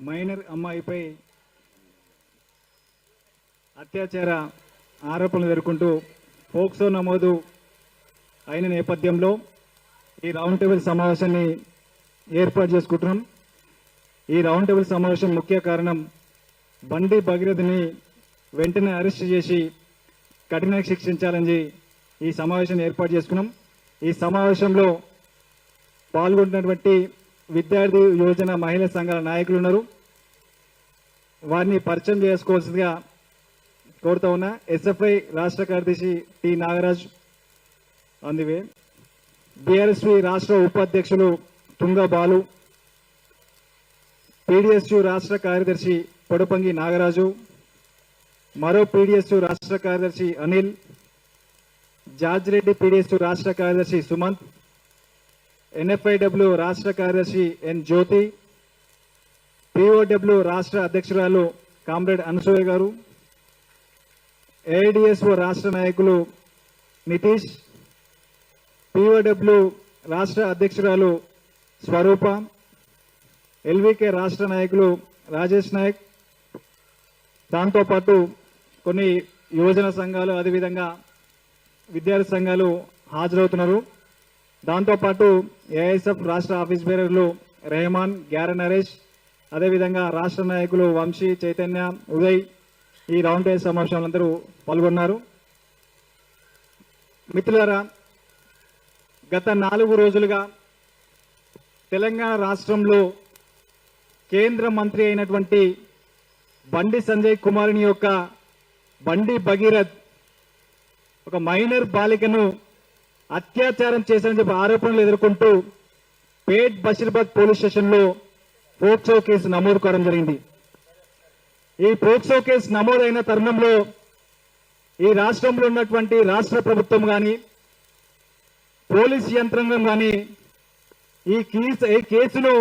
Minor అమ్మాయిపై అత్యాచార ఆరోపణలు ఎదుర్కొంటూ పోక్సో నమోదు అయిన నేపథ్యంలో ఈ రౌండ్ టేబుల్ సమావేశాన్ని ఏర్పాటు చేసుకుంటున్నాం. ఈ రౌండ్ టేబుల్ సమావేశం ముఖ్య కారణం బండి భగీరథని వెంటనే అరెస్ట్ చేసి కఠినంగా శిక్షించాలని ఈ సమావేశాన్ని ఏర్పాటు చేసుకున్నాం. ఈ సమావేశంలో పాల్గొంటున్నటువంటి విద్యార్థి యువజన మహిళా సంఘాల నాయకులు ఉన్నారు. వారిని పరిచయం చేసుకోవాల్సిందిగా కోరుతా ఉన్నా. ఎస్ఎఫ్ఐ రాష్ట్ర కార్యదర్శి T Nagaraj on the way, BRSP రాష్ట్ర ఉపాధ్యక్షులు తుంగ బాలు, పీడీఎస్యు రాష్ట్ర కార్యదర్శి పొడపంగి నాగరాజు, మరో పీడీఎస్యు రాష్ట్ర కార్యదర్శి అనిల్, జార్జ్ రెడ్డి పీడీఎస్యు రాష్ట్ర కార్యదర్శి సుమంత్, ఎన్ఎఫ్ఐడబ్ల్యూ రాష్ట్ర కార్యదర్శి ఎన్ జ్యోతి, పిఓడబ్ల్యూ రాష్ట్ర అధ్యక్షురాలు కామ్రేడ్ అనసూయ గారు, ఏఐడిఎస్ఓ రాష్ట్ర నాయకులు నితీష్, పిఓడబ్ల్యూ రాష్ట్ర అధ్యక్షురాలు స్వరూప, ఎల్వీకే రాష్ట్ర నాయకులు రాజేష్ నాయక్, దాంతోపాటు కొన్ని యువజన సంఘాలు అదేవిధంగా విద్యార్థి సంఘాలు హాజరవుతున్నారు. దాంతోపాటు ఏఐఎస్ఎఫ్ రాష్ట్ర ఆఫీస్ బేరర్లు రెహమాన్, గ్యార నరేష్, అదేవిధంగా రాష్ట్ర నాయకులు వంశీ, చైతన్య, ఉదయ్ ఈ రౌండ్ టేబుల్ సమావేశంలో అందరూ పాల్గొన్నారు. మిత్రులారా, గత 4 రోజులుగా తెలంగాణ రాష్ట్రంలో కేంద్ర మంత్రి అయినటువంటి బండి సంజయ్ కుమారుని యొక్క బండి భగీరథ్ ఒక మైనర్ బాలికను అత్యాచారం చేశారని చెప్పి ఆరోపణలు ఎదుర్కొంటూ పేట్ బషీర్బాద్ పోలీస్ స్టేషన్లో పోక్సో కేసు నమోదు కావడం జరిగింది. ఈ పోక్సో కేసు నమోదైన తరుణంలో ఈ రాష్ట్రంలో ఉన్నటువంటి రాష్ట్ర ప్రభుత్వం కానీ పోలీస్ యంత్రాంగం కానీ ఈ కేసును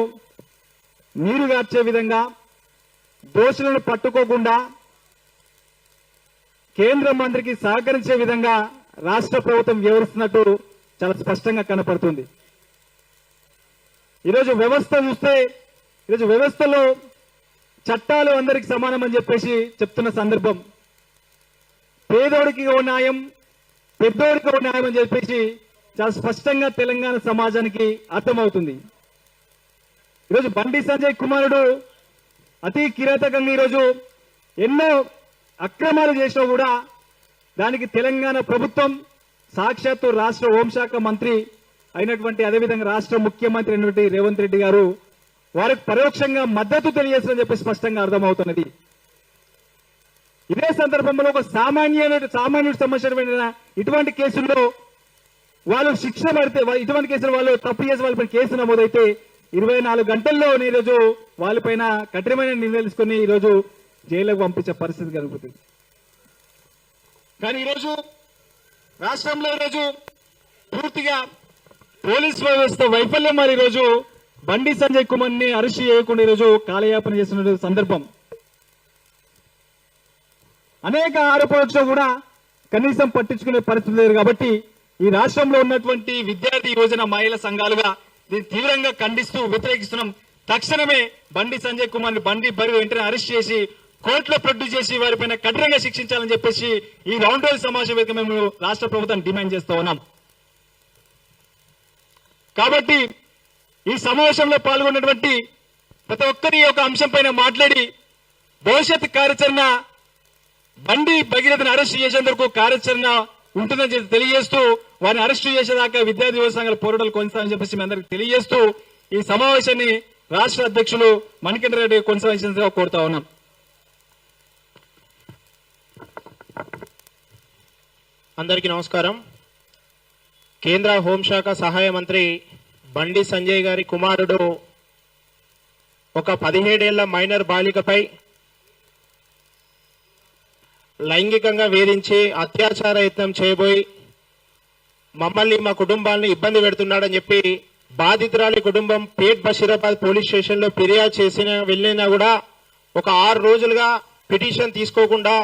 నీరుగార్చే విధంగా దోషులను పట్టుకోకుండా కేంద్ర మంత్రికి సహకరించే విధంగా రాష్ట్ర ప్రభుత్వం వ్యవహరిస్తున్నట్టు చాలా స్పష్టంగా కనపడుతుంది. ఈరోజు వ్యవస్థ చూస్తే ఈరోజు వ్యవస్థలో చట్టాలు అందరికి సమానమని చెప్పేసి చెప్తున్న సందర్భం, పేదోడికి ఓ న్యాయం పెద్దోడికి ఓ న్యాయం అని చెప్పేసి చాలా స్పష్టంగా తెలంగాణ సమాజానికి అర్థమవుతుంది. ఈరోజు బండి సంజయ్ కుమారుడు అతి కిరాతకంగా ఈరోజు ఎన్నో అక్రమాలు చేసినా కూడా దానికి తెలంగాణ ప్రభుత్వం సాక్షాత్తు రాష్ట్ర హోంశాఖ మంత్రి అయినటువంటి అదేవిధంగా రాష్ట్ర ముఖ్యమంత్రి అయినటువంటి రేవంత్ రెడ్డి గారు వారికి పరోక్షంగా మద్దతు తెలియజేస్తుందని చెప్పి స్పష్టంగా అర్థమవుతున్నది. ఇదే సందర్భంలో ఒక సామాన్యుడికి సంబంధించిన ఇటువంటి కేసుల్లో వాళ్ళు శిక్ష పడితే ఇటువంటి కేసులు వాళ్ళు తప్పు చేసి వాళ్ళపైన కేసు నమోదైతే 24 గంటల్లో ఈరోజు వాళ్ళపైన కఠినమైన నిర్ణయాలు తీసుకుని ఈరోజు జైలుకు పంపించే పరిస్థితి కలుగుతుంది. కానీ ఈరోజు రాష్ట్రంలో ఈరోజు పూర్తిగా పోలీస్ వ్యవస్థ వైఫల్యం మరి ఈరోజు బండి సంజయ్ కుమార్ ని అరెస్ట్ చేయకుండా ఈరోజు కాలయాపన చేస్తున్న సందర్భం. అనేక ఆరోపణలు కూడా కనీసం పట్టించుకునే పరిస్థితి లేదు. కాబట్టి ఈ రాష్ట్రంలో ఉన్నటువంటి విద్యార్థి యువజన మహిళా సంఘాలుగా దీన్ని తీవ్రంగా ఖండిస్తూ వ్యతిరేకిస్తున్నాం. తక్షణమే బండి సంజయ్ కుమార్ ని బండి భగీరథ్ వెంటనే అరెస్ట్ చేసి కోర్టులో ప్రొడ్యూస్ చేసి వారిపైన కఠినంగా శిక్షించాలని చెప్పేసి ఈ రౌండ్ టేబుల్ సమావేశం వేదిక మేము రాష్ట్ర ప్రభుత్వాన్ని డిమాండ్ చేస్తూ ఉన్నాం. కాబట్టి ఈ సమావేశంలో పాల్గొన్నటువంటి ప్రతి ఒక్కరి ఒక అంశం పైన మాట్లాడి భవిష్యత్ కార్యాచరణ బండి భగీరథను అరెస్ట్ చేసేందుకు కార్యాచరణ ఉంటుందని తెలియజేస్తూ వారిని అరెస్టు చేసేదాకా విద్యార్థి యువ సంఘాల పోరాటాలు కొనసాగని చెప్పేసి మీ అందరికి తెలియజేస్తూ ఈ సమావేశాన్ని రాష్ట్ర అధ్యక్షులు మణికంఠ రెడ్డి కొనసాగించాలని కోరుతా ఉన్నాం. అందరికీ నమస్కారం. కేంద్ర హోంశాఖ సహాయ మంత్రి బండి సంజయ్ గారి కుమారుడు ఒక 17 ఏళ్ల మైనర్ బాలికపై లైంగికంగా వేధించి అత్యాచార యత్నం చేయబోయి మమ్మల్ని మా కుటుంబాన్ని ఇబ్బంది పెడుతున్నాడని చెప్పి బాధితురాలి కుటుంబం పేట్ బషీరాబాద్ పోలీస్ స్టేషన్ లో ఫిర్యాదు చేసిన వెళ్ళినా కూడా ఒక 6 రోజులుగా పిటిషన్ తీసుకోకుండా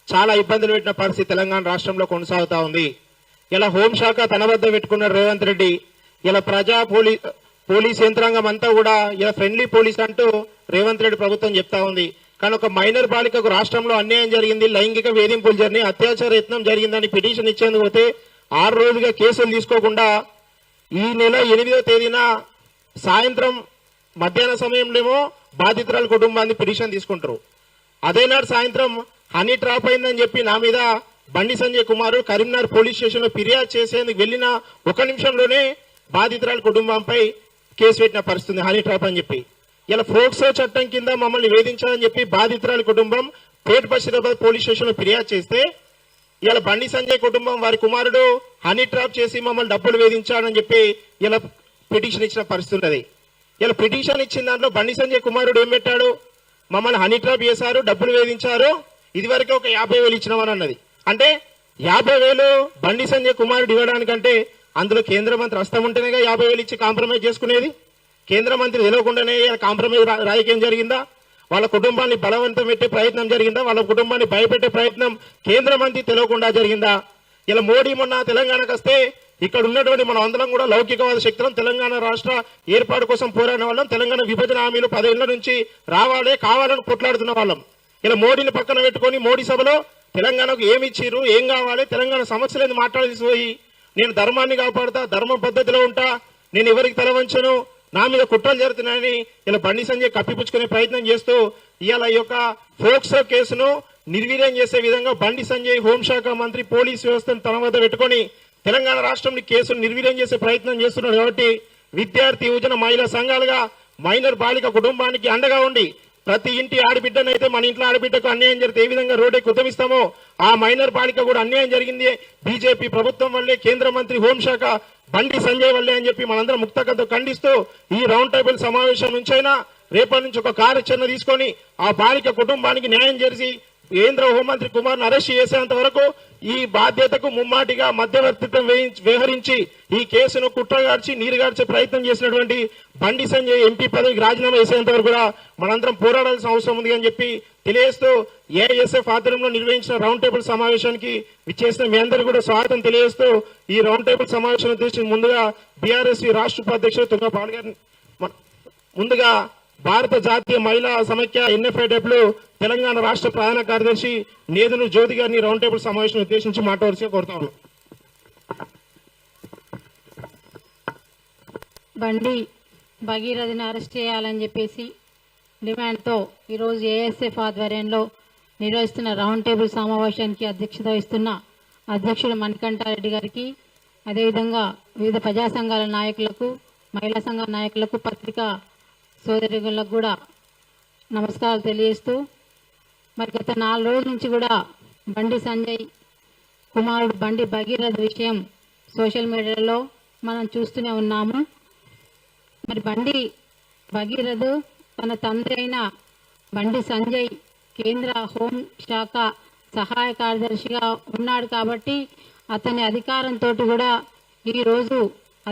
చాలా ఇబ్బందులు పెట్టిన పరిస్థితి తెలంగాణ రాష్ట్రంలో కొనసాగుతా ఉంది. ఇలా హోంశాఖ తన వద్ద పెట్టుకున్న రేవంత్ రెడ్డి ఇలా పోలీస్ యంత్రాంగం అంతా కూడా ఇలా ఫ్రెండ్లీ పోలీస్ అంటూ రేవంత్ రెడ్డి ప్రభుత్వం చెప్తా ఉంది. కానీ ఒక మైనర్ బాలికకు రాష్ట్రంలో అన్యాయం జరిగింది, లైంగిక వేధింపులు జరిగినాయి, అత్యాచార యత్నం జరిగిందని పిటిషన్ ఇచ్చేందుకు పోతే 6 రోజులుగా కేసులు తీసుకోకుండా ఈ నెల 8వ తేదీన సాయంత్రం మధ్యాహ్న సమయంలో బాధితురాల కుటుంబాన్ని పిటిషన్ తీసుకుంటారు. అదే నాడు సాయంత్రం హనీ ట్రాప్ అయిందని చెప్పి నా మీద బండి సంజయ్ కుమార్ కరీంనగర్ పోలీస్ స్టేషన్ లో ఫిర్యాదు చేసేందుకు వెళ్లిన 1 నిమిషంలోనే బాధితురాల కుటుంబంపై కేసు పెట్టిన పరిస్థితి, హనీ ట్రాప్ అని చెప్పి. ఇలా ఫోక్సో చట్టం కింద మమ్మల్ని వేధించాలని చెప్పి బాధితురాల కుటుంబం పేట్ బషీరాబాద్ పోలీస్ స్టేషన్ లో ఫిర్యాదు చేస్తే ఇలా బండి సంజయ్ కుటుంబం వారి కుమారుడు హనీ ట్రాప్ చేసి మమ్మల్ని డబ్బులు వేధించాడని చెప్పి ఇలా పిటిషన్ ఇచ్చిన పరిస్థితి ఉన్నది. ఇలా పిటిషన్ ఇచ్చిన దాంట్లో బండి సంజయ్ కుమారుడు ఏం పెట్టాడు, మమ్మల్ని హనీ ట్రాప్ చేశారు, డబ్బులు వేధించారు, ఇదివరకు ఒక 50,000 ఇచ్చినామని అన్నది. అంటే 50,000 బండి సంజయ్ కుమారుడు ఇవ్వడానికంటే అందులో కేంద్ర మంత్రి హస్తం ఉంటేనేగా 50,000 ఇచ్చి కాంప్రమైజ్ చేసుకునేది. కేంద్ర మంత్రి తెలియకుండానే కాంప్రమైజ్ రాజకీయం జరిగిందా? వాళ్ళ కుటుంబాన్ని బలవంతం పెట్టే ప్రయత్నం జరిగిందా? వాళ్ళ కుటుంబాన్ని భయపెట్టే ప్రయత్నం కేంద్ర మంత్రి తెలియకుండా జరిగిందా? ఇలా మోడీ మొన్న తెలంగాణకు వస్తే ఇక్కడ ఉన్నటువంటి మనం అందరం కూడా లౌకికవాద శక్తులం, తెలంగాణ రాష్ట్ర ఏర్పాటు కోసం పోరాడిన వాళ్ళం, తెలంగాణ విభజన హామీలు 10 ఏళ్ల నుంచి రావాలే కావాలని కొట్లాడుతున్న వాళ్ళం. ఇలా మోడీని పక్కన పెట్టుకొని మోడీ సభలో తెలంగాణకు ఏమి ఇచ్చిర్రు, ఏం కావాలి, తెలంగాణ సమస్యలు మాట్లాడేసి పోయి నేను ధర్మాన్ని కాపాడుతా, ధర్మ పద్ధతిలో ఉంటా, నేను ఎవరికి తలవంచను, నా మీద కుట్రలు జరుగుతున్నాయని ఇలా బండి సంజయ్ కప్పిపుచ్చుకునే ప్రయత్నం చేస్తూ ఇవాళ ఈ యొక్క ఫోక్సో కేసును నిర్వీర్యం చేసే విధంగా బండి సంజయ్ హోంశాఖ మంత్రి పోలీస్ వ్యవస్థను తన వద్ద పెట్టుకొని తెలంగాణ రాష్ట్రంలో కేసును నిర్వీర్యం చేసే ప్రయత్నం చేస్తున్నాడు. కాబట్టి విద్యార్థి యువజన మహిళా సంఘాలుగా మైనర్ బాలిక కుటుంబానికి అండగా ఉండి ప్రతి ఇంటి ఆడబిడ్డనైతే మన ఇంట్లో ఆడబిడ్డకు అన్యాయం జరిగితే ఏ విధంగా రోడ్డుకి ఉద్యమిస్తామో ఆ మైనర్ బాలిక కూడా అన్యాయం జరిగింది బీజేపీ ప్రభుత్వం వల్లే, కేంద్ర మంత్రి హోంశాఖ బండి సంజయ్ వల్లే అని చెప్పి మనందరం ముక్తకంతో ఖండిస్తూ ఈ రౌండ్ టేబుల్ సమావేశం నుంచైనా రేపటి నుంచి ఒక కార్యాచరణ తీసుకొని ఆ బాలిక కుటుంబానికి న్యాయం చేసి కేంద్ర హోంమంత్రి కుమార్ను అరెస్ట్ చేసేంత వరకు ఈ బాధ్యతకు ముమ్మాటిగా మధ్యవర్తిత్వం వ్యవహరించి ఈ కేసును కుట్రగార్చి నీరుగార్చే ప్రయత్నం చేసినటువంటి బండి సంజయ్ ఎంపీ పదవికి రాజీనామా చేసేంత వరకు కూడా మనందరం పోరాడాల్సిన అవసరం ఉంది అని చెప్పి తెలియజేస్తూ ఏఐఎస్ఎఫ్ ఆధ్వర్యంలో నిర్వహించిన రౌండ్ టేబుల్ సమావేశానికి విచ్చేసిన మీ అందరూ కూడా స్వాగతం తెలియజేస్తూ ఈ రౌండ్ టేబుల్ సమావేశం ఉద్దేశించి ముందుగా బీఆర్ఎస్ రాష్ట్ర ఉపాధ్యక్షుడు తుంగ పాల్ గారిని ముందుగా భారత జాతీయ మహిళా సమైక్య ఎన్ఎఫ్ఐడబ్ల్యూ తెలంగాణ రాష్ట్ర ప్రధాన కార్యదర్శి నేదును జ్యోతి గారిని రౌండ్ టేబుల్ సమావేశం ఉద్దేశించి మాట్లాడాల్సి కోరుతాను. బండి భగీరథని అరెస్ట్ చేయాలని చెప్పేసి డిమాండ్తో ఈరోజు ఏఎస్ఎఫ్ ఆధ్వర్యంలో నిర్వహిస్తున్న రౌండ్ టేబుల్ సమావేశానికి అధ్యక్షత వహిస్తున్న అధ్యక్షుడు మణికంఠారెడ్డి గారికి, అదేవిధంగా వివిధ ప్రజా సంఘాల నాయకులకు, మహిళా సంఘాల నాయకులకు, పత్రికా సోదరులకు కూడా నమస్కారాలు తెలియజేస్తూ, మరి గత 4 రోజుల నుంచి కూడా బండి సంజయ్ కుమారుడు బండి భగీరథ విషయం సోషల్ మీడియాలో మనం చూస్తూనే ఉన్నాము. మరి బండి భగీరథ్ తన తండ్రి అయిన బండి సంజయ్ కేంద్ర హోంశాఖ సహాయ కార్యదర్శిగా ఉన్నాడు కాబట్టి అతని అధికారంతో కూడా ఈరోజు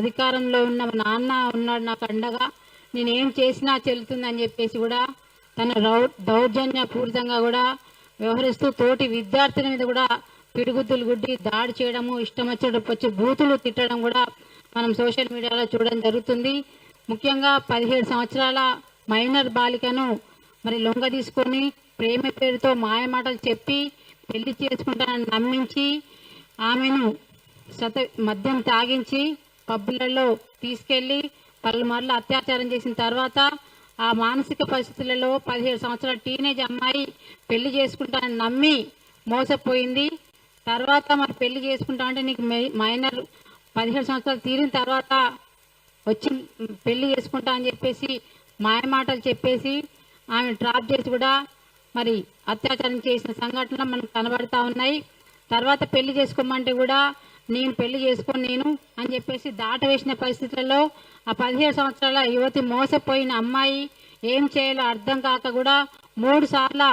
అధికారంలో ఉన్న నాన్న ఉన్నాడు నాకు అండగా, నేనేం చేసినా చెల్లుతుందని చెప్పేసి కూడా తన దౌర్జన్యపూరితంగా కూడా వ్యవహరిస్తూ తోటి విద్యార్థుల మీద కూడా పిడుగుద్దులు గుడ్డి దాడి చేయడము, ఇష్టం వచ్చేటప్పుడు వచ్చి బూతులు తిట్టడం కూడా మనం సోషల్ మీడియాలో చూడడం జరుగుతుంది. ముఖ్యంగా 17 సంవత్సరాల మైనర్ బాలికను మరి లొంగ తీసుకొని ప్రేమ పేరుతో మాయమాటలు చెప్పి పెళ్లి చేసుకుంటానని నమ్మించి ఆమెను మద్యం తాగించి పబ్బులలో తీసుకెళ్లి పలుమార్లు అత్యాచారం చేసిన తర్వాత ఆ మానసిక పరిస్థితులలో 17 సంవత్సరాల టీనేజ్ అమ్మాయి పెళ్లి చేసుకుంటానని నమ్మి మోసపోయింది. తర్వాత మరి పెళ్లి చేసుకుంటా అంటే నీకు మైనర్ 17 సంవత్సరాలు తీరిన తర్వాత వచ్చి పెళ్లి చేసుకుంటా అని చెప్పేసి మాయమాటలు చెప్పేసి ఆమె ట్రాప్ చేసి కూడా మరి అత్యాచారం చేసిన సంఘటనలు మనకు కనబడతా ఉన్నాయి. తర్వాత పెళ్లి చేసుకోమంటే కూడా నేను పెళ్లి చేసుకొని నేను అని చెప్పేసి దాటవేసిన పరిస్థితులలో ఆ 17 సంవత్సరాల యువతి మోసపోయిన అమ్మాయి ఏం చేయాలో అర్థం కాక కూడా 3 సార్లు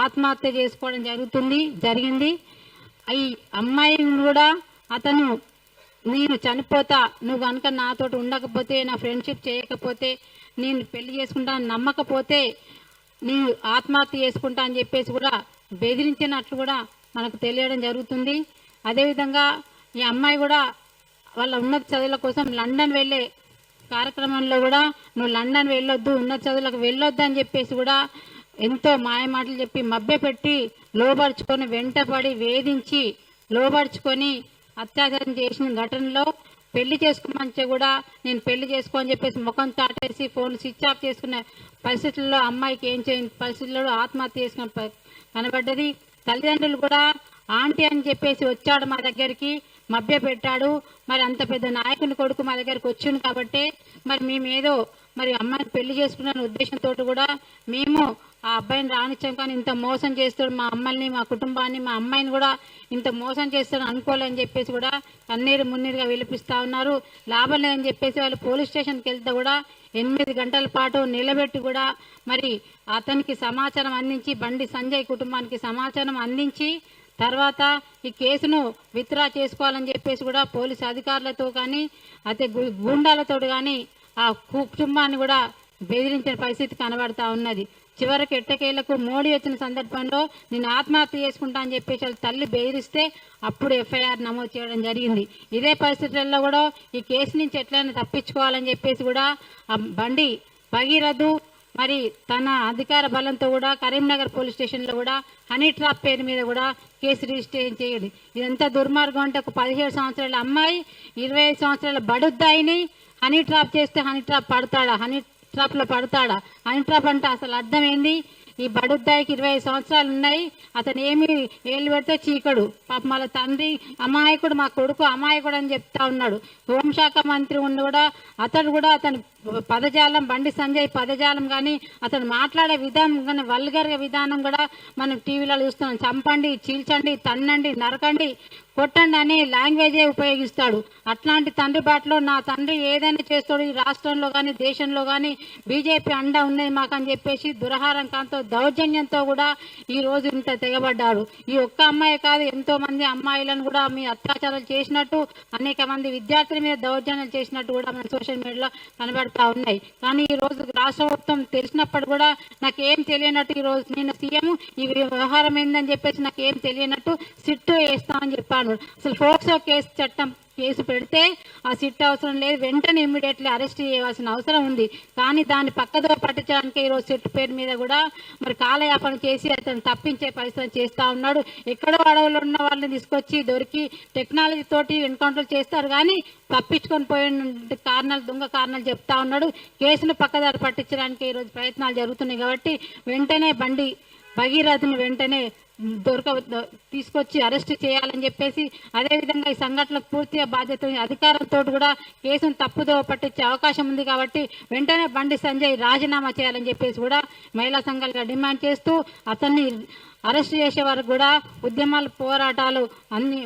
ఆత్మహత్య చేసుకోవడం జరిగింది. ఈ అమ్మాయిని కూడా అతను నేను చనిపోతా, నువ్వు కనుక నాతో ఉండకపోతే, నా ఫ్రెండ్షిప్ చేయకపోతే, నేను పెళ్లి చేసుకుంటా నమ్మకపోతే నేను ఆత్మహత్య చేసుకుంటా అని చెప్పేసి కూడా బెదిరించినట్లు కూడా మనకు తెలియడం జరుగుతుంది. అదేవిధంగా ఈ అమ్మాయి కూడా వాళ్ళ ఉన్నత చదువుల కోసం లండన్ వెళ్ళే కార్యక్రమంలో కూడా నువ్వు లండన్ వెళ్ళొద్దు, ఉన్నత చదువులకు వెళ్ళొద్దు అని చెప్పేసి కూడా ఎంతో మాయమాటలు చెప్పి మభ్యపెట్టి లోబరుచుకొని వెంటపడి వేధించి లోబరుచుకొని అత్యాచారం చేసిన ఘటనలో పెళ్లి చేసుకోమంటే కూడా నేను పెళ్లి చేసుకో అని చెప్పేసి ముఖం చాటేసి ఫోన్ స్విచ్ ఆఫ్ చేసుకునే పరిస్థితుల్లో అమ్మాయికి ఏం చేయని పరిస్థితుల్లో ఆత్మహత్య చేసుకున్న కనబడ్డది. తల్లిదండ్రులు కూడా ఆంటీ అని చెప్పేసి వచ్చాడు మా దగ్గరికి, మభ్య పెట్టాడు. మరి అంత పెద్ద నాయకుని కొడుకు మా దగ్గరికి వచ్చింది కాబట్టి మరి మేమేదో మరి అమ్మాయిని పెళ్లి చేసుకున్న ఉద్దేశంతో కూడా మేము ఆ అబ్బాయిని రానిచ్చాం. కానీ ఇంత మోసం చేస్తాడు మా అమ్మల్ని, మా కుటుంబాన్ని, మా అమ్మాయిని కూడా ఇంత మోసం చేస్తాడు అనుకోలేని చెప్పేసి కూడా కన్నీరు మున్నీరుగా విలిపిస్తా ఉన్నారు. లాభం లేదని చెప్పేసి వాళ్ళు పోలీస్ స్టేషన్కి వెళ్తే కూడా 8 గంటల పాటు నిలబెట్టి కూడా మరి అతనికి సమాచారం అందించి బండి సంజయ్ కుటుంబానికి సమాచారం అందించి తర్వాత ఈ కేసును విత్డ్రా చేసుకోవాలని చెప్పేసి కూడా పోలీసు అధికారులతో కానీ అదే గూండాలతో కానీ ఆ కుటుంబాన్ని కూడా బెదిరించిన పరిస్థితి కనబడతా ఉన్నది. చివరికి ఎట్టకేళ్లకు మోడీ వచ్చిన సందర్భంలో నేను ఆత్మహత్య చేసుకుంటా అని చెప్పేసి వాళ్ళ తల్లి బెదిరిస్తే అప్పుడు ఎఫ్ఐఆర్ నమోదు చేయడం జరిగింది. ఇదే పరిస్థితుల్లో కూడా ఈ కేసు నుంచి ఎట్లయినా తప్పించుకోవాలని చెప్పేసి కూడా ఆ బండి భగీరథు మరి తన అధికార బలంతో కూడా కరీంనగర్ పోలీస్ స్టేషన్లో కూడా హనీ ట్రాప్ పేరు మీద కూడా కేసు రిజిస్టర్ చేయడం. ఇదంతా దుర్మార్గం. అంటే ఒక 17 సంవత్సరాల అమ్మాయి 25 సంవత్సరాల బడుద్దాయిని హనీ ట్రాప్ చేస్తే హనీ ట్రాప్ పడతాడా? హనీ ట్రాప్ లో పడతాడా? హనీ ట్రాప్ అంటే అసలు అర్థం ఏంది? ఈ బడుద్దాయికి 25 సంవత్సరాలు ఉన్నాయి. అతను ఏమి ఏళ్ళు పెడితే చీకడు. పాప వాళ్ళ తండ్రి అమాయకుడు, మా కొడుకు అమాయకుడు అని చెప్తా ఉన్నాడు. హోంశాఖ మంత్రి ఉండి కూడా అతడు కూడా అతని పదజాలం బండి సంజయ్ పదజాలం కానీ అతను మాట్లాడే విధానం కానీ వల్గర్ విధానం కూడా మనం టీవీలో చూస్తున్నాం. చంపండి, చీల్చండి, తన్నండి, నరకండి, కొట్టండి అనే లాంగ్వేజే ఉపయోగిస్తాడు. అట్లాంటి తండ్రి బాటలో నా తండ్రి ఏదైనా చేస్తాడు. ఈ రాష్ట్రంలో కానీ దేశంలో కానీ బీజేపీ అండ ఉన్నది మాకని చెప్పేసి దురహారం కాంతో దౌర్జన్యంతో కూడా ఈ రోజు ఇంత తెగబడ్డాడు. ఈ ఒక్క అమ్మాయి కాదు, ఎంతో మంది అమ్మాయిలను కూడా మీ అత్యాచారాలు చేసినట్టు, అనేక మంది విద్యార్థుల మీద దౌర్జన్యాలు చేసినట్టు కూడా మన సోషల్ మీడియాలో కనబడతా ఉన్నాయి. కానీ ఈ రోజు రాష్ట్ర ప్రభుత్వం తెలిసినప్పుడు కూడా నాకేం తెలియనట్టు ఈ రోజు నేను సీఎం ఈ వ్యవహారం ఏందని చెప్పేసి నాకేం తెలియనట్టు సిట్టు వేస్తామని చెప్పాను. అసలు ఫోక్సో కేసు పెడితే ఆ సిట్ అవసరం లేదు, వెంటనే ఇమ్మీడియట్లీ అరెస్ట్ చేయాల్సిన అవసరం ఉంది. కానీ దాన్ని పక్కదో పట్టించడానికి ఈరోజు సిట్ పేరు మీద కూడా మరి కాలయాపన చేసి అతను తప్పించే పరిస్థితి చేస్తా ఉన్నాడు. ఎక్కడో అడవులు ఉన్న వాళ్ళని తీసుకొచ్చి దొరికి టెక్నాలజీ తోటి ఎన్కౌంటర్ చేస్తారు కానీ తప్పించుకొని పోయిన కారణాలు దొంగ కారణాలు చెప్తా ఉన్నాడు. కేసును పక్కదారి పట్టించడానికి ఈరోజు ప్రయత్నాలు జరుగుతున్నాయి. కాబట్టి వెంటనే బండి భగీరథుని వెంటనే తీసుకొచ్చి అరెస్ట్ చేయాలని చెప్పేసి, అదేవిధంగా ఈ సంఘటనలకు పూర్తిగా బాధ్యత అధికారంతో కూడా కేసును తప్పుదో పట్టించే అవకాశం ఉంది. కాబట్టి వెంటనే బండి సంజయ్ రాజీనామా చేయాలని చెప్పేసి కూడా మహిళా సంఘాలుగా డిమాండ్ చేస్తూ అతన్ని అరెస్ట్ చేసే వరకు కూడా ఉద్యమాలు పోరాటాలు అన్ని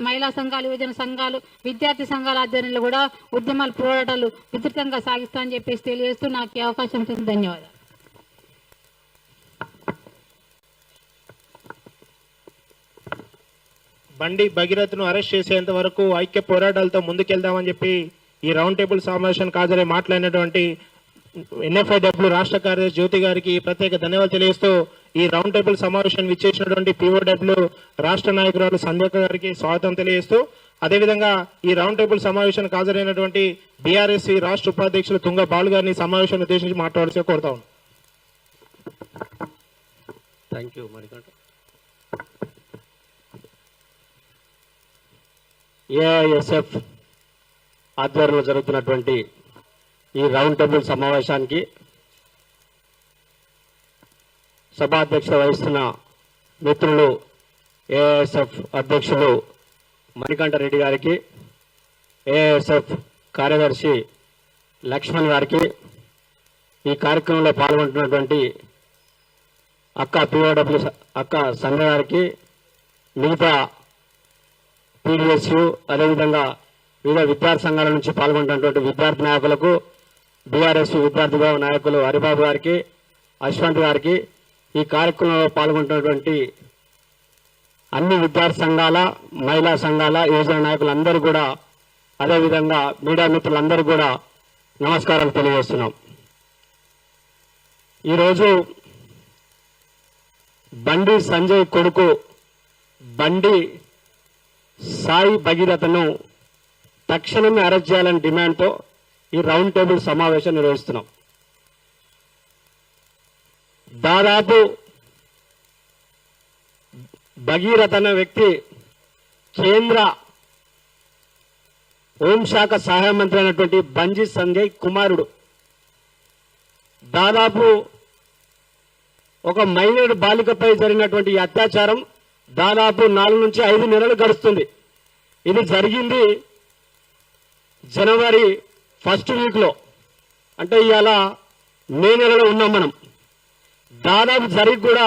మహిళా సంఘాలు, యువజన సంఘాలు, విద్యార్థి సంఘాల ఆధ్వర్యంలో కూడా ఉద్యమాలు పోరాటాలు విస్తృతంగా సాగిస్తామని చెప్పేసి తెలియజేస్తూ నాకు ఈ అవకాశం ఇచ్చింది. ధన్యవాదాలు. బండి భగీరథను అరెస్ట్ చేసేంత వరకు ఐక్య పోరాటాలతో ముందుకెళ్దామని చెప్పి ఈ రౌండ్ టేబుల్ సమావేశానికి హాజరై మాట్లాడినటువంటి NFIW రాష్ట్ర కార్యదర్శి జ్యోతి గారికి ప్రత్యేక ధన్యవాదాలు తెలియజేస్తూ ఈ రౌండ్ టేబుల్ సమావేశాన్ని విచ్చేసినటువంటి POW రాష్ట్ర నాయకురాలు సంధ్యక గారికి స్వాగతం తెలియజేస్తూ, అదేవిధంగా ఈ రౌండ్ టేబుల్ సమావేశానికి హాజరైనటువంటి BRSC రాష్ట్ర ఉపాధ్యక్షులు తుంగ బాలు గారిని సమావేశాన్ని ఉద్దేశించి మాట్లాడాల్సి కోరుతా ఉన్నాం. Thank you Manikanta. AISF ఆధ్వర్యంలో జరుగుతున్నటువంటి ఈ రౌండ్ టేబుల్ సమావేశానికి సభాధ్యక్షత వహిస్తున్న మిత్రులు AISF అధ్యక్షులు మణికంఠ రెడ్డి గారికి, AISF కార్యదర్శి లక్ష్మణ్ గారికి, ఈ కార్యక్రమంలో పాల్గొంటున్నటువంటి అక్క POW అక్క సంఘ గారికి, మిగతా PDSU అదేవిధంగా వివిధ విద్యార్థి సంఘాల నుంచి పాల్గొంటున్నటువంటి విద్యార్థి నాయకులకు, BRSU విద్యార్థి నాయకులు హరిబాబు గారికి, అశ్వంత్ గారికి, ఈ కార్యక్రమంలో పాల్గొంటున్నటువంటి అన్ని విద్యార్థి సంఘాల, మహిళా సంఘాల, యువజన నాయకులందరూ కూడా, అదేవిధంగా మీడియా మిత్రులందరూ కూడా నమస్కారాలు తెలియజేస్తున్నాం. ఈరోజు బండి సంజయ్ కొడుకు బండి సాయి భగీరథను తక్షణమే అరెస్ట్ చేయాలని డిమాండ్తో ఈ రౌండ్ టేబుల్ సమావేశం నిర్వహిస్తున్నాం. దాదాపు భగీరథ్ అనే వ్యక్తి కేంద్ర హోంశాఖ సహాయ మంత్రి అయినటువంటి బండి సంజయ్ కుమారుడు. దాదాపు ఒక మైనర్ బాలికపై జరిగినటువంటి ఈ అత్యాచారం దాదాపు 4 నుంచి 5 నెలలు గడుస్తుంది. ఇది జరిగింది జనవరి 1st వీక్లో, అంటే ఇవాళ మే నెలలో ఉన్నాం మనం. దాదాపు జరిగి కూడా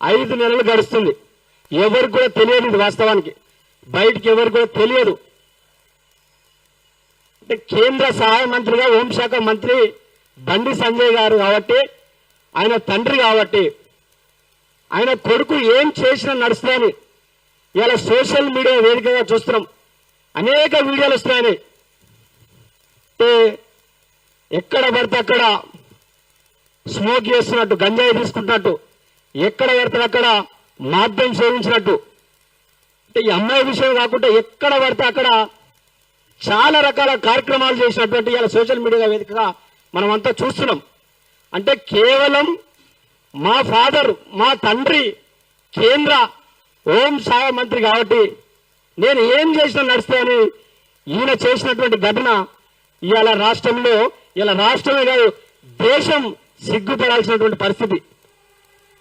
5 నెలలు గడుస్తుంది. ఎవరికి కూడా తెలియదు, ఇది వాస్తవానికి బయటికి ఎవరికి కూడా తెలియదు. అంటే కేంద్ర సహాయ మంత్రిగా హోంశాఖ మంత్రి బండి సంజయ్ గారు కాబట్టి, ఆయన తండ్రి కాబట్టి, ఆయన కొడుకు ఏం చేసినా నడుస్తుందని ఇవాళ సోషల్ మీడియా వేదికగా చూస్తున్నాం. అనేక వీడియోలు వస్తున్నాయని. ఎక్కడ పడితే అక్కడ స్మోక్ చేస్తున్నట్టు, గంజాయి తీసుకుంటున్నట్టు, ఎక్కడ పడితే అక్కడ మాధ్యం సేవించినట్టు. అంటే ఈ అమ్మాయి విషయం కాకుండా ఎక్కడ పడితే అక్కడ చాలా రకాల కార్యక్రమాలు చేసినటువంటి ఇలా సోషల్ మీడియా వేదికగా మనం అంతా చూస్తున్నాం. అంటే కేవలం మా ఫాదర్, మా తండ్రి కేంద్ర హోం సహాయ మంత్రి కాబట్టి నేను ఏం చేసినా నడుస్తాయని ఈయన చేసినటువంటి ఘటన ఇవాళ రాష్ట్రంలో, ఇలా రాష్ట్రమే కాదు దేశం సిగ్గుపడాల్సినటువంటి పరిస్థితి.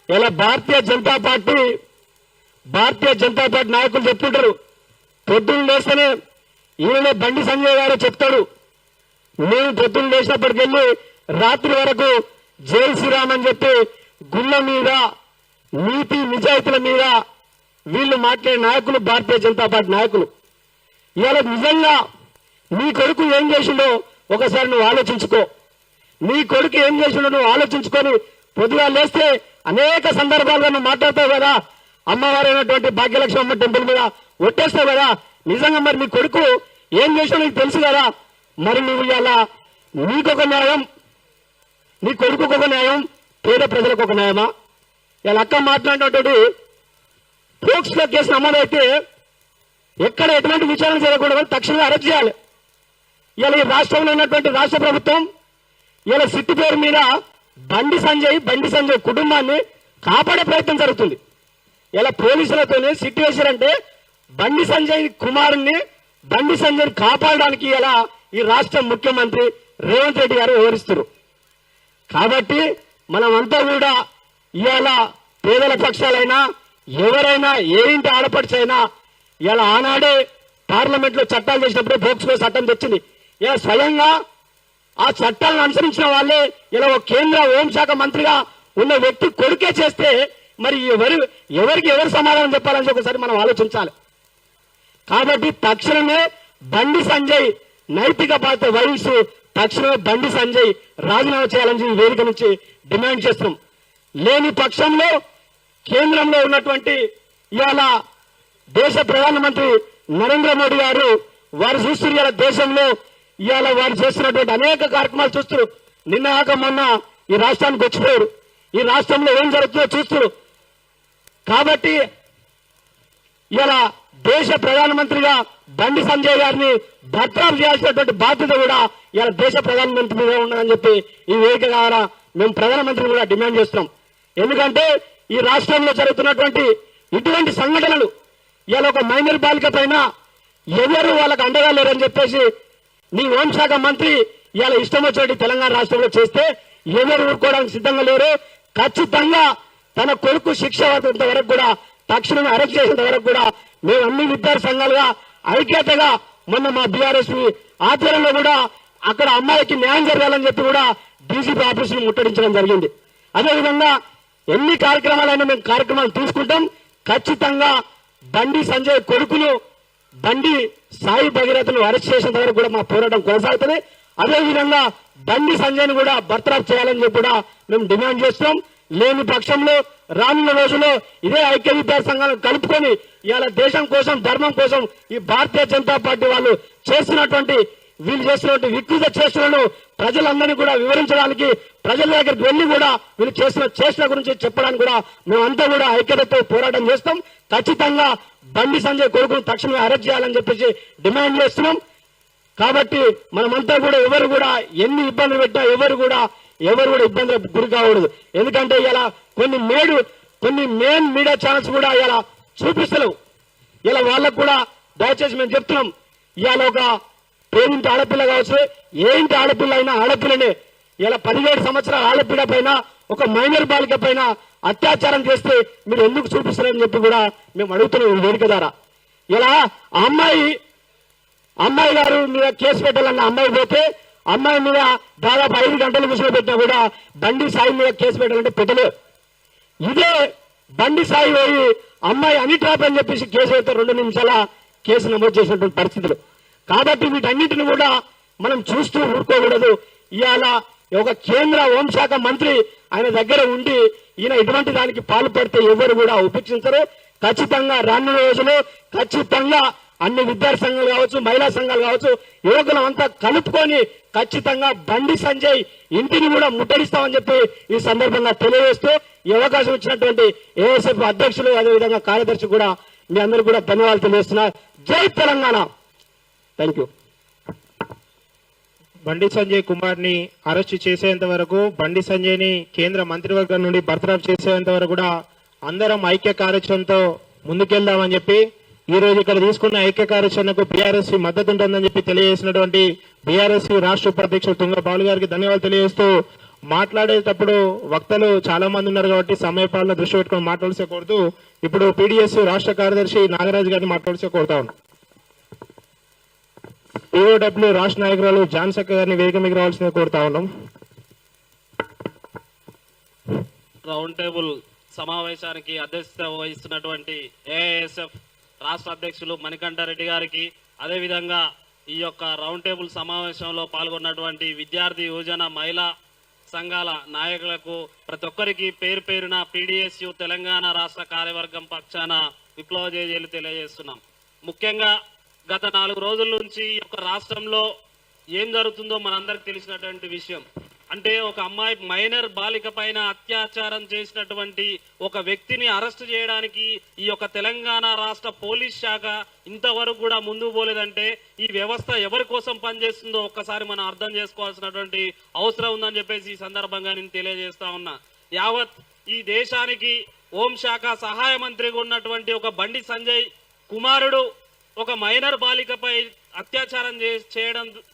ఇలా భారతీయ జనతా పార్టీ నాయకులు చెప్తుంటారు, పొద్దున్న లేస్తేనే ఈయననే బండి సంజయ్ గారు చెప్తాడు, నేను పొద్దున్న లేచినప్పటికెళ్ళి రాత్రి వరకు జై శ్రీరామ్ అని చెప్పి గుళ్ళ మీద, నీతి నిజాయితీల మీద వీళ్ళు మాట్లాడే నాయకులు భారతీయ జనతా పార్టీ నాయకులు. ఇవాళ నిజంగా నీ కొడుకు ఏం చేసిండో ఒకసారి నువ్వు ఆలోచించుకో. నీ కొడుకు ఏం చేసిండో నువ్వు ఆలోచించుకొని పొద్దుగా లేస్తే అనేక సందర్భాలుగా నువ్వు మాట్లాడతావు కదా, అమ్మవారైనటువంటి భాగ్యలక్ష్మి అమ్మ టెంపుల్ మీద ఒట్టేస్తావు కదా. నిజంగా మరి నీ కొడుకు ఏం చేసినా నీకు తెలుసు కదా. మరి నువ్వు ఇవాళ నీకొక న్యాయం, నీ కొడుకు ఒక న్యాయం, పేద ప్రజలకు ఒక న్యాయమా? ఇలా అక్క మాట్లాడినటువంటి పోక్స్లో కేసు నమోదైతే ఎక్కడ ఎటువంటి విచారణ చేయకూడదు, తక్షణమే అరెస్ట్ చేయాలి. ఇలా ఈ రాష్ట్రంలో ఉన్నటువంటి రాష్ట్ర ప్రభుత్వం ఇలా సిట్టు పేరు మీద బండి సంజయ్ కుటుంబాన్ని కాపాడే ప్రయత్నం జరుగుతుంది. ఇలా పోలీసులతోనే సిట్టు వేశారంటే బండి సంజయ్ కుమారుణ్ణి, బండి సంజయ్ కాపాడడానికి ఇలా ఈ రాష్ట్ర ముఖ్యమంత్రి రేవంత్ రెడ్డి గారు వివరిస్తారు. కాబట్టి మనమంతా కూడా ఇవాళ పేదల పక్షాలైనా ఎవరైనా ఏ ఇంటి ఆడపడిచైనా ఇలా ఆనాడే పార్లమెంట్ లో చట్టాలు చేసినప్పుడే పోక్సో చట్టం తెచ్చింది. ఇలా స్వయంగా ఆ చట్టాలను అనుసరించిన వాళ్ళే ఇలా ఒక కేంద్ర హోంశాఖ మంత్రిగా ఉన్న వ్యక్తి కొడుకే చేస్తే మరి ఎవరికి ఎవరు సమాధానం చెప్పాలని ఒకసారి మనం ఆలోచించాలి. కాబట్టి తక్షణమే బండి సంజయ్ నైతిక బాధ్యత వహిస్తూ తక్షణమే బండి సంజయ్ రాజీనామా చేయాలని వేదిక నుంచి డిమాండ్ చేస్తున్నాం. లేని పక్షంలో కేంద్రంలో ఉన్నటువంటి ఇవాళ దేశ ప్రధానమంత్రి నరేంద్ర మోడీ గారు వారు చూస్తున్నారు, ఇవాళ దేశంలో ఇవాళ వారు చేస్తున్నటువంటి అనేక కార్యక్రమాలు చూస్తారు. నిన్న మొన్న ఈ రాష్ట్రానికి వచ్చిపోయారు, ఈ రాష్ట్రంలో ఏం జరుగుతుందో చూస్తారు. కాబట్టి ఇవాళ దేశ ప్రధానమంత్రిగా బండి సంజయ్ గారిని బర్తరఫ్ చేయాల్సినటువంటి బాధ్యత కూడా ఇవాళ దేశ ప్రధానమంత్రి మీద ఉన్నదని చెప్పి ఈ వేదిక ద్వారా మేము ప్రధానమంత్రిని కూడా డిమాండ్ చేస్తున్నాం. ఎందుకంటే ఈ రాష్ట్రంలో జరుగుతున్నటువంటి ఇటువంటి సంఘటనలు ఇవాళ ఒక మైనర్ బాలిక పైన ఎవరు వాళ్ళకు అండగా లేరని చెప్పేసి నీ హోంశాఖ మంత్రి ఇవాళ ఇష్టం వచ్చినట్టు తెలంగాణ రాష్ట్రంలో చేస్తే ఎవరు ఊరుకోవడానికి సిద్ధంగా లేరు. ఖచ్చితంగా తన కొడుకు శిక్ష పడేంత వరకు కూడా, తక్షణమే అరెస్ట్ చేసేంత వరకు కూడా మేము అన్ని విద్యార్థి సంఘాలుగా ఐక్యతగా మొన్న మా బీఆర్ఎస్ ఆధ్వర్యంలో కూడా అక్కడ అమ్మాయికి న్యాయం జరగాలని చెప్పి కూడా డీసీపీ ఆఫీసును ముట్టడించడం జరిగింది. అదేవిధంగా ఎన్ని కార్యక్రమాలైనా మేము కార్యక్రమాలు తీసుకుంటాం. ఖచ్చితంగా బండి సంజయ్ కొడుకును బండి సాయి భగీరథను అరెస్ట్ చేసేంత వరకు కూడా మా పోరాటం కొనసాగుతుంది. అదేవిధంగా బండి సంజయ్ను కూడా బర్తరఫ్ చేయాలని చెప్పి కూడా మేము డిమాండ్ చేస్తున్నాం. లేని పక్షంలో రానున్న రోజుల్లో ఇదే ఐక్య విద్యార్థి సంఘాలను కలుపుకొని ఇవాళ దేశం కోసం, ధర్మం కోసం ఈ భారతీయ జనతా పార్టీ వాళ్ళు వీళ్ళు చేస్తున్నటువంటి వికృత చేష్టలను ప్రజలందరినీ కూడా వివరించడానికి, ప్రజల దగ్గరికి వెళ్లి కూడా వీళ్ళు చేసిన చేష్టల గురించి చెప్పడానికి కూడా మేమంతా కూడా ఐక్యతతో పోరాటం చేస్తాం. ఖచ్చితంగా బండి సంజయ్ కొడుకును తక్షణమే అరెస్ట్ చేయాలని చెప్పేసి డిమాండ్ చేస్తున్నాం. కాబట్టి మనమంతా కూడా ఎవరు కూడా ఎన్ని ఇబ్బందులు పెట్టినా ఎవరు కూడా ఇబ్బందులకు గురి కాకూడదు. ఎందుకంటే ఇలా కొన్ని మెయిన్ మీడియా ఛానల్స్ కూడా ఇలా చూపిస్తలేవు. ఇలా వాళ్ళకు కూడా దయచేసి మేము చెప్తున్నాం, ఇవాళ ఒక పేరింటి ఆడపిల్ల కావచ్చు, ఏ ఇంటి ఆడపిల్ల అయినా ఆడపిల్లనే ఇలా 17 సంవత్సరాల ఆడపిల్ల పైన ఒక మైనర్ బాలిక పైన అత్యాచారం చేస్తే మీరు ఎందుకు చూపిస్తారని చెప్పి కూడా మేము అడుగుతున్నాం ఈ వేదిక ద్వారా. ఇలా అమ్మాయి గారు మీద కేసు పెట్టాలన్న అమ్మాయి పోతే అమ్మాయి మీద దాదాపు 5 గంటలు కూర్చోబెట్టినా కూడా బండి సాయి మీద కేసు పెట్టాలంటే పెట్టలేదు. ఇదే బండి సాయి పోయి అమ్మాయి అని ట్రాప్ అని చెప్పేసి కేసు అయితే 2 నిమిషాల కేసు నమోదు చేసినటువంటి పరిస్థితులు. కాబట్టి వీటన్నిటిని కూడా మనం చూస్తూ ఊరుకోకూడదు. ఇవాళ ఒక కేంద్ర హోంశాఖ మంత్రి ఆయన దగ్గర ఉండి ఈయన ఇటువంటి దానికి పాల్పడితే ఎవరు కూడా ఉపేక్షించరు. ఖచ్చితంగా రానున్న రోజులు ఖచ్చితంగా అన్ని విద్యార్థి సంఘాలు కావచ్చు, మహిళా సంఘాలు కావచ్చు, యువకులు అంతా కలుపుకొని ఖచ్చితంగా బండి సంజయ్ ఇంటిని కూడా ముట్టడిస్తామని చెప్పి ఈ సందర్భంగా తెలియజేస్తూ ఈ అవకాశం ఇచ్చినటువంటి ఏఎస్ఎఫ్ అధ్యక్షులు అదేవిధంగా కార్యదర్శి కూడా మీ అందరూ కూడా ధన్యవాదాలు తెలియజేస్తున్నా. జై తెలంగాణ. Thank you. బండి సంజయ్ కుమార్ ని అరెస్టు చేసేంత వరకు, బండి సంజయ్ ని కేంద్ర మంత్రివర్గం నుండి బర్తరఫ్ చేసేంత వరకు కూడా అందరం ఐక్య కార్యాచరణతో ముందుకెళ్దామని చెప్పి ఈ రోజు ఇక్కడ తీసుకున్న ఐక్య కార్యాచరణకు బీఆర్ఎస్ మద్దతు ఉంటుందని చెప్పి తెలియజేసినటువంటి బీఆర్ఎస్ రాష్ట్ర ఉపాధ్యక్షుడు తుంగ బాలు గారికి ధన్యవాదాలు తెలియజేస్తూ, మాట్లాడేటప్పుడు వక్తలు చాలా మంది ఉన్నారు కాబట్టి సమయపాలన దృష్టి పెట్టుకుని మాట్లాడాల్సి కోరుతూ ఇప్పుడు పీడీఎస్ రాష్ట్ర కార్యదర్శి నాగరాజు గారిని మాట్లాడాల్సి కోరుతా ఉన్నాం. పిఓడబ్ల్యూ రాష్ట్ర నాయకురాలు జాన్సక్క గారిని వేదిక మీకు రావాల్సిందిగా కోరుతా ఉన్నాం. రౌండ్ టేబుల్ సమావేశానికి అధ్యక్షత వహిస్తున్నటువంటి ఏఐఎస్ఎఫ్ రాష్ట్ర అధ్యక్షులు మణికంఠారెడ్డి గారికి, అదేవిధంగా ఈ యొక్క రౌండ్ టేబుల్ సమావేశంలో పాల్గొన్నటువంటి విద్యార్థి యువజన మహిళా సంఘాల నాయకులకు ప్రతి ఒక్కరికి పేరు పేరున పీడీఎస్యు తెలంగాణ రాష్ట్ర కార్యవర్గం పక్షాన విప్లవ జేజేలు తెలియజేస్తున్నాం. ముఖ్యంగా గత 4 రోజుల నుంచి ఈ యొక్క రాష్ట్రంలో ఏం జరుగుతుందో మనందరికి తెలిసినటువంటి విషయం. అంటే ఒక అమ్మాయి మైనర్ బాలిక పైన అత్యాచారం చేసినటువంటి ఒక వ్యక్తిని అరెస్టు చేయడానికి ఈ యొక్క తెలంగాణ రాష్ట్ర పోలీస్ శాఖ ఇంతవరకు కూడా ముందుకు పోలేదంటే ఈ వ్యవస్థ ఎవరి కోసం పనిచేస్తుందో ఒక్కసారి మనం అర్థం చేసుకోవాల్సినటువంటి అవసరం ఉందని చెప్పేసి ఈ సందర్భంగా నేను తెలియజేస్తా ఉన్నా. యావత్ ఈ దేశానికి హోంశాఖ సహాయ మంత్రిగా ఉన్నటువంటి ఒక బండి సంజయ్ కుమారుడు ఒక మైనర్ బాలికపై అత్యాచారం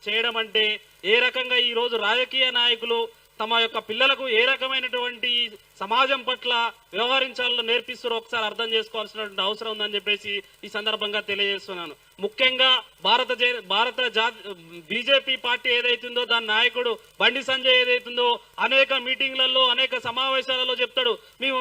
చేయడం అంటే ఏ రకంగా ఈ రోజు రాజకీయ నాయకులు తమ యొక్క పిల్లలకు ఏ రకమైనటువంటి సమాజం పట్ల వ్యవహరించాలో నేర్పిస్తారో ఒకసారి అర్థం చేసుకోవాల్సినటువంటి అవసరం ఉందని చెప్పేసి ఈ సందర్భంగా తెలియజేస్తున్నాను. ముఖ్యంగా బీజేపీ పార్టీ ఏదైతుందో దాని నాయకుడు బండి సంజయ్ ఏదైతుందో అనేక మీటింగ్లలో అనేక సమావేశాలలో చెప్తాడు, మేము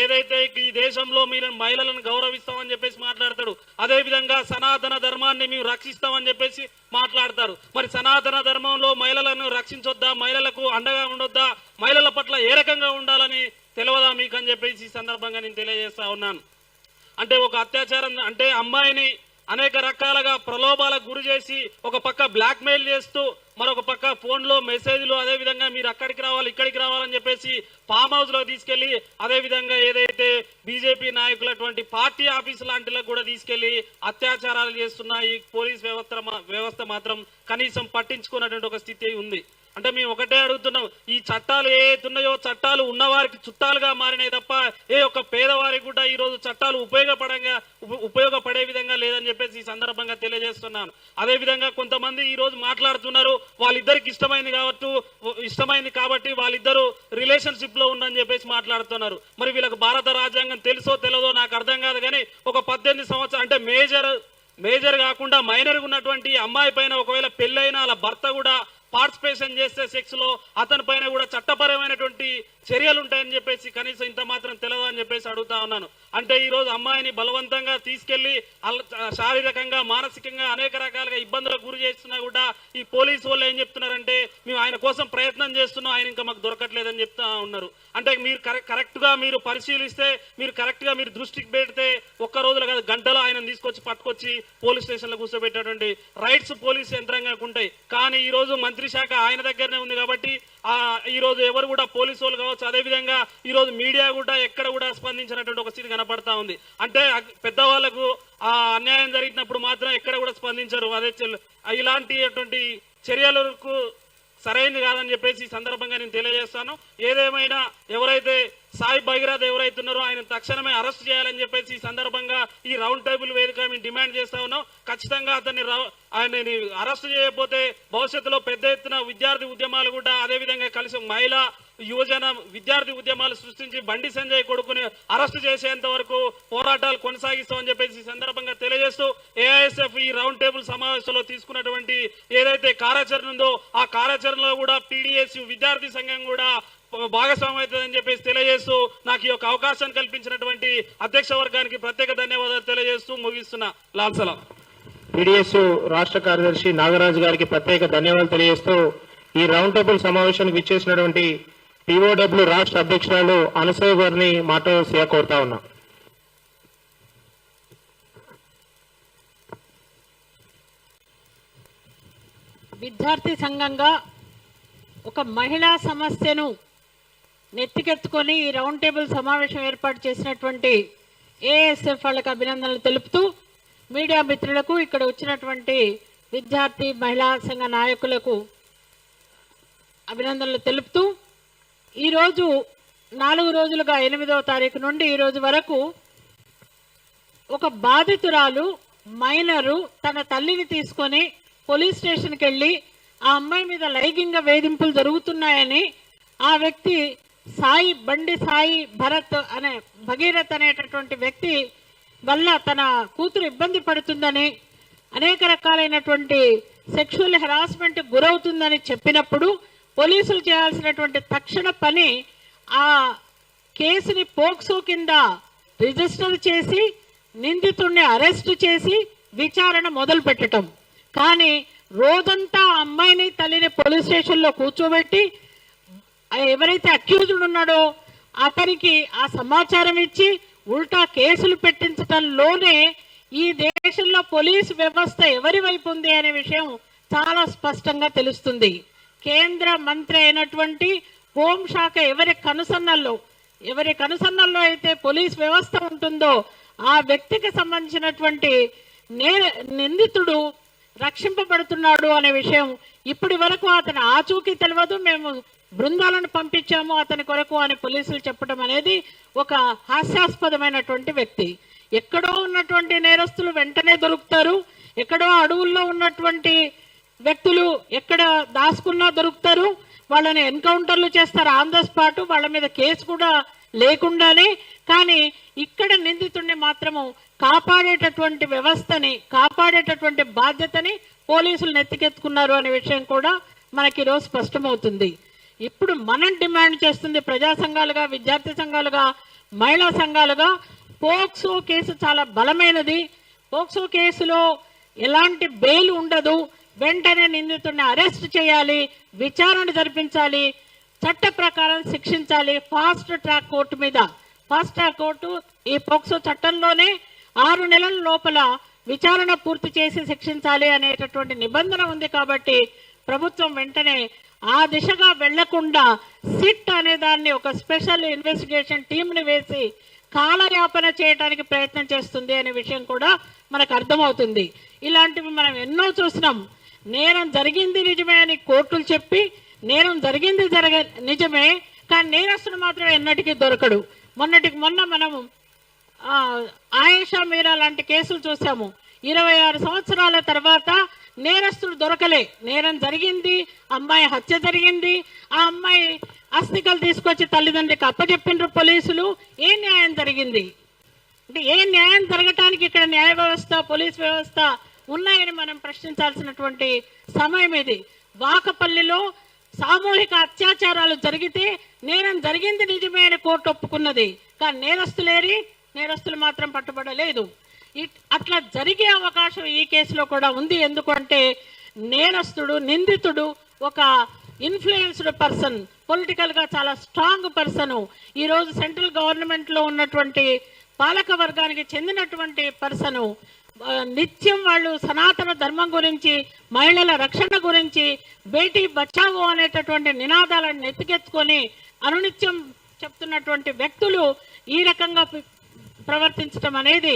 ఏదైతే ఈ దేశంలో మీరు మహిళలను గౌరవిస్తామని చెప్పేసి మాట్లాడతాడు. అదే విధంగా సనాతన ధర్మాన్ని మేము రక్షిస్తామని చెప్పేసి మాట్లాడతారు. మరి సనాతన ధర్మంలో మహిళలను రక్షించొద్దా, మహిళలకు అండగా ఉండొద్దా, మహిళల పట్ల ఏ రకంగా ఉండాలని తెలియదా మీకు అని చెప్పేసి ఈ సందర్భంగా నేను తెలియజేస్తా ఉన్నాను. అంటే ఒక అత్యాచారం అంటే అమ్మాయిని అనేక రకాలుగా ప్రలోభాలకు గురి చేసి ఒక పక్క బ్లాక్ మెయిల్ చేస్తూ మరొక పక్క ఫోన్లో మెసేజ్లు, అదేవిధంగా మీరు అక్కడికి రావాలి ఇక్కడికి రావాలని చెప్పేసి ఫామ్ హౌస్ లో తీసుకెళ్లి, అదేవిధంగా ఏదైతే బీజేపీ నాయకులటువంటి పార్టీ ఆఫీస్ లాంటిలకు కూడా తీసుకెళ్లి అత్యాచారాలు చేస్తున్న ఈ పోలీస్ వ్యవస్థ మాత్రం కనీసం పట్టించుకున్నటువంటి ఒక స్థితి ఉంది. అంటే మేము ఒకటే అడుగుతున్నాం, ఈ చట్టాలు ఏవైతున్నాయో చట్టాలు ఉన్నవారికి చుట్టాలుగా మారినాయి తప్ప ఏ ఒక్క పేదవారికి కూడా ఈ రోజు చట్టాలు ఉపయోగపడే విధంగా లేదని చెప్పేసి ఈ సందర్భంగా తెలియజేస్తున్నాను. అదే విధంగా కొంతమంది ఈ రోజు మాట్లాడుతున్నారు, వాళ్ళిద్దరికి ఇష్టమైంది కాబట్టి వాళ్ళిద్దరు రిలేషన్షిప్ లో ఉందని చెప్పేసి మాట్లాడుతున్నారు. మరి వీళ్ళకి భారత రాజ్యాంగం తెలుసో తెలియదో నాకు అర్థం కాదు, కానీ ఒక 18 సంవత్సరాలు అంటే మేజర్ కాకుండా మైనర్ ఉన్నటువంటి అమ్మాయి పైన ఒకవేళ పెళ్ళైనా అలా భర్త కూడా పార్టిసిపేషన్ చేస్తే సెక్స్ లో అతని పైన కూడా చట్టపరమైనటువంటి చర్యలు ఉంటాయని చెప్పేసి కనీసం ఇంత మాత్రం తెలియదు అని చెప్పేసి అడుగుతా ఉన్నాను. అంటే ఈ రోజు అమ్మాయిని బలవంతంగా తీసుకెళ్లి శారీరకంగా మానసికంగా అనేక రకాలుగా ఇబ్బందులకు గురి చేస్తున్నా కూడా ఈ పోలీసు వాళ్ళు ఏం చెప్తున్నారంటే మేము ఆయన కోసం ప్రయత్నం చేస్తున్నాం, ఆయన ఇంకా మాకు దొరకట్లేదని చెప్తా ఉన్నారు. అంటే మీరు కరెక్ట్ గా మీరు పరిశీలిస్తే, మీరు కరెక్ట్ గా మీరు దృష్టికి పెడితే ఒక్క రోజులో కాదు గంటలో ఆయన పట్టుకొచ్చి పోలీస్ స్టేషన్ లో కూర్చోబెట్టేటువంటి రైట్స్ పోలీస్ యంత్రాంగానికి ఉంటాయి. కానీ ఈ రోజు మంత్రి శాఖ ఆయన దగ్గరనే ఉంది కాబట్టి ఈ రోజు ఎవరు కూడా పోలీసు వాళ్ళు కావచ్చు, అదేవిధంగా ఈ రోజు మీడియా కూడా ఎక్కడ కూడా స్పందించినటువంటి ఒక స్థితి కనపడతా ఉంది. అంటే పెద్దవాళ్లకు అన్యాయం జరిగినప్పుడు మాత్రం ఎక్కడ కూడా స్పందించరు. అదే ఇలాంటి చర్యలకు సరైనది కాదని చెప్పేసి ఈ సందర్భంగా నేను తెలియజేస్తాను. ఏదేమైనా ఎవరైతే సాయి భగీరథ్ ఎవరైతే ఉన్నారో ఆయన తక్షణమే అరెస్ట్ చేయాలని చెప్పేసి ఈ సందర్భంగా ఈ రౌండ్ టేబుల్ వేదిక మేము డిమాండ్ చేస్తా ఉన్నాం. ఖచ్చితంగా ఆయనని అరెస్ట్ చేయకపోతే భవిష్యత్తులో పెద్ద ఎత్తున విద్యార్థి ఉద్యమాలు కూడా అదేవిధంగా కలిసి మహిళా యువజన విద్యార్థి ఉద్యమాలు సృష్టించి బండి సంజయ్ కొడుకుని అరెస్ట్ చేసేంత వరకు పోరాటాలు కొనసాగిస్తామని చెప్పేసి ఈ సందర్భంగా తెలియజేస్తూ ఏఐఎస్ఎఫ్ ఈ రౌండ్ టేబుల్ సమావేశంలో తీసుకున్నటువంటి ఏదైతే కార్యాచరణ ఉందో ఆ కార్యాచరణలో కూడా పీడీఎస్ విద్యార్థి సంఘం కూడా భాగస్వామ్యం అవుతుందని చెప్పేసి తెలియజేస్తూ నాకు ఈ యొక్క అవకాశాన్ని కల్పించినటువంటి అధ్యక్ష వర్గానికి ప్రత్యేక ధన్యవాదాలు తెలియజేస్తూ ముగిస్తున్నా. లాల్ సలాం. పీడీఎస్ రాష్ట్ర కార్యదర్శి నాగరాజు గారికి ప్రత్యేక ధన్యవాదాలు తెలియజేస్తూ ఈ రౌండ్ టేబుల్ సమావేశానికి విచ్చేసినటువంటి పీఓడబ్ల్యూ రాష్ట్ర అధ్యక్షురాలు అనసూయ గారిని మాట్లాడాల్సిగా కోరుతా ఉన్నా. విద్యార్థి సంఘంగా ఒక మహిళా సమస్యను నెత్తికెత్తుకొని ఈ రౌండ్ టేబుల్ సమావేశం ఏర్పాటు చేసినటువంటి ఏఎస్ఎఫ్ వాళ్ళకి అభినందనలు తెలుపుతూ మీడియా మిత్రులకు ఇక్కడ వచ్చినటువంటి విద్యార్థి మహిళా సంఘ నాయకులకు అభినందనలు తెలుపుతూ ఈరోజు 4 రోజులుగా 8వ తారీఖు నుండి ఈ రోజు వరకు ఒక బాధితురాలు మైనరు తన తల్లిని తీసుకొని పోలీస్ స్టేషన్కి వెళ్ళి ఆ అమ్మాయి మీద లైంగిక వేధింపులు జరుగుతున్నాయని ఆ వ్యక్తి బండి సాయి భగీరథ్ అనేటటువంటి వ్యక్తి వల్ల తన కూతురు ఇబ్బంది పడుతుందని అనేక రకాలైనటువంటి సెక్షువల్ హెరాస్మెంట్ గురవుతుందని చెప్పినప్పుడు పోలీసులు చేయాల్సినటువంటి తక్షణ పని ఆ కేసుని పోక్సో కింద రిజిస్టర్ చేసి నిందితుడిని అరెస్ట్ చేసి విచారణ మొదలు పెట్టడం. కానీ రోజంతా అమ్మాయిని తల్లిని పోలీస్ స్టేషన్లో కూర్చోబెట్టి ఎవరైతే అక్యూజ్డ్ ఉన్నాడో అతనికి ఆ సమాచారం ఇచ్చి ఉల్టా కేసులు పెట్టించడంలోనే ఈ దేశంలో పోలీసు వ్యవస్థ ఎవరి వైపు ఉంది అనే విషయం చాలా స్పష్టంగా తెలుస్తుంది. కేంద్ర మంత్రి అయినటువంటి హోంశాఖ ఎవరి కనుసన్నల్లో అయితే పోలీస్ వ్యవస్థ ఉంటుందో ఆ వ్యక్తికి సంబంధించినటువంటి నిందితుడు రక్షింపబడుతున్నాడు అనే విషయం ఇప్పటి వరకు అతని ఆచూకీ తెలియదు. మేము బృందాలను పంపించాము అతని కొరకు అని పోలీసులు చెప్పడం అనేది ఒక హాస్యాస్పదమైనటువంటి వ్యక్తి. ఎక్కడో ఉన్నటువంటి నేరస్తులు వెంటనే దొరుకుతారు, ఎక్కడో అడవుల్లో ఉన్నటువంటి వ్యక్తులు ఎక్కడ దాచుకున్నా దొరుకుతారు, వాళ్ళని ఎన్కౌంటర్లు చేస్తారు ఆన్ ద స్పాట్, వాళ్ళ మీద కేసు కూడా లేకుండానే. కానీ ఇక్కడ నిందితుడిని మాత్రము కాపాడేటటువంటి వ్యవస్థని కాపాడేటటువంటి బాధ్యతని పోలీసులు నెత్తికెత్తుకున్నారు అనే విషయం కూడా మనకి ఈరోజు స్పష్టమవుతుంది. ఇప్పుడు మనం డిమాండ్ చేస్తుంది ప్రజా సంఘాలుగా, విద్యార్థి సంఘాలుగా, మహిళా సంఘాలుగా, పోక్సో కేసు చాలా బలమైనది. పోక్సో కేసులో ఎలాంటి బెయిల్ ఉండదు, వెంటనే నిందితుడిని అరెస్ట్ చేయాలి, విచారణ జరిపించాలి, చట్ట ప్రకారం శిక్షించాలి. ఫాస్ట్ ట్రాక్ కోర్టు ఈ పోక్సో చట్టంలోనే 6 నెలల లోపల విచారణ పూర్తి చేసి శిక్షించాలి అనేటటువంటి నిబంధన ఉంది. కాబట్టి ప్రభుత్వం వెంటనే ఆ దిశగా వెళ్లకుండా సిట్ అనే దాన్ని ఒక స్పెషల్ ఇన్వెస్టిగేషన్ టీంని వేసి కాలయాపన చేయడానికి ప్రయత్నం చేస్తుంది అనే విషయం కూడా మనకు అర్థమవుతుంది. ఇలాంటివి మనం ఎన్నో చూసినాం. నేరం జరిగింది నిజమే అని కోర్టులు చెప్పి నేరం జరిగింది నిజమే కానీ నేరస్తుడు మాత్రం ఎన్నటికీ దొరకడు. మొన్న మనము ఆయేషా మీరా లాంటి కేసులు చూసాము. 26 సంవత్సరాల తర్వాత నేరస్తుడు దొరకలే. నేరం జరిగింది, అమ్మాయి హత్య జరిగింది, ఆ అమ్మాయి అస్థికలు తీసుకొచ్చి తల్లిదండ్రులకు అప్పచెప్పినరు పోలీసులు. ఏ న్యాయం జరిగింది అంటే ఏ న్యాయం జరగటానికి ఇక్కడ న్యాయ వ్యవస్థ పోలీస్ వ్యవస్థ ఉన్నాయని మనం ప్రశ్నించాల్సినటువంటి సమయం ఇది. వాకపల్లిలో సామూహిక అత్యాచారాలు జరిగితే నేరం జరిగింది నిజమే అని కోర్టు ఒప్పుకున్నది. కానీ నేరస్తులు మాత్రం పట్టుబడలేదు. అట్లా జరిగే అవకాశం ఈ కేసులో కూడా ఉంది. ఎందుకంటే నిందితుడు ఒక ఇన్ఫ్లుయెన్స్డ్ పర్సన్, పొలిటికల్ గా చాలా స్ట్రాంగ్ పర్సన్, ఈరోజు సెంట్రల్ గవర్నమెంట్ లో ఉన్నటువంటి పాలక వర్గానికి చెందినటువంటి పర్సన్. నిత్యం వాళ్ళు సనాతన ధర్మం గురించి, మహిళల రక్షణ గురించి, బేటీ బచావో అనేటటువంటి నినాదాలను నెత్తికెత్తుకొని అనునిత్యం చెప్తున్నటువంటి వ్యక్తులు ఈ రకంగా ప్రవర్తించడం అనేది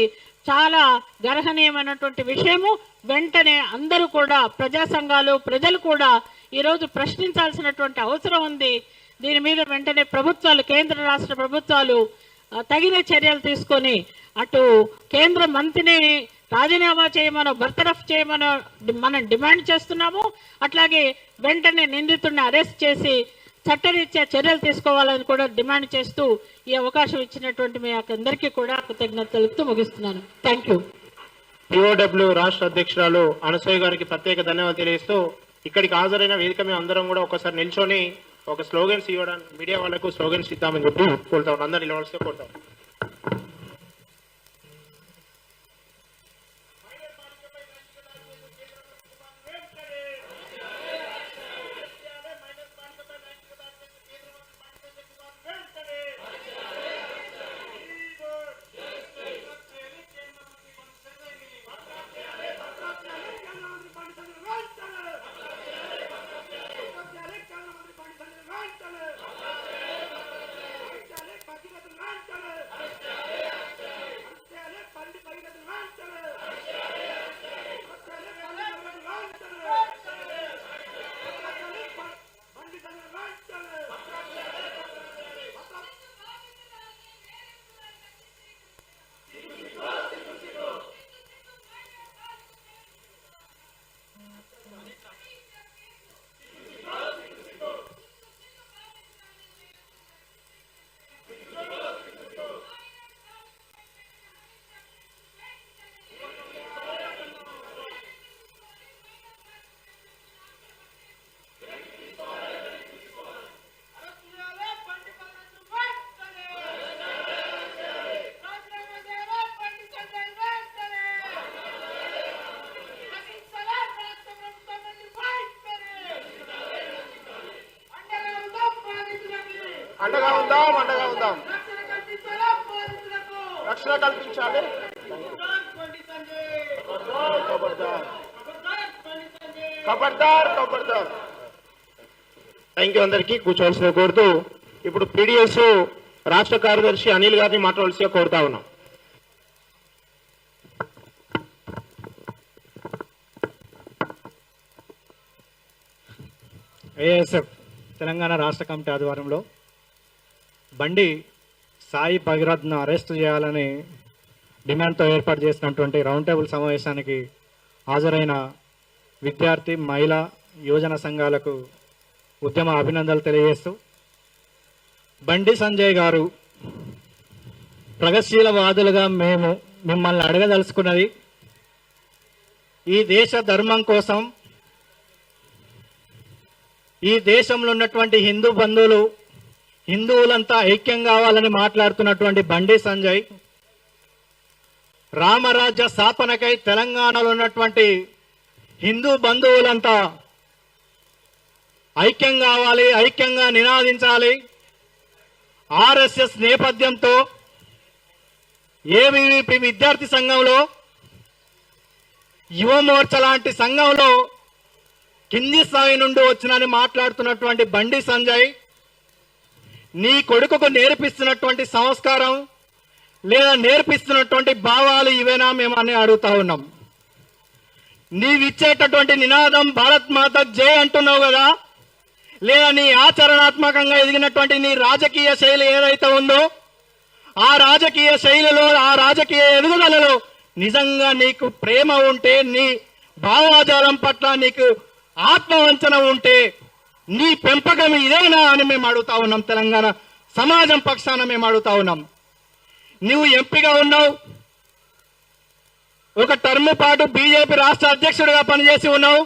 చాలా గర్హనీయమైనటువంటి విషయము. వెంటనే అందరూ కూడా, ప్రజా సంఘాలు, ప్రజలు కూడా ఈరోజు ప్రశ్నించాల్సినటువంటి అవసరం ఉంది. దీని మీద వెంటనే ప్రభుత్వాలు, కేంద్ర రాష్ట్ర ప్రభుత్వాలు తగిన చర్యలు తీసుకొని అటు కేంద్ర మంత్రిని రాజీనామా చేయమనో, బర్తరఫ్ చేయమనో మనం డిమాండ్ చేస్తున్నాము. అట్లాగే వెంటనే నిందితుడిని అరెస్ట్ చేసి చట్టరీత్యా చర్యలు తీసుకోవాలని కూడా డిమాండ్ చేస్తూ ఈ అవకాశం ఇచ్చినటువంటి మీ అందరికీ కూడా కృతజ్ఞతలు తెలుపుతూ ముగిస్తున్నాను. Thank you. పిఓడబ్ల్యూ రాష్ట్ర అధ్యక్షురాలు అనసూయ గారికి ప్రత్యేక ధన్యవాదాలు తెలియజేస్తూ ఇక్కడికి హాజరైన వేదిక మేము అందరం కూడా ఒకసారి నిల్చొని ఒక స్లోగన్స్ ఇవ్వడానికి, మీడియా వాళ్లకు స్లోగన్స్ ఇద్దామని చెప్పి కోరుతాం. అందరూ నిలవలసిగా కోరుతాం. అండగా ఉందాం. రక్షణ కల్పించాలి. ఖబర్దార్. Thank you. అందరికీ కూర్చోవలసిన కోరుతూ ఇప్పుడు పీడిఎస్ రాష్ట్ర కార్యదర్శి అనిల్ గారిని మాట్లాడాల్సిగా కోరుతా ఉన్నాం. ఏఎస్ఎఫ్ తెలంగాణ రాష్ట్ర కమిటీ ఆధ్వర్యంలో బండి సాయి భగీరథ్ను అరెస్టు చేయాలని డిమాండ్తో ఏర్పాటు చేసినటువంటి రౌండ్ టేబుల్ సమావేశానికి హాజరైన విద్యార్థి, మహిళా, యువజన సంఘాలకు ఉద్యమ అభినందనలు తెలియజేస్తూ, బండి సంజయ్ గారు ప్రగతిశీలవాదులుగా మేము మిమ్మల్ని అడగదలుచుకున్నది, ఈ దేశ ధర్మం కోసం, ఈ దేశంలో ఉన్నటువంటి హిందూ బంధువులు, హిందువులంతా ఐక్యం కావాలని మాట్లాడుతున్నటువంటి బండి సంజయ్ రామరాజ్య స్థాపనకై తెలంగాణలో ఉన్నటువంటి హిందూ బంధువులంతా ఐక్యం కావాలి, ఐక్యంగా నినాదించాలి. ఆర్ఎస్ఎస్ నేపథ్యంతో ఏబీవీపీ విద్యార్థి సంఘంలో, యువమోర్చ లాంటి సంఘంలో కింది స్థాయి నుండి వచ్చినని మాట్లాడుతున్నటువంటి బండి సంజయ్, నీ కొడుకుకు నేర్పిస్తున్నటువంటి సంస్కారం లేదా నేర్పిస్తున్నటువంటి భావాలు ఇవేనా మేము అని అడుగుతా ఉన్నాం. నీవిచ్చేటటువంటి నినాదం భారత్ మాత జై అంటున్నావు కదా, లేదా నీ ఆచరణాత్మకంగా ఎదిగినటువంటి నీ రాజకీయ శైలి ఏదైతే ఉందో ఆ రాజకీయ శైలిలో, ఆ రాజకీయ ఎదుగుదలలో నిజంగా నీకు ప్రేమ ఉంటే, నీ భావాజాలం పట్ల నీకు ఆత్మవంచన ఉంటే నీ పెంపకం ఇదేనా అని మేము అడుగుతా ఉన్నాం. తెలంగాణ సమాజం పక్షాన మేము అడుగుతా ఉన్నాం. నువ్వు ఎంపీగా ఉన్నావు, ఒక టర్మ్ పాటు బీజేపీ రాష్ట్ర అధ్యక్షుడిగా పనిచేసి ఉన్నావు,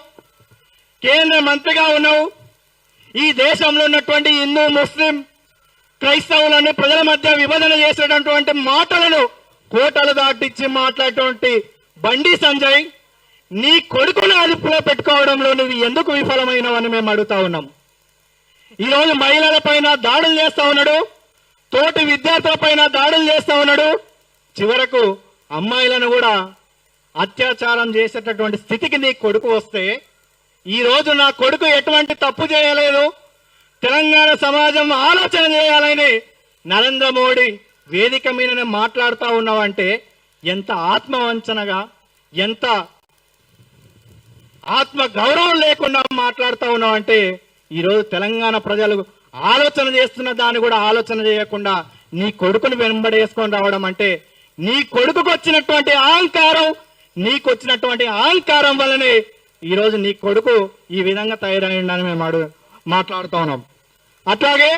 కేంద్ర మంత్రిగా ఉన్నావు. ఈ దేశంలో ఉన్నటువంటి హిందూ, ముస్లిం, క్రైస్తవులను ప్రజల మధ్య విభజన చేసేటటువంటి మాటలను కోటలు దాటించి మాట్లాడేటువంటి బండి సంజయ్, నీ కొడుకును అదుపులో పెట్టుకోవడంలో నువ్వు ఎందుకు విఫలమైనవని మేము అడుగుతా ఉన్నాం. ఈరోజు మహిళల పైన దాడులు చేస్తా ఉన్నాడు, తోటి విద్యార్థుల పైన దాడులు చేస్తా ఉన్నాడు, చివరకు అమ్మాయిలను కూడా అత్యాచారం చేసేటటువంటి స్థితికి నీ కొడుకు వస్తే, ఈ రోజు నా కొడుకు ఎటువంటి తప్పు చేయలేదు, తెలంగాణ సమాజం ఆలోచన చేయాలని నరేంద్ర మోడీ వేదిక మీద మాట్లాడుతూ ఉన్నావంటే ఎంత ఆత్మవంచనగా, ఎంత ఆత్మ గౌరవం లేకుండా మాట్లాడుతూ ఉన్నావంటే, ఈరోజు తెలంగాణ ప్రజలు ఆలోచన చేస్తున్న దాన్ని కూడా ఆలోచన చేయకుండా నీ కొడుకును వెంబడేసుకొని రావడం అంటే, నీ కొడుకుకు వచ్చినటువంటి అహంకారం, నీకు వచ్చినటువంటి అహంకారం వల్లనే ఈరోజు నీ కొడుకు ఈ విధంగా తయారైందని మేము మాట్లాడుతూ ఉన్నాం. అట్లాగే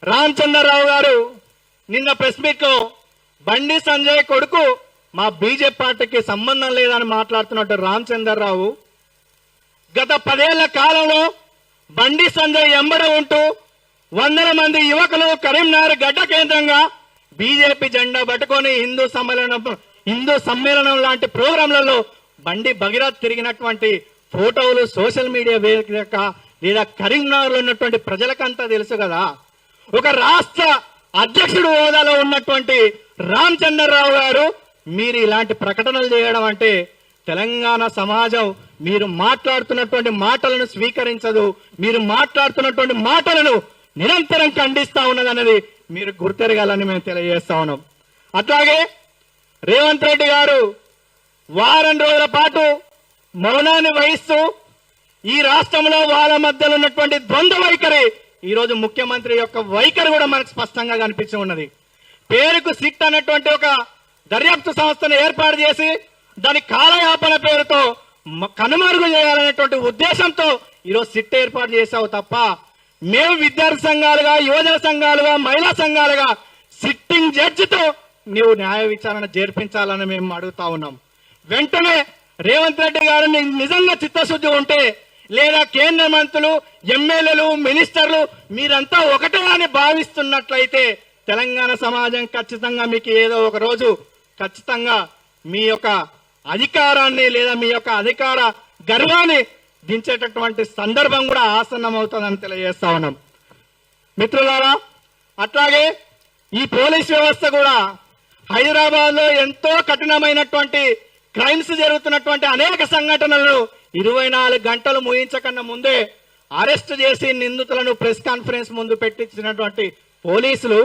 రామచంద్రరావు గారు నిన్న ప్రెస్ మీట్ లో బండి సంజయ్ కొడుకు మా బీజేపీ పార్టీకి సంబంధం లేదని మాట్లాడుతున్నట్టు రామచంద్రరావు గత 10 ఏళ్ల కాలంలో బండి సంజయ్ ఎంబడ ఉంటూ 100 మంది యువకులు కరీంనగర్ గడ్డ కేంద్రంగా బీజేపీ జెండా పట్టుకొని హిందూ సమ్మేళనం లాంటి ప్రోగ్రాంలలో బండి భగీరథ్ తిరిగినటువంటి ఫోటోలు సోషల్ మీడియా వేదిక లేదా కరీంనగర్ లో ఉన్నటువంటి ప్రజలకంతా తెలుసు కదా. ఒక రాష్ట్ర అధ్యక్షుడు హోదాలో ఉన్నటువంటి రామచంద్రరావు గారు మీరు ఇలాంటి ప్రకటనలు చేయడం అంటే తెలంగాణ సమాజం మీరు మాట్లాడుతున్నటువంటి మాటలను స్వీకరించదు, మీరు మాట్లాడుతున్నటువంటి మాటలను నిరంతరం ఖండిస్తా ఉన్నదన్నది మీరు గుర్తెరగాలని మేము తెలియజేస్తా ఉన్నాం. అట్లాగే రేవంత్ రెడ్డి గారు వారం రోజుల పాటు మౌనాన్ని వహిస్తూ ఈ రాష్ట్రంలో వాళ్ళ మధ్యలో ఉన్నటువంటి ద్వంద్వ వైఖరి, ఈ రోజు ముఖ్యమంత్రి యొక్క వైఖరి కూడా మనకు స్పష్టంగా కనిపించి ఉన్నది. పేరుకు సిట్ అన్నటువంటి ఒక దర్యాప్తు సంస్థను ఏర్పాటు చేసి దాని కాలయాపన పేరుతో కనుమరుగు చేయాలనేటువంటి ఉద్దేశంతో ఈరోజు సిట్ ఏర్పాటు చేశావు తప్ప, మేము విద్యార్థి సంఘాలుగా, యువజన సంఘాలుగా, మహిళా సంఘాలుగా సిట్టింగ్ జడ్జితో నీవు న్యాయ విచారణ జరిపించాలని మేము అడుగుతా ఉన్నాం. వెంటనే రేవంత్ రెడ్డి గారు నిజంగా చిత్తశుద్ధి ఉంటే, లేదా కేంద్ర మంత్రులు, ఎమ్మెల్యేలు, మినిస్టర్లు మీరంతా ఒకటే అని భావిస్తున్నట్లయితే తెలంగాణ సమాజం ఖచ్చితంగా మీకు ఏదో ఒక రోజు ఖచ్చితంగా మీ యొక్క అధికారాన్ని లేదా మీ యొక్క అధికార గర్వాన్ని దించేటటువంటి సందర్భం కూడా ఆసన్నం అవుతుందని తెలియజేస్తా ఉన్నాం. మిత్రులారా, అట్లాగే ఈ పోలీస్ వ్యవస్థ కూడా హైదరాబాద్ లో ఎంతో కఠినమైనటువంటి క్రైమ్స్ జరుగుతున్నటువంటి అనేక సంఘటనలను 24 గంటలు ముగించకన్నా ముందే అరెస్ట్ చేసి నిందితులను ప్రెస్ కాన్ఫరెన్స్ ముందు పెట్టించినటువంటి పోలీసులు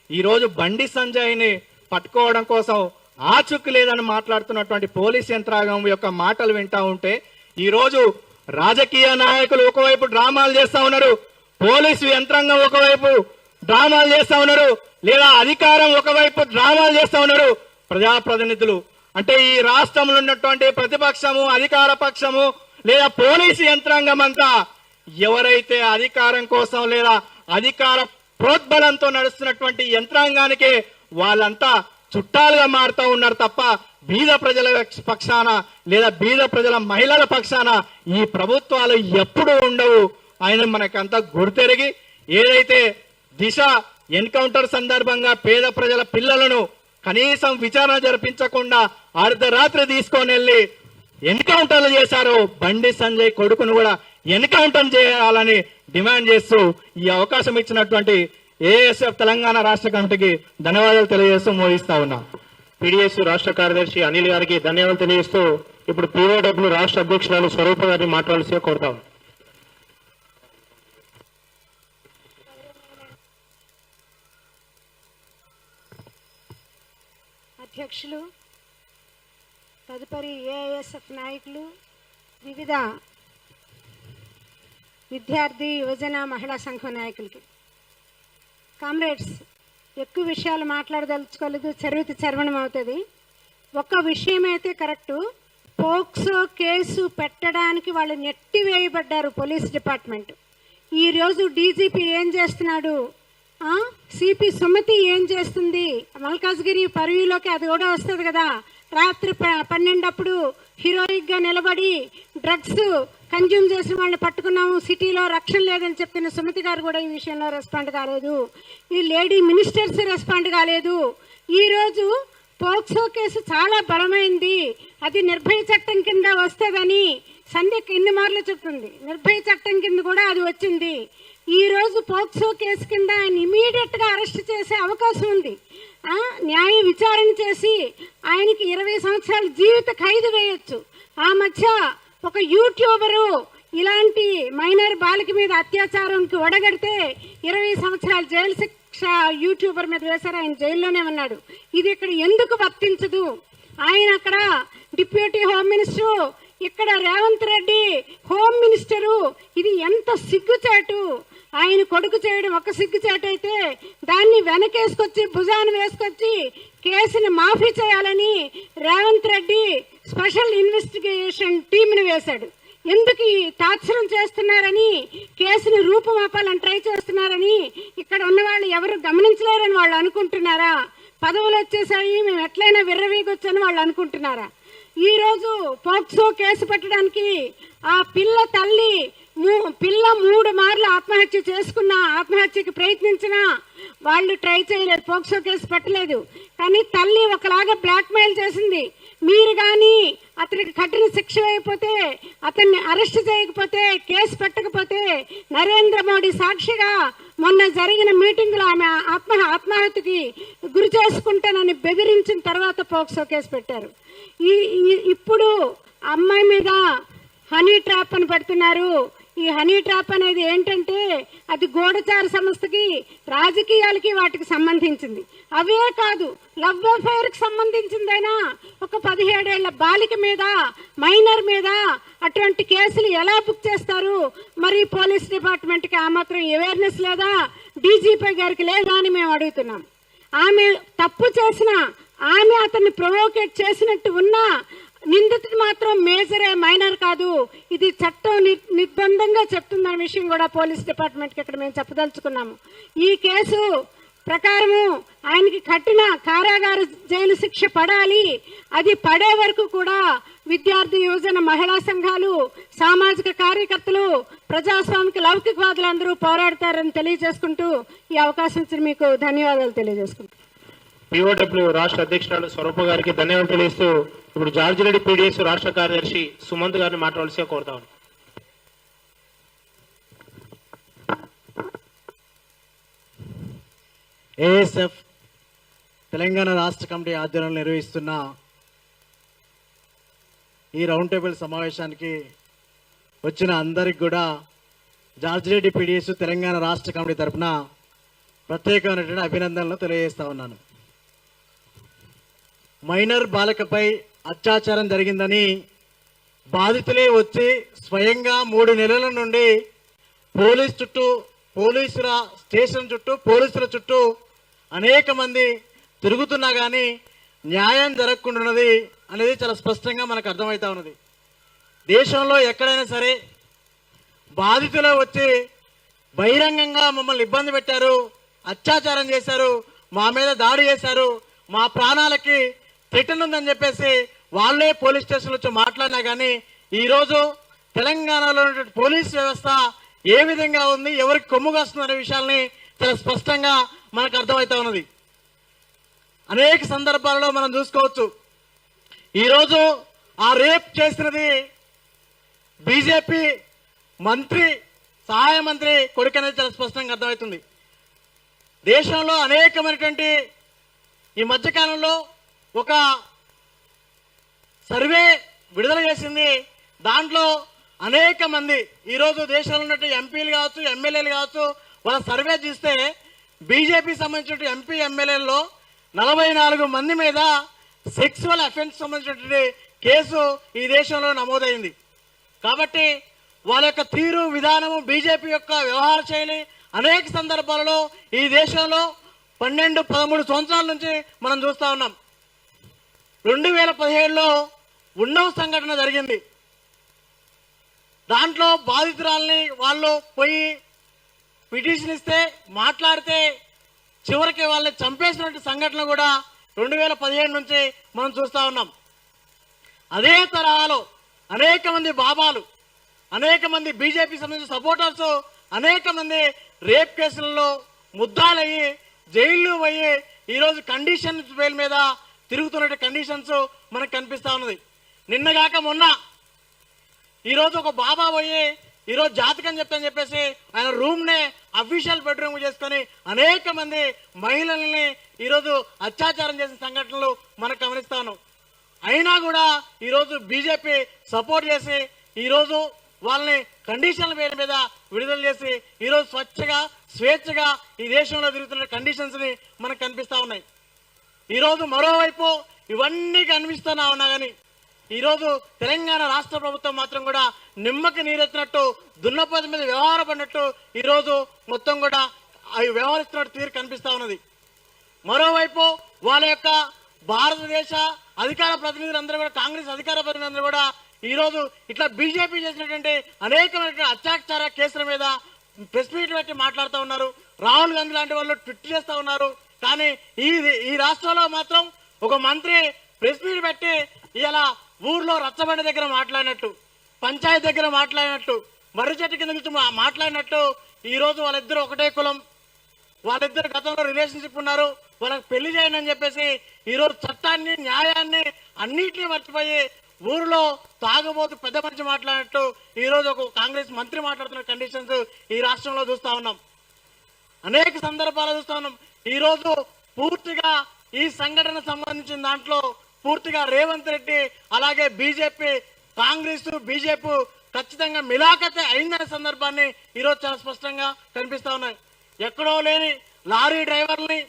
ఈ రోజు బండి సంజయ్ ని పట్టుకోవడం కోసం ఆచూకీ లేదని మాట్లాడుతున్నటువంటి పోలీస్ యంత్రాంగం యొక్క మాటలు వింటా ఉంటే, ఈ రోజు రాజకీయ నాయకులు ఒకవైపు డ్రామాలు చేస్తా ఉన్నారు, పోలీసు యంత్రాంగం ఒకవైపు డ్రామాలు చేస్తా ఉన్నారు, లేదా అధికారం ఒకవైపు డ్రామాలు చేస్తా ఉన్నారు. ప్రజాప్రతినిధులు అంటే ఈ రాష్ట్రంలో ఉన్నటువంటి ప్రతిపక్షము, అధికార పక్షము లేదా పోలీసు యంత్రాంగం అంతా ఎవరైతే అధికారం కోసం లేదా అధికార ప్రోద్బలంతో నడుస్తున్నటువంటి యంత్రాంగానికే వాళ్ళంతా చుట్టాలుగా మారుతూ ఉన్నారు తప్ప బీద ప్రజల పక్షాన లేదా బీద ప్రజల మహిళల పక్షాన ఈ ప్రభుత్వాలు ఎప్పుడూ ఉండవు. ఆయన మనకంతా గుర్తెరిగి ఏదైతే దిశ ఎన్కౌంటర్ సందర్భంగా పేద ప్రజల పిల్లలను కనీసం విచారణ జరిపించకుండా అర్ధరాత్రి తీసుకొని వెళ్లి ఎన్కౌంటర్లు చేశారో, బండి సంజయ్ కొడుకును కూడా ఎన్కౌంటర్ చేయాలని డిమాండ్ చేస్తూ ఈ అవకాశం ఇచ్చినటువంటి ఏఎస్ఎఫ్ తెలంగాణ రాష్ట్ర కమిటీకి ధన్యవాదాలు తెలియజేస్తూ మోగిస్తా ఉన్నా. పీడీఎస్ రాష్ట్ర కార్యదర్శి అనిల్ గారికి ధన్యవాదాలు తెలియజేస్తూ ఇప్పుడు పీఓడబ్ల్యూ రాష్ట్ర అధ్యక్షురాలు స్వరూప గారిని మాట్లాడాల్సి కోరుతాం. అధ్యక్షులు, తదుపరి ఏఐఎస్ఎఫ్ నాయకులు, వివిధ విద్యార్థి, యువజన, మహిళా సంఘం నాయకులకి, కామ్రేడ్స్, ఎక్కువ విషయాలు మాట్లాడదలుచుకోలేదు, చర్వణం అవుతుంది. ఒక విషయం అయితే కరెక్టు, పోక్సో కేసు పెట్టడానికి వాళ్ళు నెట్టివేయబడ్డారు పోలీస్ డిపార్ట్మెంట్. ఈరోజు డీజీపీ ఏం చేస్తున్నాడు, సిపి సుమతి ఏం చేస్తుంది, మల్కాజ్గిరి పరివిలోకి అది కూడా వస్తుంది కదా, రాత్రి 12 హీరోయిక్ గా నిలబడి డ్రగ్స్ కన్జ్యూమ్ చేసిన వాళ్ళని పట్టుకున్నాము, సిటీలో రక్షణ లేదని చెప్పిన సుమతి గారు కూడా ఈ విషయంలో రెస్పాండ్ కాలేదు. ఈ లేడీ మినిస్టర్స్ రెస్పాండ్ కాలేదు. ఈరోజు పోక్సో కేసు చాలా బలమైంది, అది నిర్భయ చట్టం కింద వస్తుందని సంధ్యకి ఎన్ని మార్లు చెప్తుంది, నిర్భయ చట్టం కింద కూడా అది వచ్చింది. ఈ రోజు పోక్సో కేసు కింద ఆయన ఇమీడియట్ గా అరెస్ట్ చేసే అవకాశం ఉంది. న్యాయ విచారణ చేసి ఆయనకి 20 సంవత్సరాలు జీవిత ఖైదు వేయొచ్చు. ఆ మధ్య ఒక యూట్యూబరు ఇలాంటి మైనర్ బాలిక మీద అత్యాచారంకి ఒడగడితే 20 సంవత్సరాలు జైలు శిక్ష యూట్యూబర్ మీద వేశారు. ఆయన జైల్లోనే ఉన్నాడు. ఇది ఇక్కడ ఎందుకు వర్తించదు? ఆయన అక్కడ డిప్యూటీ హోమ్ మినిస్టర్, ఇక్కడ రేవంత్ రెడ్డి హోమ్ మినిస్టరు. ఇది ఎంత సిగ్గుచేటు! ఆయన కొడుకు చేయడం ఒక సిగ్గుచేటు అయితే, దాన్ని వెనకేసుకొచ్చి భుజాన్ని వేసుకొచ్చి కేసుని మాఫీ చేయాలని రేవంత్ రెడ్డి స్పెషల్ ఇన్వెస్టిగేషన్ టీంని వేశాడు. ఎందుకు ఈ తాత్సరం చేస్తున్నారని, కేసుని రూపుమాపాలని ట్రై చేస్తున్నారని ఇక్కడ ఉన్న వాళ్ళు ఎవరు గమనించలేరని వాళ్ళు అనుకుంటున్నారా? పదవులు వచ్చేసాయి, మేము ఎట్లయినా విర్రవీగొచ్చని వాళ్ళు అనుకుంటున్నారా? ఈ రోజు పోక్సో కేసు పెట్టడానికి ఆ పిల్ల తల్లి పిల్ల 3 మార్లు ఆత్మహత్య చేసుకున్నా, ఆత్మహత్యకి ప్రయత్నించినా వాళ్ళు ట్రై చేయలేదు, పోక్సో కేసు పెట్టలేదు. కానీ తల్లి ఒకలాగా బ్లాక్ మెయిల్ చేసింది. మీరు కానీ అతనికి కఠిన శిక్ష అయిపోతే, అతన్ని అరెస్ట్ చేయకపోతే, కేసు పెట్టకపోతే నరేంద్ర మోడీ సాక్షిగా మొన్న జరిగిన మీటింగ్ లో ఆమె ఆత్మహత్యకి గురి చేసుకుంటానని బెదిరించిన తర్వాత పోక్సో కేసు పెట్టారు. ఇప్పుడు అమ్మాయి మీద హనీ ట్రాప్ అని పెడుతున్నారు. ఈ హనీ ట్రాప్ అనేది ఏంటంటే అది గూఢచార సంస్థకి, రాజకీయాలకి వాటికి సంబంధించింది. అవే కాదు, లవ్ అఫైర్ కి సంబంధించిందైనా ఒక 17 ఏళ్ల బాలిక మీద, మైనర్ మీద అటువంటి కేసులు ఎలా బుక్ చేస్తారు? మరి పోలీస్ డిపార్ట్మెంట్ కి ఆ మాత్రం అవేర్నెస్ లేదా? డీజీపీ గారికి లేదా అని మేము అడుగుతున్నాం. ఆమె తప్పు చేసిన, ఆమె అతన్ని ప్రొవోకేట్ చేసినట్టు ఉన్నా నిందితుడు మాత్రం మేజరే, మైనర్ కాదు. ఇది చట్టం నిర్బంధంగా చెప్తుందన్న విషయం కూడా పోలీస్ డిపార్ట్మెంట్కి ఇక్కడ మేము చెప్పదలుచుకున్నాము. ఈ కేసు ప్రకారము ఆయనకి కఠిన కారాగార జైలు శిక్ష పడాలి. అది పడే వరకు కూడా విద్యార్థి, యువజన, మహిళా సంఘాలు, సామాజిక కార్యకర్తలు, ప్రజాస్వామిక లౌకికవాదులు అందరూ పోరాడతారని తెలియజేసుకుంటూ ఈ అవకాశం ఇచ్చిన మీకు ధన్యవాదాలు తెలియజేసుకుంటాం. పిఓడబ్ల్యూ రాష్ట్ర అధ్యక్షురాలు స్వరూప గారికి ధన్యవాదాలు తెలియజేస్తూ ఇప్పుడు జార్జిరెడ్డి పీడిఎస్ రాష్ట్ర కార్యదర్శి సుమంత్ గారిని మాట్లాడాల్సిగా కోరుతాను. ఏఎస్ఎఫ్ తెలంగాణ రాష్ట్ర కమిటీ ఆధ్వర్యంలో నిర్వహిస్తున్న ఈ రౌండ్ టేబుల్ సమావేశానికి వచ్చిన అందరికి కూడా జార్జిరెడ్డి పీడిఎస్ తెలంగాణ రాష్ట్ర కమిటీ తరఫున ప్రత్యేకమైనటువంటి అభినందనలు తెలియజేస్తా ఉన్నాను. మైనర్ బాలికపై అత్యాచారం జరిగిందని బాధితులే వచ్చి స్వయంగా 3 నెలల నుండి పోలీసుల స్టేషన్ చుట్టూ, పోలీసుల చుట్టూ అనేక మంది తిరుగుతున్నా కానీ న్యాయం జరగకుండాన్నది అనేది చాలా స్పష్టంగా మనకు అర్థమవుతా ఉన్నది. దేశంలో ఎక్కడైనా సరే బాధితులు వచ్చి బహిరంగంగా మమ్మల్ని ఇబ్బంది పెట్టారు, అత్యాచారం చేశారు, మా మీద దాడి చేశారు, మా ప్రాణాలకి థ్రెటన్ ఉందని చెప్పేసి వాళ్ళే పోలీస్ స్టేషన్లో వచ్చి మాట్లాడినా కానీ ఈరోజు తెలంగాణలో ఉన్నటువంటి పోలీస్ వ్యవస్థ ఏ విధంగా ఉంది, ఎవరికి కొమ్ముగా వస్తుందనే విషయాల్ని చాలా స్పష్టంగా మనకు అర్థమవుతా ఉన్నది. అనేక సందర్భాలలో మనం చూసుకోవచ్చు. ఈరోజు ఆ రేప్ చేసినది బీజేపీ మంత్రి, సహాయ మంత్రి కొడుకు అనేది చాలా స్పష్టంగా అర్థమవుతుంది. దేశంలో అనేకమైనటువంటి ఈ మధ్యకాలంలో ఒక సర్వే విడుదల చేసింది. దాంట్లో అనేక మంది ఈరోజు దేశంలో ఉన్నట్టు ఎంపీలు కావచ్చు, ఎమ్మెల్యేలు కావచ్చు, వాళ్ళ సర్వే చూస్తే బీజేపీ సంబంధించిన ఎంపీ ఎమ్మెల్యేలలో 44 మంది మీద సెక్సువల్ అఫెన్స్ సంబంధించినటువంటి కేసు ఈ దేశంలో నమోదైంది. కాబట్టి వాళ్ళ యొక్క తీరు విధానము, బీజేపీ యొక్క వ్యవహార శైలి అనేక సందర్భాలలో ఈ దేశంలో 12-13 సంవత్సరాల నుంచి మనం చూస్తా ఉన్నాం. 2017లో ఉన్నవ సంఘటన జరిగింది. దాంట్లో బాధితురాల్ని వాళ్ళు పోయి పిటిషన్ ఇస్తే మాట్లాడితే చివరికి వాళ్ళని చంపేసినటువంటి సంఘటన కూడా 2017 నుంచి మనం చూస్తా ఉన్నాం. అదే తరహాలో అనేక మంది బాబాలు, అనేక మంది బీజేపీ సంబంధించిన సపోర్టర్స్ అనేక మంది రేప్ కేసులలో ముద్దాలయ్యి జైల్లో పోయి ఈరోజు కండిషన్స్ బెయిల్ మీద తిరుగుతున్న కండిషన్స్ మనకు కనిపిస్తా ఉన్నది. నిన్నగాక మొన్న ఈరోజు ఒక బాబా పోయి ఈరోజు జాతకం చెప్తాని చెప్పేసి ఆయన రూమ్ నే అఫీషియల్ బెడ్రూమ్ చేసుకొని అనేక మంది మహిళల్ని ఈరోజు అత్యాచారం చేసిన సంఘటనలు మనం గమనిస్తా ఉన్నాం. అయినా కూడా ఈరోజు బీజేపీ సపోర్ట్ చేసి ఈరోజు వాళ్ళని కండిషన్ల పేరు మీద విడుదల చేసి ఈరోజు స్వేచ్ఛగా ఈ దేశంలో తిరుగుతున్న కండిషన్స్ ని మనకు కనిపిస్తా ఉన్నాయి. ఈరోజు మరోవైపు ఇవన్నీ కనిపిస్తున్నా ఉన్నా కానీ ఈరోజు తెలంగాణ రాష్ట్ర ప్రభుత్వం మాత్రం కూడా నిమ్మకి నీరెత్తినట్టు దున్నపోతు మీద వ్యవహారపడినట్టు ఈరోజు మొత్తం కూడా అవి వ్యవహరిస్తున్నట్టు తీరు కనిపిస్తా ఉన్నది. మరోవైపు వాళ్ళ యొక్క భారతదేశ అధికార ప్రతినిధులందరూ కూడా, కాంగ్రెస్ అధికార ప్రతినిధులందరూ కూడా ఈరోజు ఇట్లా బీజేపీ చేసినటువంటి అనేకమైన అత్యాచార కేసుల మీద ప్రెస్ మీట్ పెట్టి మాట్లాడుతూ ఉన్నారు. రాహుల్ గాంధీ లాంటి వాళ్ళు ట్వీట్ చేస్తా ఉన్నారు. కానీ ఈ రాష్ట్రంలో మాత్రం ఒక మంత్రి ప్రెస్ మీట్ పెట్టి ఇలా ఊర్లో రచ్చబండి దగ్గర మాట్లాడినట్టు, పంచాయతీ దగ్గర మాట్లాడినట్టు, మర్రి చెట్టు కింద నుంచి మాట్లాడినట్టు ఈరోజు వాళ్ళిద్దరు ఒకటే కులం, వాళ్ళిద్దరు గతంలో రిలేషన్షిప్ ఉన్నారు, వాళ్ళకి పెళ్లి చేయండి అని చెప్పేసి ఈరోజు చట్టాన్ని, న్యాయాన్ని అన్నిటినీ మర్చిపోయి ఊరిలో తాగుబోతు పెద్ద మనిషి మాట్లాడినట్టు ఈరోజు ఒక కాంగ్రెస్ మంత్రి మాట్లాడుతున్న కండిషన్స్ ఈ రాష్ట్రంలో చూస్తా ఉన్నాం. అనేక సందర్భాలు చూస్తా ఉన్నాం. ఈరోజు పూర్తిగా ఈ సంఘటన సంబంధించిన దాంట్లో పూర్తిగా రేవంత్ రెడ్డి అలాగే బీజేపీ, కాంగ్రెస్ బీజేపీ ఖచ్చితంగా మిలాఖతే అయిందనే సందర్భాన్ని ఈరోజు చాలా స్పష్టంగా కనిపిస్తా ఉన్నాయి. ఎక్కడో లేని లారీ డ్రైవర్ని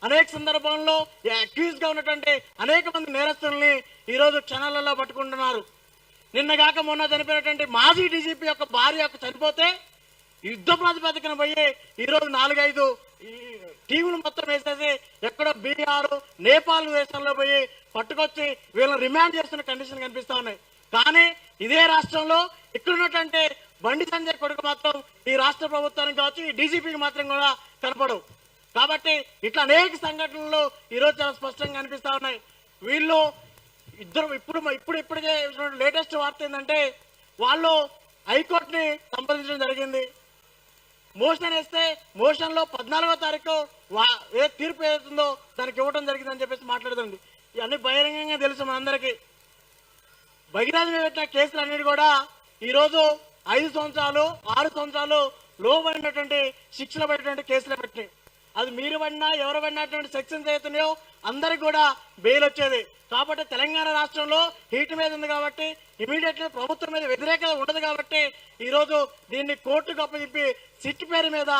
అనేక సందర్భాల్లో అక్యూజ్ గా ఉన్నటువంటి అనేక మంది నేరస్తుల్ని ఈరోజు క్షణాలలో పట్టుకుంటున్నారు. నిన్నగాక మొన్న చనిపోయినటువంటి మాజీ డీజీపీ యొక్క భార్య యొక్క చనిపోతే యుద్ధ ప్రాతిపదికన పోయి ఈరోజు 4-5 టీములు మొత్తం వేసేసి ఎక్కడో బీహార్, నేపాల్ దేశంలో పోయి పట్టుకొచ్చి వీళ్ళని రిమాండ్ చేస్తున్న కండిషన్ కనిపిస్తా ఉన్నాయి. కానీ ఇదే రాష్ట్రంలో ఇక్కడున్నటువంటి బండి సంజయ్ కొడుకు మాత్రం ఈ రాష్ట్ర ప్రభుత్వానికి కావచ్చు, ఈ డీజీపీకి మాత్రం కూడా కనపడవు. కాబట్టి ఇట్లా అనేక సంఘటనలు ఈరోజు చాలా స్పష్టంగా కనిపిస్తా ఉన్నాయి. వీళ్ళు ఇద్దరు ఇప్పుడే లేటెస్ట్ వార్త ఏంటంటే వాళ్ళు హైకోర్టుని సంప్రదించడం జరిగింది. మోషన్ వేస్తే మోషన్ లో 14వ తారీఖు ఏ తీర్పు ఏదైతుందో దానికి ఇవ్వడం జరిగిందని చెప్పేసి మాట్లాడుతుంది. ఇవన్నీ బహిరంగంగా తెలుసు మనందరికీ. భగీరథ మీద పెట్టిన కేసులు అన్నిటి కూడా ఈరోజు 5 సంవత్సరాలు 6 సంవత్సరాలు లోబడినటువంటి శిక్షలు పడినటువంటి కేసులు పెట్టినాయి. అది మీరు పడినా ఎవరు పడినటువంటి సెక్షన్స్ అవుతున్నాయో అందరికి కూడా బెయిల్ వచ్చేది. కాబట్టి తెలంగాణ రాష్ట్రంలో హీట్ మీద ఉంది కాబట్టి ఇమీడియట్లీ ప్రభుత్వం మీద వ్యతిరేకత ఉండదు కాబట్టి ఈరోజు దీన్ని కోర్టుకు అప్పచెప్పి సిట్ పేరు మీద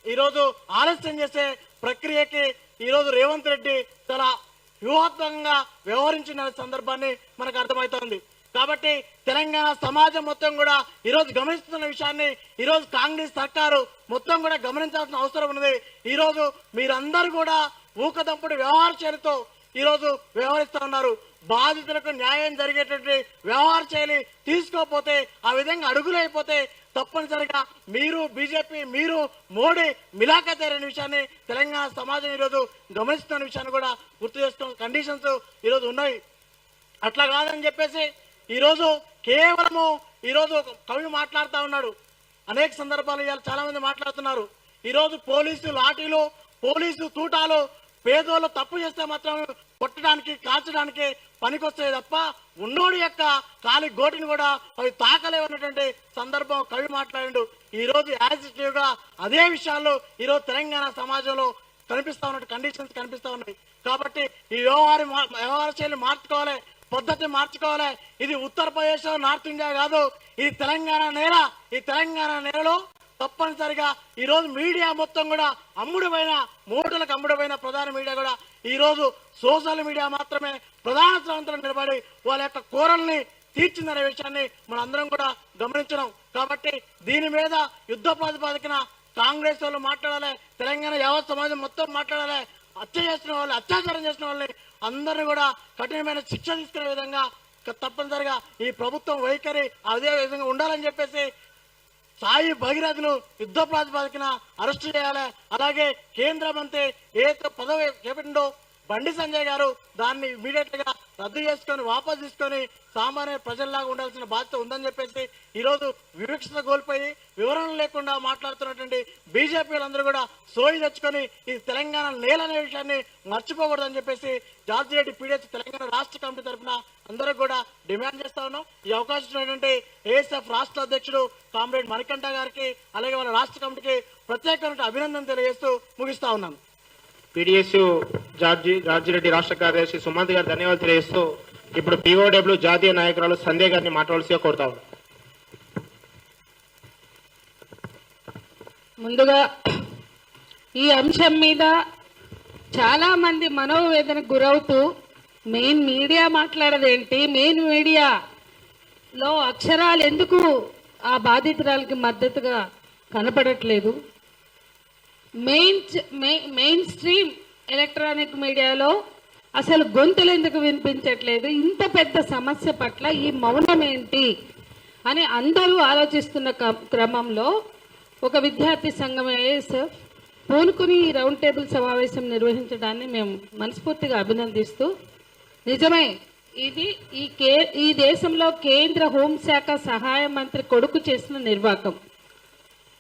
ఈరోజు ఆలస్యం చేసే ప్రక్రియకి ఈరోజు రేవంత్ రెడ్డి చాలా వ్యూహాత్మకంగా వ్యవహరించిన సందర్భాన్ని మనకు అర్థమవుతోంది. కాబట్టి తెలంగాణ సమాజం మొత్తం కూడా ఈరోజు గమనిస్తున్న విషయాన్ని ఈరోజు కాంగ్రెస్ సర్కారు మొత్తం కూడా గమనించాల్సిన అవసరం ఉన్నది. ఈరోజు మీరందరూ కూడా ఊకదంపుడు వ్యవహార శైలితో ఈరోజు వ్యవహరిస్తూ ఉన్నారు. బాధితులకు న్యాయం జరిగేటువంటి వ్యవహార శైలి తీసుకోకపోతే, ఆ విధంగా అడుగులైపోతే తప్పనిసరిగా మీరు బీజేపీ, మీరు మోడీ మిలాఖతైన విషయాన్ని తెలంగాణ సమాజం ఈరోజు గమనిస్తున్న విషయాన్ని కూడా గుర్తు చేసుకున్న కండిషన్స్ ఈరోజు ఉన్నాయి. అట్లా కాదని చెప్పేసి ఈరోజు కేవలము ఈరోజు ఒక కవి మాట్లాడుతూ ఉన్నాడు. అనేక సందర్భాలు ఇవాళ చాలా మంది మాట్లాడుతున్నారు. ఈరోజు పోలీసు లాఠీలు, పోలీసు తూటాలు పేదోళ్ళు తప్పు చేస్తే మాత్రం కొట్టడానికి, కాల్చడానికి పనికొస్తాయి తప్ప ఉన్నోడి యొక్క కాలి గోటిని కూడా అవి తాకలేవన్నటువంటి సందర్భం కవి మాట్లాడిండు. ఈ రోజు యాజిటివ్ గా అదే విషయాల్లో ఈరోజు తెలంగాణ సమాజంలో కనిపిస్తా ఉన్న కండిషన్స్ కనిపిస్తా ఉన్నాయి. కాబట్టి ఈ వ్యవహార శైలి మార్చుకోవాలి, పద్ధతి మార్చుకోవాలి. ఇది ఉత్తరప్రదేశ్, నార్త్ ఇండియా కాదు, ఇది తెలంగాణ నేల. ఈ తెలంగాణ నేలలో తప్పనిసరిగా ఈ రోజు మీడియా మొత్తం కూడా అమ్ముడుపోయిన, మూటలకు అమ్ముడుపోయిన ప్రధాన మీడియా కూడా ఈ రోజు సోషల్ మీడియా మాత్రమే ప్రధాన స్రవంతిలో నిలబడి వాళ్ళ యొక్క కోరల్ని తీర్చిందనే విషయాన్ని మనం అందరం కూడా గమనించడం. కాబట్టి దీని మీద యుద్ధ ప్రాతిపదికన కాంగ్రెస్ వాళ్ళు మాట్లాడాలి, తెలంగాణ యావత్ సమాజం మొత్తం మాట్లాడాలి. హత్య చేసిన వాళ్ళు, అత్యాచారం చేసిన వాళ్ళని అందరినీ కూడా కఠినమైన శిక్ష తీసుకునే విధంగా తప్పనిసరిగా ఈ ప్రభుత్వం వైఖరి అదే విధంగా ఉండాలని చెప్పేసి సాయి భగీరథను యుద్ధ ప్రాతిపదికన అరెస్ట్ చేయాలి. అలాగే కేంద్ర మంత్రి ఏదైతే పదవి చేపట్టిండో బండి సంజయ్ గారు దాన్ని ఇమీడియట్ గా రద్దు చేసుకొని వాపసు తీసుకొని సామాన్య ప్రజల్లాగా ఉండాల్సిన బాధ్యత ఉందని చెప్పేసి ఈరోజు వివక్షత కోల్పోయి వివరణ లేకుండా మాట్లాడుతున్నటువంటి బీజేపీలందరూ కూడా సోయి తెచ్చుకొని ఇది తెలంగాణ నేల అనే విషయాన్ని మర్చిపోకూడదని చెప్పేసి జార్జి రెడ్డి పీడిఎస్ తెలంగాణ రాష్ట్ర కమిటీ తరఫున అందరూ కూడా డిమాండ్ చేస్తా ఉన్నాం. ఈ అవకాశం ఇచ్చినటువంటి ఏఎస్ఎఫ్ రాష్ట్ర అధ్యక్షుడు కామ్రేడ్ మణికంఠ గారికి అలాగే వాళ్ళ రాష్ట్ర కమిటీకి ప్రత్యేకమైన అభినందన తెలియజేస్తూ ముగిస్తా ఉన్నాను. పిడిఎస్యు జార్జిరెడ్డి రాష్ట్ర కార్యదర్శి సుమంత్ గారు ధన్యవాదాలు తెలియజేస్తూ ఇప్పుడు పిఓడబ్ల్యూ జాతీయ నాయకురాలు సంధ్య గారిని మాట్లాడాల్సిగా కోరుతా ఉన్నాను. ముందుగా ఈ అంశం మీద చాలా మంది మనోవేదనకు గురవుతూ మెయిన్ మీడియా మాట్లాడదేంటి, మెయిన్ మీడియాలో అక్షరాలు ఎందుకు ఆ బాధితురాలకి మద్దతుగా కనపడట్లేదు, మెయిన్ స్ట్రీమ్ ఎలక్ట్రానిక్ మీడియాలో అసలు గొంతులు ఎందుకు వినిపించట్లేదు, ఇంత పెద్ద సమస్య పట్ల ఈ మౌనం ఏంటి అని అందరూ ఆలోచిస్తున్న క్రమంలో ఒక విద్యార్థి సంఘం ఏఎస్ఎఫ్ పూనుకుని ఈ రౌండ్ టేబుల్ సమావేశం నిర్వహించడాన్ని మేము మనస్ఫూర్తిగా అభినందిస్తూ, నిజమే ఇది ఈ దేశంలో కేంద్ర హోంశాఖ సహాయ మంత్రి కొడుకు చేసిన నిర్వాకం.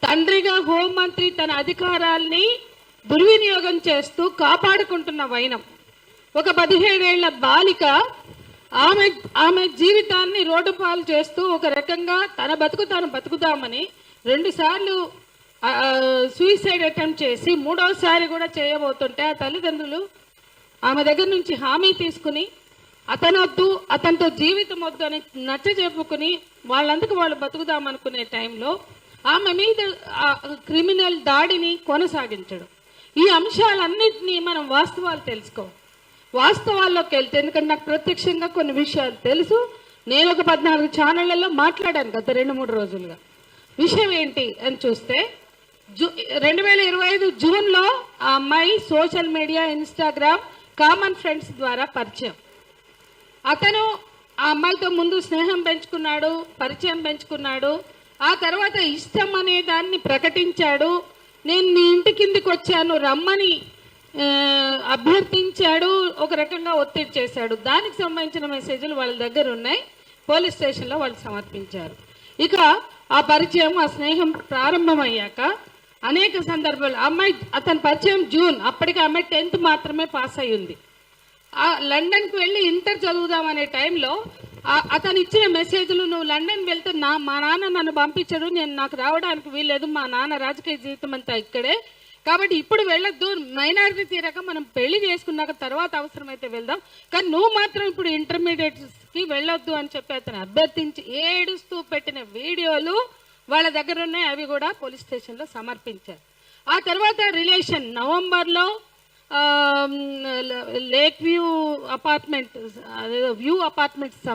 తండ్రిగా హోంమంత్రి తన అధికారాల్ని దుర్వినియోగం చేస్తూ కాపాడుకుంటున్న వైనం. ఒక 17 ఏళ్ల బాలిక ఆమె జీవితాన్ని రోడ్డు పాలు చేస్తూ ఒక రకంగా తన బతుకు తాను బతుకుదామని 2 సార్లు సూసైడ్ అటెంప్ట్ చేసి 3వసారి కూడా చేయబోతుంటే ఆ తల్లిదండ్రులు ఆమె దగ్గర నుంచి హామీ తీసుకుని అతనొద్దు, అతనితో జీవితం వద్దు అని నచ్చ చెప్పుకుని వాళ్ళందుకు వాళ్ళు బతుకుదామనుకునే టైంలో ఆమె మీద క్రిమినల్ దాడిని కొనసాగించడం. ఈ అంశాలన్నింటినీ మనం వాస్తవాలు తెలుసుకోవాలి. వాస్తవాల్లోకి వెళ్తే, ఎందుకంటే నాకు ప్రత్యక్షంగా కొన్ని విషయాలు తెలుసు, నేను ఒక 14 ఛానళ్లలో మాట్లాడాను గత 2-3 రోజులుగా. విషయం ఏంటి అని చూస్తే 2025 జూన్లో ఆ అమ్మాయి social media, Instagram, common friends ద్వారా పరిచయం. అతను ఆ అమ్మాయితో ముందు స్నేహం పెంచుకున్నాడు, పరిచయం పెంచుకున్నాడు. ఆ తర్వాత ఇష్టం అనే దాన్ని ప్రకటించాడు. నేను నీ ఇంటి కిందికి వచ్చాను రమ్మని అభ్యర్థించాడు, ఒక రకంగా ఒత్తిడి చేశాడు. దానికి సంబంధించిన మెసేజ్లు వాళ్ళ దగ్గర ఉన్నాయి, పోలీస్ స్టేషన్లో వాళ్ళు సమర్పించారు. ఇక ఆ పరిచయం, ఆ స్నేహం ప్రారంభమయ్యాక అనేక సందర్భాలు అతని పరిచయం జూన్, అప్పటికి ఆమె 10th మాత్రమే పాస్ అయి ఉంది. లండన్కి వెళ్ళి ఇంటర్ చదువుదామనే టైంలో అతను ఇచ్చిన మెసేజ్లు, నువ్వు లండన్ వెళ్తే మా నాన్న నన్ను పంపించడు, నాకు రావడానికి వీల్లేదు, మా నాన్న రాజకీయ జీవితం అంతా ఇక్కడే, కాబట్టి ఇప్పుడు వెళ్ళొద్దు, మైనారిటీ తీరాక మనం పెళ్లి చేసుకున్నాక తర్వాత అవసరమైతే వెళ్దాం, కానీ నువ్వు మాత్రం ఇప్పుడు ఇంటర్మీడియట్స్కి వెళ్ళొద్దు అని చెప్పి అతను అభ్యర్థించి ఏడుస్తూ పెట్టిన వీడియోలు వాళ్ళ దగ్గర ఉన్నాయి. అవి కూడా పోలీస్ స్టేషన్లో సమర్పించారు. ఆ తర్వాత రిలేషన్ నవంబర్లో lake view apartment, view apartments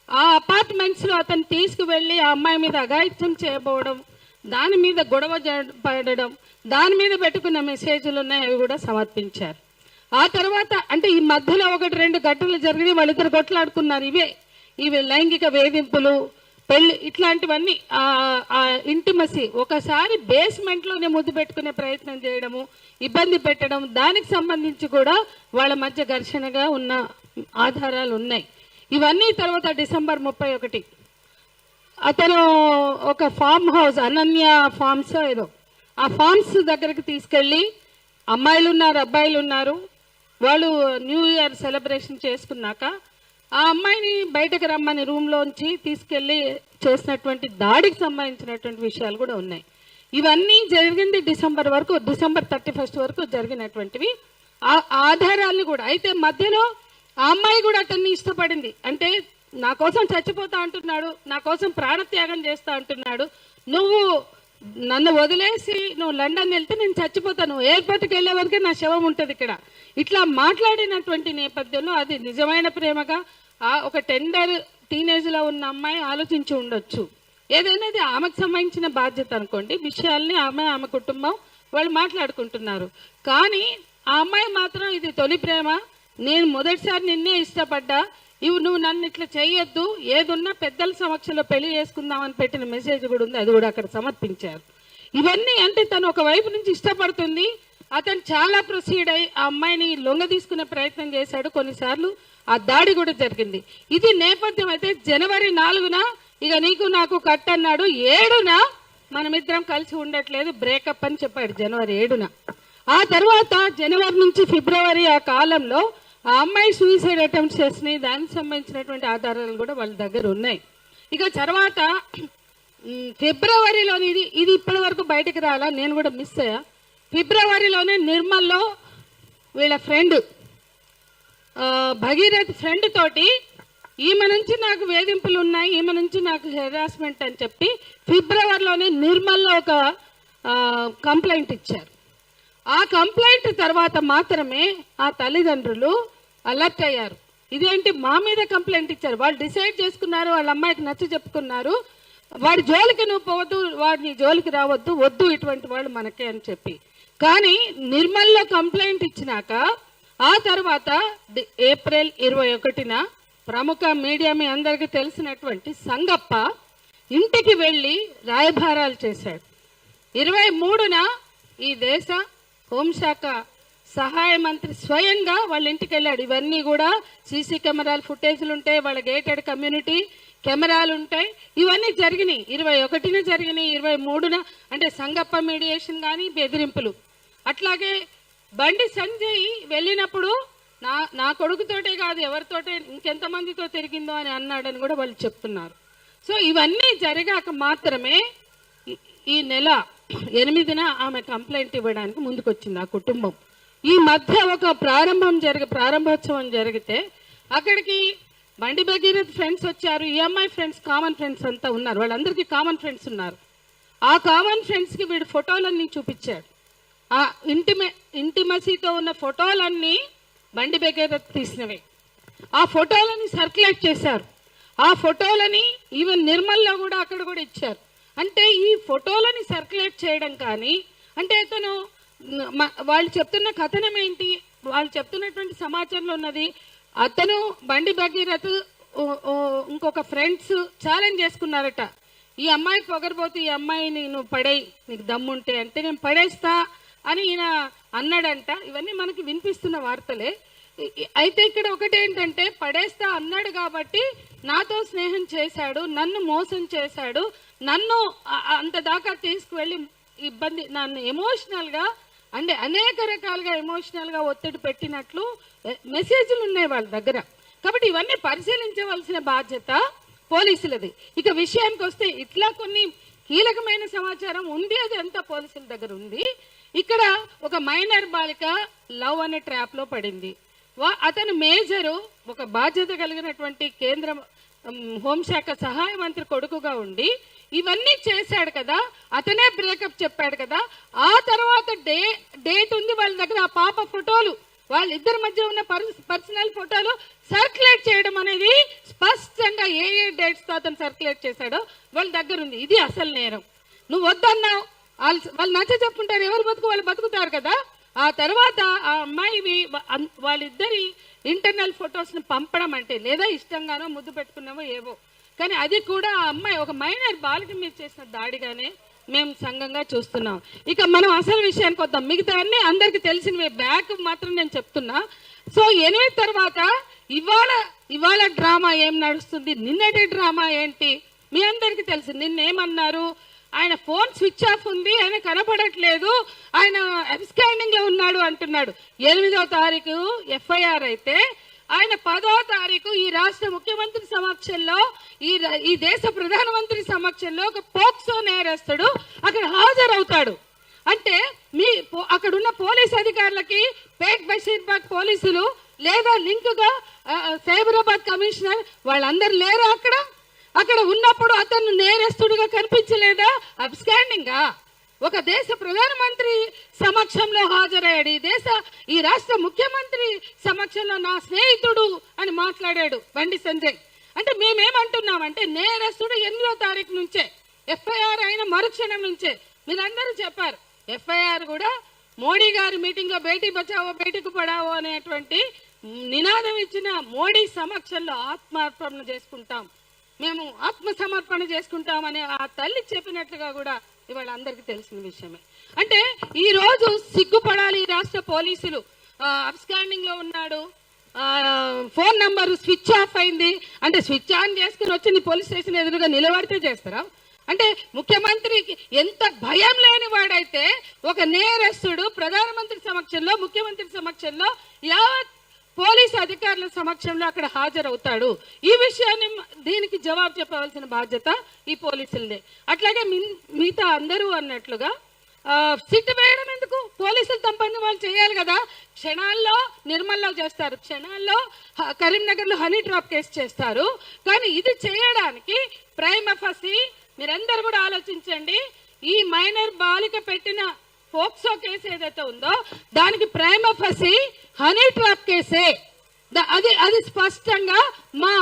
ఆ అపార్ట్మెంట్స్లో అతను తీసుకువెళ్ళి ఆ అమ్మాయి మీద అఘాయిత్యం చేయబోవడం, దాని మీద గొడవ పడడం, దాని మీద పెట్టుకున్న మెసేజ్లు ఉన్నాయి, అవి కూడా సమర్పించారు. ఆ తర్వాత అంటే ఈ మధ్యలో 1-2 ఘటనలు జరిగి వాళ్ళిద్దరు కొట్లాడుకున్నారు. ఇవి లైంగిక వేధింపులు, పెళ్లి, ఇట్లాంటివన్నీ ఇంటిమసీ. ఒకసారి బేస్మెంట్లోనే ముద్దు పెట్టుకునే ప్రయత్నం చేయడము, ఇబ్బంది పెట్టడం, దానికి సంబంధించి కూడా వాళ్ళ మధ్య ఘర్షణగా ఉన్న ఆధారాలు ఉన్నాయి. ఇవన్నీ తర్వాత డిసెంబర్ 31 అతను ఒక ఫామ్ హౌస్, అనన్య ఫార్మ్స్ ఏదో, ఆ ఫార్మ్స్ దగ్గరికి తీసుకెళ్ళి అమ్మాయిలు ఉన్నారు, అబ్బాయిలు ఉన్నారు, వాళ్ళు న్యూ ఇయర్ సెలబ్రేషన్ చేసుకున్నాక ఆ అమ్మాయిని బయటకు రమ్మని రూమ్లోంచి తీసుకెళ్లి చేసినటువంటి దాడికి సంబంధించినటువంటి విషయాలు కూడా ఉన్నాయి. ఇవన్నీ జరిగింది డిసెంబర్ 31 వరకు జరిగినటువంటివి. ఆ ఆధారాలను కూడా, అయితే మధ్యలో ఆ అమ్మాయి కూడా అతన్ని ఇష్టపడింది. అంటే నా కోసం చచ్చిపోతా అంటున్నాడు, నా కోసం ప్రాణత్యాగం చేస్తా అంటున్నాడు, నువ్వు నన్ను వదిలేసి నువ్వు లండన్ వెళ్తే నేను చచ్చిపోతాను, ఎయిర్పోర్ట్కి వెళ్లే వరకే నా శవం ఉంటుంది ఇక్కడ, ఇట్లా మాట్లాడినటువంటి నేపథ్యంలో అది నిజమైన ప్రేమగా ఒక టీనేజ్లో ఉన్న అమ్మాయి ఆలోచించి ఉండొచ్చు. ఏదైనా ఆమెకు సంబంధించిన బాధ్యత అనుకోండి, విషయాల్ని ఆమె కుటుంబం వాళ్ళు మాట్లాడుకుంటున్నారు. కానీ ఆ అమ్మాయి మాత్రం ఇది తొలి ప్రేమ, నేను మొదటిసారి నిన్నే ఇష్టపడ్డా, నువ్వు నన్ను ఇట్లా చేయొద్దు, ఏదున్నా పెద్దల సమక్షంలో పెళ్లి చేసుకుందామని పెట్టిన మెసేజ్ కూడా ఉంది, అది కూడా అక్కడ సమర్పించారు. ఇవన్నీ అంటే తను ఒక వైపు నుంచి ఇష్టపడుతుంది, అతను చాలా ప్రొసీడ్ అయి ఆ అమ్మాయిని లొంగ తీసుకునే ప్రయత్నం చేశాడు, కొన్నిసార్లు ఆ దాడి కూడా జరిగింది. ఇది నేపథ్యం అయితే జనవరి 4న ఇక నీకు నాకు కట్ అన్నాడు, 7న మనమిద్దరం కలిసి ఉండట్లేదు, బ్రేకప్ అని చెప్పాడు జనవరి 7న. ఆ తర్వాత జనవరి నుంచి ఫిబ్రవరి ఆ కాలంలో ఆ అమ్మాయి సూసైడ్ అటెంప్ట్ చేసిన దానికి సంబంధించినటువంటి ఆధారాలు కూడా వాళ్ళ దగ్గర ఉన్నాయి. ఇక తర్వాత ఫిబ్రవరిలోని ఇది ఇప్పటి వరకు బయటకు రాలా, నేను కూడా మిస్ అయ్యా. ఫిబ్రవరిలోనే నిర్మల్లో వీళ్ళ ఫ్రెండ్ భగీరథ్ ఫ్రెండ్ తోటి ఈమె నుంచి నాకు వేధింపులు ఉన్నాయి, ఈమె నుంచి నాకు హెరాస్మెంట్ అని చెప్పి ఫిబ్రవరిలోనే నిర్మల్లో ఒక కంప్లైంట్ ఇచ్చారు. ఆ కంప్లైంట్ తర్వాత మాత్రమే ఆ తల్లిదండ్రులు అలర్ట్ అయ్యారు. ఇదేంటి మా మీద కంప్లైంట్ ఇచ్చారు, వాళ్ళు డిసైడ్ చేసుకున్నారు, వాళ్ళ అమ్మాయికి నచ్చ చెప్పుకున్నారు, వాడి జోలికి నువ్వు పోవద్దు, వాడిని జోలికి రావద్దు, వద్దు ఇటువంటి వాళ్ళు మనకే అని చెప్పి. కానీ నిర్మల్లో కంప్లైంట్ ఇచ్చినాక ఆ తర్వాత ఏప్రిల్ 21న ప్రముఖ మీడియా మీ అందరికీ తెలిసినటువంటి సంగప్ప ఇంటికి వెళ్ళి రాయభారాలు చేశాడు. 23న ఈ దేశ హోంశాఖ సహాయ మంత్రి స్వయంగా వాళ్ళ ఇంటికి వెళ్ళాడు. ఇవన్నీ కూడా సీసీ కెమెరాలు ఫుటేజ్లు ఉంటాయి, వాళ్ళ గేటెడ్ కమ్యూనిటీ కెమెరాలు ఉంటాయి, ఇవన్నీ జరిగినాయి. 21న జరిగినాయి, 23న అంటే సంగప్ప మీడియేషన్ కానీ బెదిరింపులు. అట్లాగే బండి సంజయ్ వెళ్ళినప్పుడు నా కొడుకుతోటే కాదు ఎవరితోటే ఇంకెంతమందితో తిరిగిందో అని అన్నాడని కూడా వాళ్ళు చెప్తున్నారు. సో ఇవన్నీ జరిగాక మాత్రమే ఈ నెల 8న ఆమె కంప్లైంట్ ఇవ్వడానికి ముందుకొచ్చింది ఆ కుటుంబం. ఈ మధ్య ఒక ప్రారంభోత్సవం జరిగితే అక్కడికి బండి భగీరథ్ ఫ్రెండ్స్ వచ్చారు, ఈఎంఐ ఫ్రెండ్స్, కామన్ ఫ్రెండ్స్ అంతా ఉన్నారు, వాళ్ళందరికీ కామన్ ఫ్రెండ్స్ ఉన్నారు. ఆ కామన్ ఫ్రెండ్స్కి వీడు ఫోటోలన్నీ చూపించాడు. ఆ ఇంటిమసీతో ఉన్న ఫోటోలన్నీ బండి భగీరథ్ తీసినవే. ఆ ఫోటోలని సర్క్యులేట్ చేశారు. ఆ ఫోటోలని ఈవెన్ నిర్మల్లో కూడా అక్కడ కూడా ఇచ్చారు. అంటే ఈ ఫోటోలని సర్క్యులేట్ చేయడం కానీ అంటే అతను వాళ్ళు చెప్తున్న కథనం ఏంటి, వాళ్ళు చెప్తున్నటువంటి సమాచారంలో ఉన్నది అతను బండి భగీరథ్ ఇంకొక ఫ్రెండ్స్ ఛాలెంజ్ చేసుకున్నారట, ఈ అమ్మాయి పొగరబోతు, ఈ అమ్మాయిని నువ్వు పడేయి నీకు దమ్ముంటే అంటే నేను పడేస్తా అని ఈయన అన్నాడంట. ఇవన్నీ మనకి వినిపిస్తున్న వార్తలే. అయితే ఇక్కడ ఒకటేంటంటే పడేస్తా అన్నాడు కాబట్టి నాతో స్నేహం చేశాడు, నన్ను మోసం చేశాడు, నన్ను అంత దాకా తీసుకువెళ్ళి నన్ను ఎమోషనల్ గా అంటే అనేక రకాలుగా ఎమోషనల్ గా ఒత్తిడి పెట్టినట్లు మెసేజ్లు ఉన్నాయి వాళ్ళ దగ్గర. కాబట్టి ఇవన్నీ పరిశీలించవలసిన బాధ్యత పోలీసులది. ఇక విషయానికి వస్తే ఇట్లా కొన్ని కీలకమైన సమాచారం ఉంది, అది అంతా పోలీసుల దగ్గర ఉంది. ఇక్కడ ఒక మైనర్ బాలిక లవ్ అనే ట్రాప్ లో పడింది. అతను మేజరు, ఒక బాధ్యత కలిగినటువంటి కేంద్ర హోంశాఖ సహాయ మంత్రి కొడుకుగా ఉండి ఇవన్నీ చేశాడు కదా, అతనే బ్రేకప్ చెప్పాడు కదా. ఆ తర్వాత డేట్ ఉంది వాళ్ళ దగ్గర, ఆ పాప ఫోటోలు వాళ్ళిద్దరి మధ్య ఉన్న పర్సనల్ ఫోటోలు సర్క్యులేట్ చేయడం అనేది స్పష్టంగా ఏ డేట్స్ తో అతను సర్క్యులేట్ చేశాడో వాళ్ళ దగ్గర ఉంది. ఇది అసలు నేరం. నువ్వు వద్దన్నావు, వాళ్ళు నచ్చ చెప్పుంటారు, ఎవరు బతుకు వాళ్ళు బతుకుతారు కదా. ఆ తర్వాత ఆ అమ్మాయి వాళ్ళిద్దరి ఇంటర్నల్ ఫొటోస్ ని పంపడం అంటే లేదా ఇష్టంగానో ముద్దు పెట్టుకున్నామో ఏవో, కానీ అది కూడా ఆ అమ్మాయి ఒక మైనర్ బాలిక మీద చేసిన దాడిగానే మేము సంఘంగా చూస్తున్నాం. ఇక మనం అసలు విషయానికి వద్దాం. మిగతా అన్ని అందరికి తెలిసినవే, బ్యాక్ మాత్రం నేను చెప్తున్నా. సో 8 తర్వాత ఇవాళ డ్రామా ఏం నడుస్తుంది, నిన్నటి డ్రామా ఏంటి మీ అందరికి తెలుసు. నిన్నేమన్నారు, ఆయన ఫోన్ స్విచ్ ఆఫ్ ఉంది, ఆయన కనపడట్లేదు, ఆయన అబ్స్కాండింగ్ లో ఉన్నాడు అంటున్నాడు. 8వ తారీఖు ఎఫ్ఐఆర్ అయితే ఆయన 10వ తారీఖు ఈ రాష్ట్ర ముఖ్యమంత్రి సమక్షంలో ఈ దేశ ప్రధానమంత్రి సమక్షంలో ఒక పోక్సో నేరస్తుడు అక్కడ హాజరవుతాడు. అంటే అక్కడున్న పోలీస్ అధికారులకి పేట్ బషీర్బాగ్ పోలీసులు లేదా లింక్ గా సైబరాబాద్ కమిషనర్ వాళ్ళందరూ లేరా అక్కడ ఉన్నప్పుడు అతను నేరస్తుడిగా కనిపించలేదా, అబ్స్కాండింగ్ గా? ఒక దేశ ప్రధానమంత్రి సమక్షంలో హాజరయ్యాడు, ఈ రాష్ట్ర ముఖ్యమంత్రి సమక్షంలో నా స్నేహితుడు అని మాట్లాడాడు బండి సంజయ్. అంటే మేమేమంటున్నామంటే నేరస్తుడు 8వ తారీఖు నుంచే, ఎఫ్ఐఆర్ అయిన మరుక్షణం నుంచే. మీరందరూ చెప్పారు ఎఫ్ఐఆర్ కూడా మోడీ గారి మీటింగ్ లో బేటీ బచావో బేటీకి పడావో అనేటువంటి నినాదం ఇచ్చిన మోడీ సమక్షంలో ఆత్మార్పణ చేసుకుంటాం, మేము ఆత్మ సమర్పణ చేసుకుంటామని ఆ తల్లి చెప్పినట్లుగా కూడా ఇవాళ అందరికి తెలిసిన విషయమే. అంటే ఈ రోజు సిగ్గుపడాలి ఈ రాష్ట్ర పోలీసులు. అబ్స్కాండింగ్ లో ఉన్నాడు, ఫోన్ నంబర్ స్విచ్ ఆఫ్ అయింది అంటే స్విచ్ ఆన్ చేసుకుని వచ్చి పోలీస్ స్టేషన్ ఎదురుగా నిలబడితే చేస్తారా? అంటే ముఖ్యమంత్రికి ఎంత భయం లేని వాడైతే ఒక నేరస్తుడు ప్రధానమంత్రి సమక్షంలో ముఖ్యమంత్రి సమక్షంలో యావత్ పోలీసు అధికారుల సమక్షంలో అక్కడ హాజరవుతాడు. ఈ విషయాన్ని దీనికి జవాబు చెప్పవలసిన బాధ్యత ఈ పోలీసులదే. అట్లాగే మిగతా అందరూ అన్నట్లుగా సిట్ వేయడం ఎందుకు? పోలీసులు తప్పని వాళ్ళు చేయాలి కదా. క్షణాల్లో నిర్మల్లో చేస్తారు, క్షణాల్లో కరీంనగర్లో హనీ ట్రాప్ కేసు చేస్తారు. కానీ ఇది చేయడానికి ప్రైమ ఫసి మీరందరూ కూడా ఆలోచించండి. ఈ మైనర్ బాలిక పెట్టిన పోక్సో కేసు ఏదైతే ఉందో దానికి ప్రైమ ఫసి హనీ ట్రాప్ కేసే. అది స్పష్టంగా మా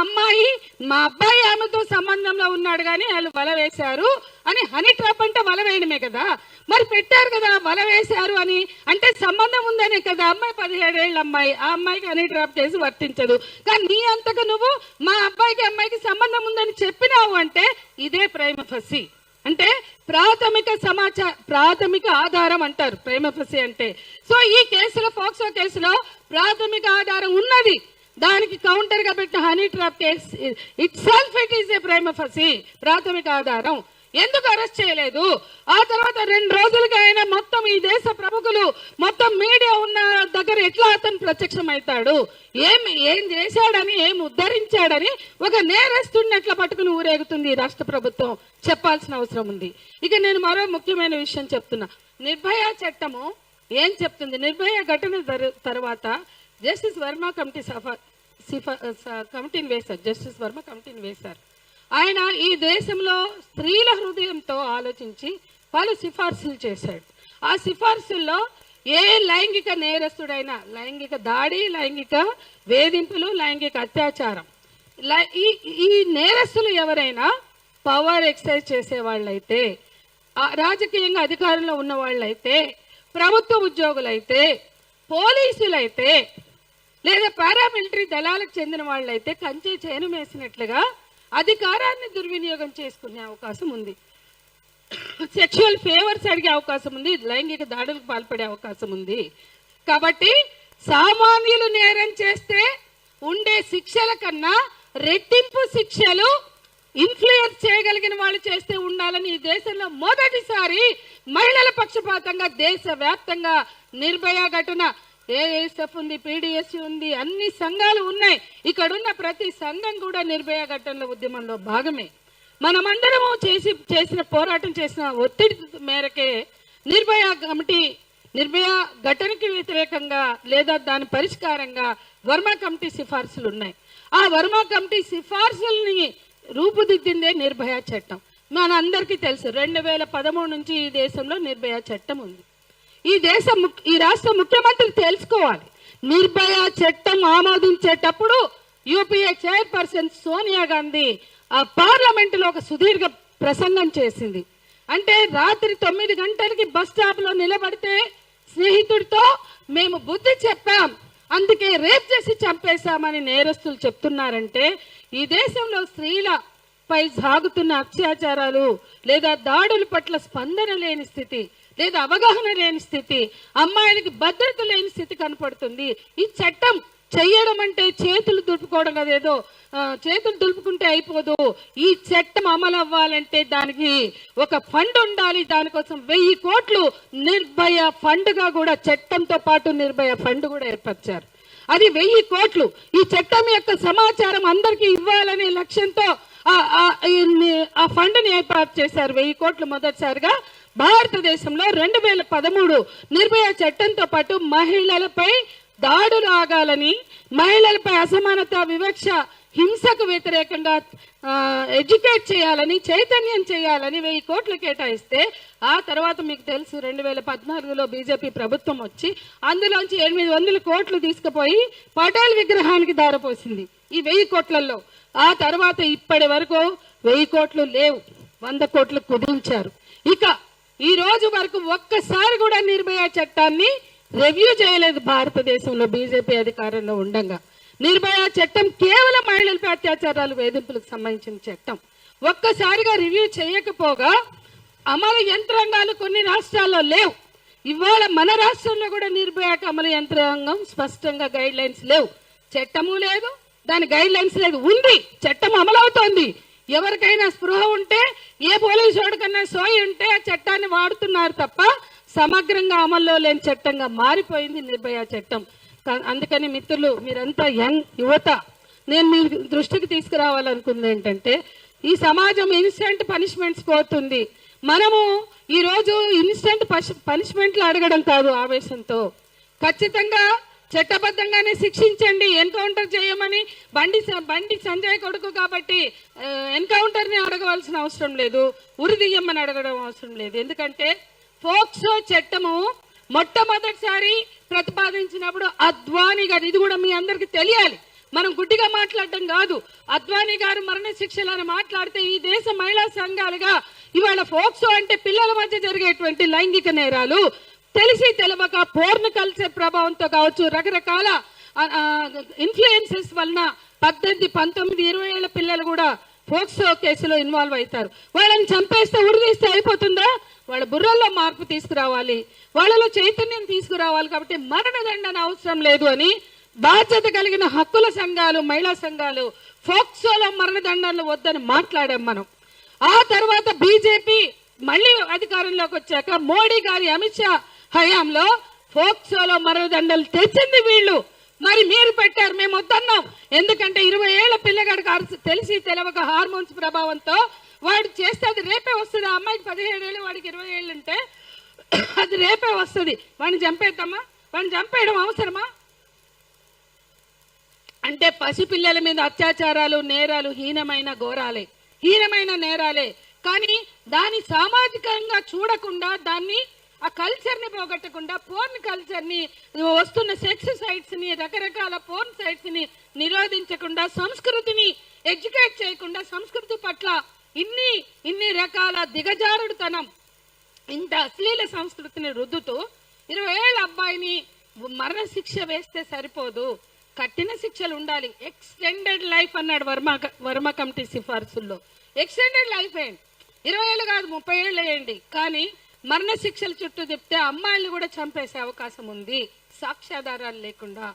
అబ్బాయి ఆమెతో సంబంధంలో ఉన్నాడు కానీ వాళ్ళు వల వేశారు అని. హనీ ట్రాప్ అంటే వల వేయడమే కదా, మరి పెట్టారు కదా వల వేశారు అని అంటే సంబంధం ఉందనే కదా. అమ్మాయి 17 ఏళ్ళ అమ్మాయి, ఆ అమ్మాయికి హనీ ట్రాప్ కేసు వర్తించదు. కానీ నీ అంతగా నువ్వు మా అమ్మాయికి సంబంధం ఉందని చెప్పినావు అంటే ఇదే ప్రైమ ఫసి. అంటే ప్రాథమిక ఆధారం అంటారు ప్రైమ ఫసి అంటే. సో ఈ కేసులో, పోక్సో కేసులో ప్రాథమిక ఆధారం ఉన్నది. దానికి కౌంటర్ గా పెట్టిన honey trap case itself it is a prima facie, ప్రాథమిక ఆధారం. ఎందుకు అరెస్ట్ చేయలేదు? ఆ తర్వాత 2 రోజులుగా ఆయన మొత్తం ఈ దేశ ప్రముఖులు మొత్తం మీడియా ఉన్న దగ్గర ఎట్లా అతను ప్రత్యక్షం అవుతాడు, ఏం చేశాడని, ఏం ఉద్ధరించాడని ఒక నేరస్తుడిని ఎట్లా పట్టుకుని ఊరేగుతుంది ఈ రాష్ట్ర ప్రభుత్వం చెప్పాల్సిన అవసరం ఉంది. ఇక నేను మరో ముఖ్యమైన విషయం చెప్తున్నా. నిర్భయ చట్టము ఏం చెప్తుంది? నిర్భయ ఘటన తర్వాత జస్టిస్ వర్మ కమిటీని వేశారు. జస్టిస్ వర్మ కమిటీని వేశారు. ఆయన ఈ దేశంలో స్త్రీల హృదయంతో ఆలోచించి పలు సిఫార్సులు చేశాడు. ఆ సిఫార్సుల్లో ఏ లైంగిక నేరస్తుడైనా లైంగిక దాడి, లైంగిక వేధింపులు, లైంగిక అత్యాచారం, ఈ నేరస్తులు ఎవరైనా పవర్ ఎక్సర్సైజ్ చేసే వాళ్ళైతే, రాజకీయంగా అధికారంలో ఉన్న వాళ్ళైతే, ప్రభుత్వ ఉద్యోగులైతే, పోలీసులైతే, లేదా పారామిలిటరీ దళాలకు చెందిన వాళ్ళైతే కంచె చేను వేసినట్లుగా అధికారాన్ని దుర్వినియోగం చేసుకునే అవకాశం ఉంది. సెక్షువల్ ఫేవర్స్ అడిగే అవకాశం ఉంది, లైంగిక దాడులకు పాల్పడే అవకాశం ఉంది. కాబట్టి సామాన్యులు నేరం చేస్తే ఉండే శిక్షల కన్నా రెట్టింపు శిక్షలు ఇన్ఫ్లుయెన్స్ చేయగలిగిన వాళ్ళు చేస్తే ఉండాలని ఈ దేశంలో మొదటిసారి మహిళల పక్షపాతంగా దేశవ్యాప్తంగా నిర్భయ ఘటన, ఏఎస్ఎఫ్ ఉంది, పీడిఎస్ ఉంది, అన్ని సంఘాలు ఉన్నాయి. ఇక్కడున్న ప్రతి సంఘం కూడా నిర్భయ ఘటనల ఉద్యమంలో భాగమే. మనమందరము చేసిన పోరాటం, చేసిన ఒత్తిడి మేరకే నిర్భయ ఘటనకి వ్యతిరేకంగా లేదా దాని పరిష్కారంగా వర్మ కమిటీ సిఫార్సులు ఉన్నాయి. ఆ వర్మ కమిటీ సిఫార్సుల్ని రూపుదిద్దిందే నిర్భయ చట్టం. మనందరికీ తెలుసు 2013 నుంచి ఈ దేశంలో నిర్భయ చట్టం ఉంది. ఈ రాష్ట్ర ముఖ్యమంత్రి తెలుసుకోవాలి. నిర్భయ చట్టం ఆమోదించేటప్పుడు యూపీఏ చైర్పర్సన్ సోనియా గాంధీ ఆ పార్లమెంటులో ఒక సుదీర్ఘ ప్రసంగం చేసింది. అంటే రాత్రి 9 గంటలకి బస్ స్టాప్ లో నిలబడితే స్నేహితుడితో మేము బుద్ధి చెప్పాం, అందుకే రేప్ చేసి చంపేశామని నేరస్తులు చెప్తున్నారంటే ఈ దేశంలో స్త్రీలపై సాగుతున్న అత్యాచారాలు లేదా దాడుల పట్ల స్పందన లేని స్థితి, లేదా అవగాహన లేని స్థితి, అమ్మాయిలకి భద్రత లేని స్థితి కనపడుతుంది. ఈ చట్టం చెయ్యడం అంటే చేతులు దులుపుకోవడం కదా, ఏదో చేతులు దులుపుకుంటే అయిపోదు. ఈ చట్టం అమలు అవ్వాలంటే దానికి ఒక ఫండ్ ఉండాలి. దానికోసం 1000 కోట్లు నిర్భయ ఫండ్ గా కూడా చట్టంతో పాటు నిర్భయ ఫండ్ కూడా ఏర్పరిచారు. అది 1000 కోట్లు. ఈ చట్టం యొక్క సమాచారం అందరికీ ఇవ్వాలనే లక్ష్యంతో ఆ ఫండ్ ని ఏర్పాటు చేశారు. 1000 కోట్లు మొదటిసారిగా భారతదేశంలో 2013 నిర్భయ చట్టంతో పాటు మహిళలపై దాడులు ఆగాలని, మహిళలపై అసమానత, వివక్ష, హింసకు వ్యతిరేకంగా ఎడ్యుకేట్ చేయాలని, చైతన్యం చేయాలని 1000 కోట్లు కేటాయిస్తే ఆ తర్వాత మీకు తెలుసు 2014లో బీజేపీ ప్రభుత్వం వచ్చి అందులోంచి 800 కోట్లు తీసుకుపోయి పటేల్ విగ్రహానికి దారపోసింది ఈ 1000 కోట్లలో. ఆ తర్వాత ఇప్పటి వరకు 1000 కోట్లు లేవు, 100 కోట్లు కుదించారు. ఇక ఈ రోజు వరకు ఒక్కసారి కూడా నిర్భయ చట్టాన్ని రివ్యూ చేయలేదు భారతదేశంలో బీజేపీ అధికారంలో ఉండగా. నిర్భయ చట్టం కేవలం మహిళలపై అత్యాచారాలు, వేధింపులకు సంబంధించిన చట్టం. ఒక్కసారిగా రివ్యూ చేయకపోగా అమలు యంత్రాంగాలు కొన్ని రాష్ట్రాల్లో లేవు. ఇవాళ మన రాష్ట్రంలో కూడా నిర్భయకు అమలు యంత్రాంగం స్పష్టంగా గైడ్ లైన్స్ లేవు. చట్టము లేదు, దాని గైడ్ లైన్స్ లేదు. ఉంది, చట్టం అమలవుతోంది. ఎవరికైనా స్పృహ ఉంటే, ఏ పోలీసు వాడికన్నా సోయి ఉంటే ఆ చట్టాన్ని వాడుతున్నారు తప్ప సమగ్రంగా అమల్లో లేని చట్టంగా మారిపోయింది నిర్భయ చట్టం. అందుకని మిత్రులు, మీరంతా యంగ్ యువత, నేను మీ దృష్టికి తీసుకురావాలనుకుంది ఏంటంటే ఈ సమాజం ఇన్స్టెంట్ పనిష్మెంట్స్ కోరుతుంది. మనము ఈ రోజు ఇన్స్టెంట్ పనిష్మెంట్లు అడగడం కాదు ఆవేశంతో, ఖచ్చితంగా చట్టబద్ధంగానే శిక్షించండి. ఎన్కౌంటర్ చేయమని బండి సంజయ్ కొడుకు కాబట్టి ఎన్కౌంటర్ ని అడగవలసిన అవసరం లేదు, ఉరి తీయమని అడగడం అవసరం లేదు. ఎందుకంటే పోక్సో చట్టము మొట్టమొదటిసారి ప్రతిపాదించినప్పుడు అద్వానీ గారు, ఇది కూడా మీ అందరికి తెలియాలి, మనం గుడ్డిగా మాట్లాడటం కాదు, అద్వానీ గారు మరణ శిక్షలని మాట్లాడితే ఈ దేశ మహిళా సంఘాలుగా ఇవాళ పోక్సో అంటే పిల్లల మధ్య జరిగేటువంటి లైంగిక నేరాలు తెలిసి తెలవక పోర్న్ కల్చర్ ప్రభావంతో కావచ్చు, రకరకాల ఇన్ఫ్లుయెన్సెస్ వలన 18, 19, 20 ఏళ్ల పిల్లలు కూడా పోక్సో కేసులో ఇన్వాల్వ్ అవుతారు. వాళ్ళని చంపేస్తే ఉరిదీస్తే అయిపోతుందా? వాళ్ళ బుర్రల్లో మార్పు తీసుకురావాలి, వాళ్ళలో చైతన్యం తీసుకురావాలి. కాబట్టి మరణదండన అవసరం లేదు అని బాధ్యత కలిగిన హక్కుల సంఘాలు, మహిళా సంఘాలు పోక్సోలో మరణదండనలు వద్దని మాట్లాడాం మనం. ఆ తర్వాత బీజేపీ మళ్ళీ అధికారంలోకి వచ్చాక మోడీ గారి, అమిత్ షా హయాంలో పోక్సోలో మరణదండలు తెచ్చింది వీళ్ళు. మరి మీరు పెట్టారు, మేము వద్దన్నాం. ఎందుకంటే 20 ఏళ్ల పిల్లగాడికి తెలిసి తెలవక హార్మోన్స్ ప్రభావంతో వాడు చేస్తే అది రేపే వస్తుంది. ఆ అమ్మాయికి 17 ఏళ్ళు, వాడికి 20 ఏళ్ళు ఉంటే అది రేపే వస్తుంది. వాడిని చంపేద్దామా? వాడిని చంపేయడం అవసరమా? అంటే పసిపిల్లల మీద అత్యాచారాలు, నేరాలు హీనమైన నేరాలే. కానీ దాన్ని సామాజికంగా చూడకుండా, దాన్ని ఆ కల్చర్ ని పోగొట్టకుండా, పోర్న్ కల్చర్ ని, వస్తున్న సెక్స్ సైట్స్ ని, రకరకాల పోర్న్ సైట్స్ ని నిరోధించకుండా, సంస్కృతిని ఎడ్యుకేట్ చేయకుండా, సంస్కృతి పట్ల ఇన్ని రకాల దిగజారుడుతనం, ఇంత అశ్లీల సంస్కృతిని రుద్దుతూ 20 ఏళ్ల అబ్బాయిని మరణ శిక్ష వేస్తే సరిపోదు, కఠిన శిక్షలు ఉండాలి. ఎక్స్టెండెడ్ లైఫ్ అన్నాడు వర్మ కమిటీ సిఫార్సుల్లో. ఎక్స్టెండెడ్ లైఫ్ ఏంటి? 20 ఏళ్ళు కాదు, 30 ఏళ్ళు వేయండి. కానీ మరణ శిక్షల చుట్టూ చెప్తే అమ్మాయిలు కూడా చంపేసే అవకాశం ఉంది, సాక్ష్యాధారాలు లేకుండా.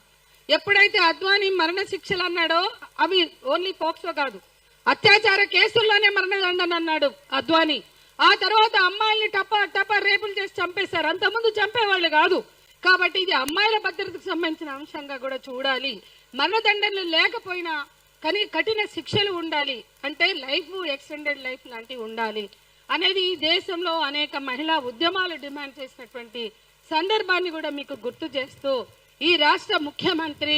ఎప్పుడైతే అద్వానీ మరణ శిక్షలు అన్నాడో, అవి ఓన్లీ పోక్సో కాదు, అత్యాచార కేసుల్లోనే మరణదండన అన్నాడు అద్వానీ. ఆ తర్వాత అమ్మాయిల్ని టపా రేపులు చేసి చంపేశారు. అంతకుముందు చంపేవాళ్ళు కాదు. కాబట్టి ఇది అమ్మాయిల భద్రతకు సంబంధించిన అంశంగా కూడా చూడాలి. మరణదండనలు లేకపోయినా కానీ కఠిన శిక్షలు ఉండాలి. అంటే లైఫ్, ఎక్స్టెండెడ్ లైఫ్ లాంటివి ఉండాలి అనేది ఈ దేశంలో అనేక మహిళా ఉద్యమాలు డిమాండ్ చేసినటువంటి సందర్భాన్ని కూడా మీకు గుర్తు చేస్తూ, ఈ రాష్ట్ర ముఖ్యమంత్రి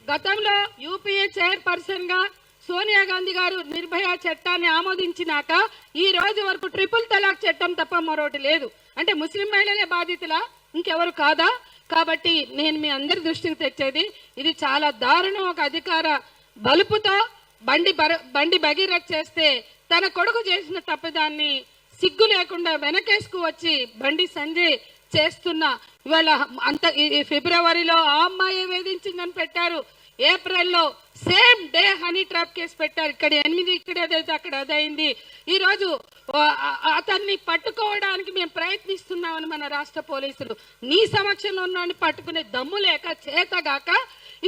గతంలో యూపీఏ చైర్పర్సన్ గా సోనియా గాంధీ గారు నిర్భయ చట్టాన్ని ఆమోదించినాక ఈ రోజు వరకు ట్రిపుల్ తలాక్ చట్టం తప్ప మరొకటి లేదు. అంటే ముస్లిం మహిళలే బాధితులా, ఇంకెవరు కాదా? కాబట్టి నేను మీ అందరి దృష్టికి తెచ్చేది, ఇది చాలా దారుణం. ఒక అధికార బలుపుతో బండి భగీరథ్ చేస్తే తన కొడుకు చేసిన తప్పిదాన్ని సిగ్గు లేకుండా వెనకేసుకు వచ్చి బండి సంజయ్ చేస్తున్న, ఇవాళ ఫిబ్రవరిలో ఆ అమ్మాయి వేధించిందని పెట్టారు, ఏప్రిల్లో same day honey trap case పెట్టారు. ఇక్కడ 8, ఇక్కడ ఏదైతే అక్కడ అదైంది. ఈ రోజు అతన్ని పట్టుకోవడానికి మేము ప్రయత్నిస్తున్నామని మన రాష్ట్ర పోలీసులు, నీ సమక్షంలో ఉన్నవాడిని పట్టుకునే దమ్ము లేక, చేతగాక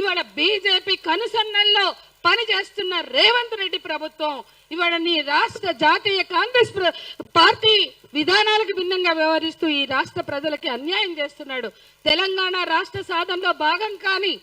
ఇవాళ బీజేపీ కనుసన్నల్లో పనిచేస్తున్న రేవంత్ రెడ్డి ప్రభుత్వం ఇవాళ నీ రాష్ట్ర జాతీయ కాంగ్రెస్ పార్టీ విధానాలకు భిన్నంగా వ్యవహరిస్తూ ఈ రాష్ట్ర ప్రజలకి అన్యాయం చేస్తున్నాడు. తెలంగాణ రాష్ట్ర సాధనలో భాగం కాని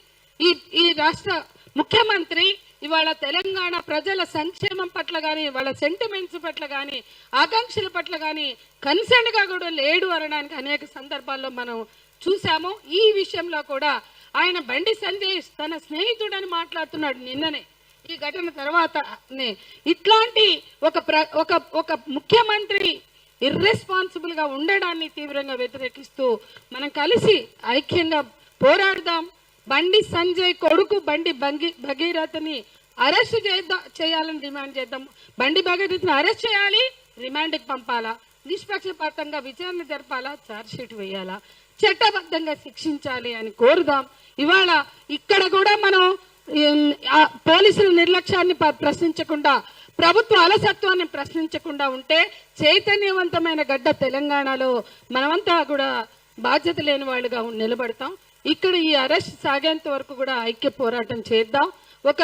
ఈ రాష్ట్ర ముఖ్యమంత్రి ఇవాళ తెలంగాణ ప్రజల సంక్షేమం పట్ల గాని, వాళ్ళ సెంటిమెంట్స్ పట్ల గాని, ఆకాంక్షల పట్ల గాని కన్సర్న్ గా కూడా లేడు అనడానికి అనేక సందర్భాల్లో మనం చూసాము. ఈ విషయంలో కూడా ఆయన బండి సంజయ్ తన స్నేహితుడని మాట్లాడుతున్నాడు నిన్ననే, ఈ ఘటన తర్వాత. ఇట్లాంటి ఒక ముఖ్యమంత్రి ఇర్రెస్పాన్సిబుల్ గా ఉండడాన్ని తీవ్రంగా వ్యతిరేకిస్తూ మనం కలిసి ఐక్యంగా పోరాడదాం. బండి సంజయ్ కొడుకు బండి భగీరథని అరెస్ట్ చేయాలని డిమాండ్ చేద్దాం. బండి భగీరథని అరెస్ట్ చేయాలి, రిమాండ్కి పంపాలా, నిష్పక్షపాతంగా విచారణ జరపాలా, ఛార్జ్ షీట్ వేయాలా, చట్టబద్ధంగా శిక్షించాలి అని కోరుదాం. ఇవాళ ఇక్కడ కూడా మనం పోలీసుల నిర్లక్ష్యాన్ని ప్రశ్నించకుండా, ప్రభుత్వ అలసత్వాన్ని ప్రశ్నించకుండా ఉంటే చైతన్యవంతమైన గడ్డ తెలంగాణలో మనమంతా కూడా బాధ్యత లేని వాళ్ళుగా నిలబడతాం. ఇక్కడ ఈ అరెస్ట్ సాగేంత వరకు కూడా ఐక్య పోరాటం చేద్దాం. ఒక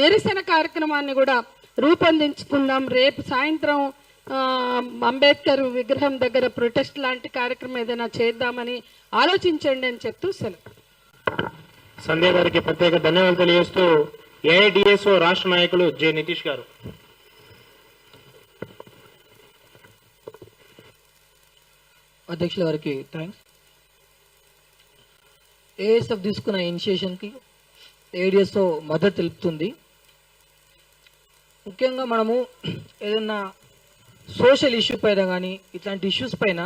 నిరసన కార్యక్రమాన్ని కూడా రూపొందించుకుందాం. రేపు సాయంత్రం అంబేద్కర్ విగ్రహం దగ్గర ప్రొటెస్ట్ లాంటి కార్యక్రమం ఏదైనా చేద్దామని ఆలోచించండి అని చెప్తూ సెలవు. సంధ్య గారికి ప్రత్యేక ధన్యవాదాలు తెలియజేస్తూ ఏఐడిఎస్ఓ రాష్ట్ర నాయకులు జె నితీష్ గారు. అధ్యక్షుల వారికి థ్యాంక్స్. ఏఎస్ఎఫ్ తీసుకున్న ఇనిషియేషన్కి ఏడిఎస్ఓ మద్దతు తెలుపుతుంది. ముఖ్యంగా మనము ఏదైనా సోషల్ ఇష్యూ పైన కానీ ఇట్లాంటి ఇష్యూస్ పైన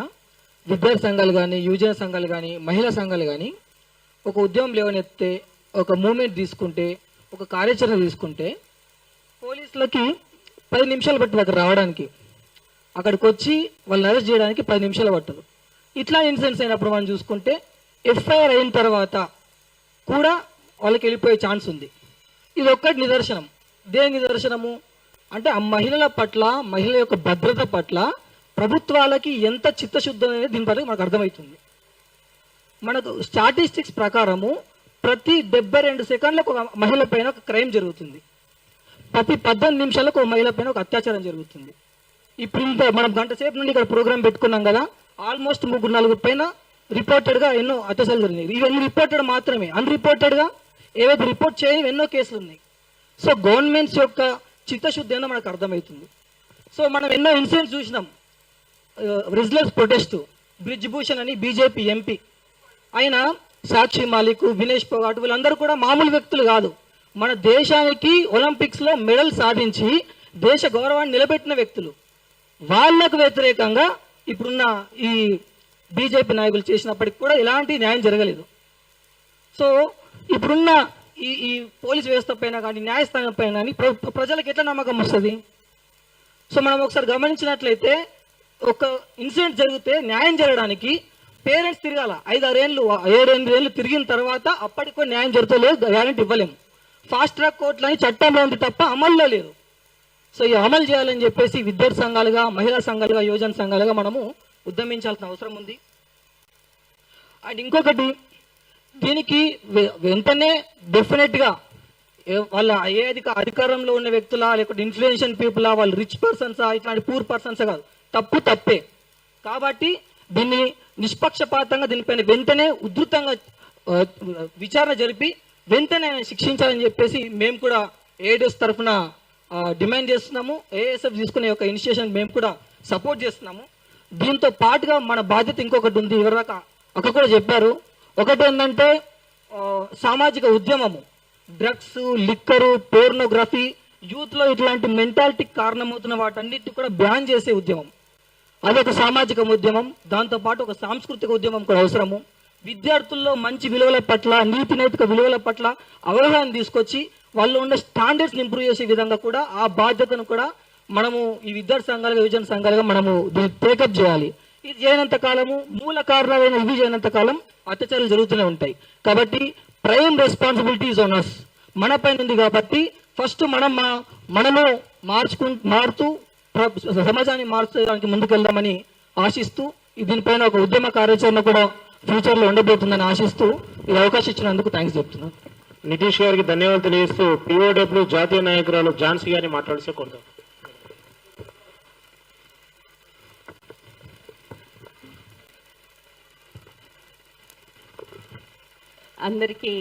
విద్యార్థి సంఘాలు కానీ యువజన సంఘాలు కానీ మహిళా సంఘాలు కానీ ఒక ఉద్యమం లేవనెత్తే, ఒక మూమెంట్ తీసుకుంటే, ఒక కార్యాచరణ తీసుకుంటే పోలీసులకి 10 నిమిషాలు పడుతుంది అక్కడ రావడానికి. అక్కడికి వచ్చి వాళ్ళని అరెస్ట్ చేయడానికి 10 నిమిషాలు పట్టదు. ఇట్లా ఇన్సిడెంట్స్ అయినప్పుడు మనం చూసుకుంటే ఎఫ్ఐఆర్ అయిన తర్వాత కూడా వాళ్ళకి వెళ్ళిపోయే ఛాన్స్ ఉంది. ఇది ఒక్కటి నిదర్శనం. దేని నిదర్శనము అంటే ఆ మహిళల పట్ల, మహిళల యొక్క భద్రత పట్ల ప్రభుత్వాలకి ఎంత చిత్తశుద్ధి అనేది దీని పట్ల మనకు అర్థమవుతుంది. మనకు స్టాటిస్టిక్స్ ప్రకారము ప్రతి 72 సెకండ్లకు ఒక మహిళ పైన ఒక క్రైమ్ జరుగుతుంది. ప్రతి 18 నిమిషాలకు ఒక మహిళ పైన ఒక అత్యాచారం జరుగుతుంది. ఇప్పుడు ఇంత మనం గంట సేపు నుండి ఇక్కడ ప్రోగ్రామ్ పెట్టుకున్నాం కదా, ఆల్మోస్ట్ 3-4 పైన రిపోర్టెడ్గా ఎన్నో అత్యాచారాలు జరిగినాయి. ఇవన్నీ రిపోర్టెడ్ మాత్రమే, అన్రిపోర్టెడ్గా ఏవైతే రిపోర్ట్ చేయని ఎన్నో కేసులు ఉన్నాయి. సో గవర్నమెంట్స్ యొక్క చిత్తశుద్ధి ఏందో మనకు అర్థమవుతుంది. సో మనం ఎన్నో ఇన్సిడెంట్స్ చూసినాం. రిజ్లర్స్ ప్రొటెస్ట్, బ్రిజ్ భూషణ్ అని బీజేపీ ఎంపీ, ఆయన సాక్షి మాలిక్, వినేష్ పోగాట్ వీళ్ళందరూ కూడా మామూలు వ్యక్తులు కాదు. మన దేశానికి ఒలింపిక్స్లో మెడల్ సాధించి దేశ గౌరవాన్ని నిలబెట్టిన వ్యక్తులు. వాళ్లకు వ్యతిరేకంగా ఇప్పుడున్న ఈ బీజేపీ నాయకులు చేసినప్పటికి కూడా ఎలాంటి న్యాయం జరగలేదు. సో ఇప్పుడున్న ఈ పోలీస్ వ్యవస్థ పైన కానీ న్యాయస్థానం పైన కానీ ప్రజలకు ఎట్లా నమ్మకం వస్తుంది? సో మనం ఒకసారి గమనించినట్లయితే ఒక ఇన్సిడెంట్ జరిగితే న్యాయం జరగడానికి పేరెంట్స్ తిరగాల 5-6 ఏళ్ళు 7-8 ఏళ్ళు తిరిగిన తర్వాత అప్పటికో న్యాయం జరుగుతలేదు, గ్యారెంటీ ఇవ్వలేము. ఫాస్ట్ ట్రాక్ కోర్టులని చట్టంలో ఉంది తప్ప అమల్లో లేదు. సో ఈ అమలు చేయాలని చెప్పేసి విద్యార్థి సంఘాలుగా, మహిళా సంఘాలుగా, యువజన సంఘాలుగా మనము ఉద్యమించాల్సిన అవసరం ఉంది. అండ్ ఇంకొకటి, దీనికి వెంటనే డెఫినెట్గా వాళ్ళ అధికారంలో ఉన్న వ్యక్తులా, లేకపోతే ఇన్ఫ్లుయెన్షియల్ పీపులా, వాళ్ళు రిచ్ పర్సన్సా, ఇట్లాంటి పూర్ పర్సన్సా కాదు, తప్పే. కాబట్టి దీన్ని నిష్పక్షపాతంగా దీనిపైన వెంటనే ఉధృతంగా విచారణ జరిపి వెంటనే శిక్షించాలని చెప్పేసి మేము కూడా ఏడిఎస్ తరఫున డిమాండ్ చేస్తున్నాము. ఏఎస్ఎఫ్ తీసుకునే ఒక ఇనిషియేషన్ మేము కూడా సపోర్ట్ చేస్తున్నాము. దీంతో పాటుగా మన బాధ్యత ఇంకొకటి ఉంది. ఎవరిదాకా అక్కడ కూడా చెప్పారు. ఒకటి ఏంటంటే సామాజిక ఉద్యమము, డ్రగ్స్, లిక్కరు, పోర్నోగ్రఫీ, యూత్లో ఇట్లాంటి మెంటాలిటీకి కారణమవుతున్న వాటన్నిటిని కూడా బ్యాన్ చేసే ఉద్యమం. అదొక సామాజిక ఉద్యమం. దాంతోపాటు ఒక సాంస్కృతిక ఉద్యమం కూడా అవసరము. విద్యార్థుల్లో మంచి విలువల పట్ల, నీతి నైతిక విలువల పట్ల అవగాహన తీసుకొచ్చి వాళ్ళు ఉన్న స్టాండర్డ్స్ ఇంప్రూవ్ చేసే విధంగా కూడా ఆ బాధ్యతను కూడా మనము ఈ విద్యార్థి సంఘాలుగా, యువజన సంఘాలుగా మనము దీన్ని టేకప్ చేయాలి. ఇది చేయనంత కాలము, మూల కారణాలైన ఇవి చేయనంత కాలం అత్యాచారాలు జరుగుతూనే ఉంటాయి. కాబట్టి prime responsibility is on us, మన పైన ఉంది. కాబట్టి ఫస్ట్ మనము మారుతూ సమాజాన్ని మార్చడానికి ముందుకెళ్దామని ఆశిస్తూ దీనిపైన ఒక ఉద్యమ కార్యాచరణ కూడా ఫ్యూచర్లో ఉండబోతుందని ఆశిస్తూ ఈ అవకాశం ఇచ్చినందుకు థ్యాంక్స్ చెప్తున్నాను. నితీష్ గారికి ధన్యవాదాలు తెలియజేస్తూ పిఓడబ్ల్యూ జాతీయ నాయకురాలు ఝాన్సీ గారిని మాట్లాడితే కోరుతాం. అందరికీ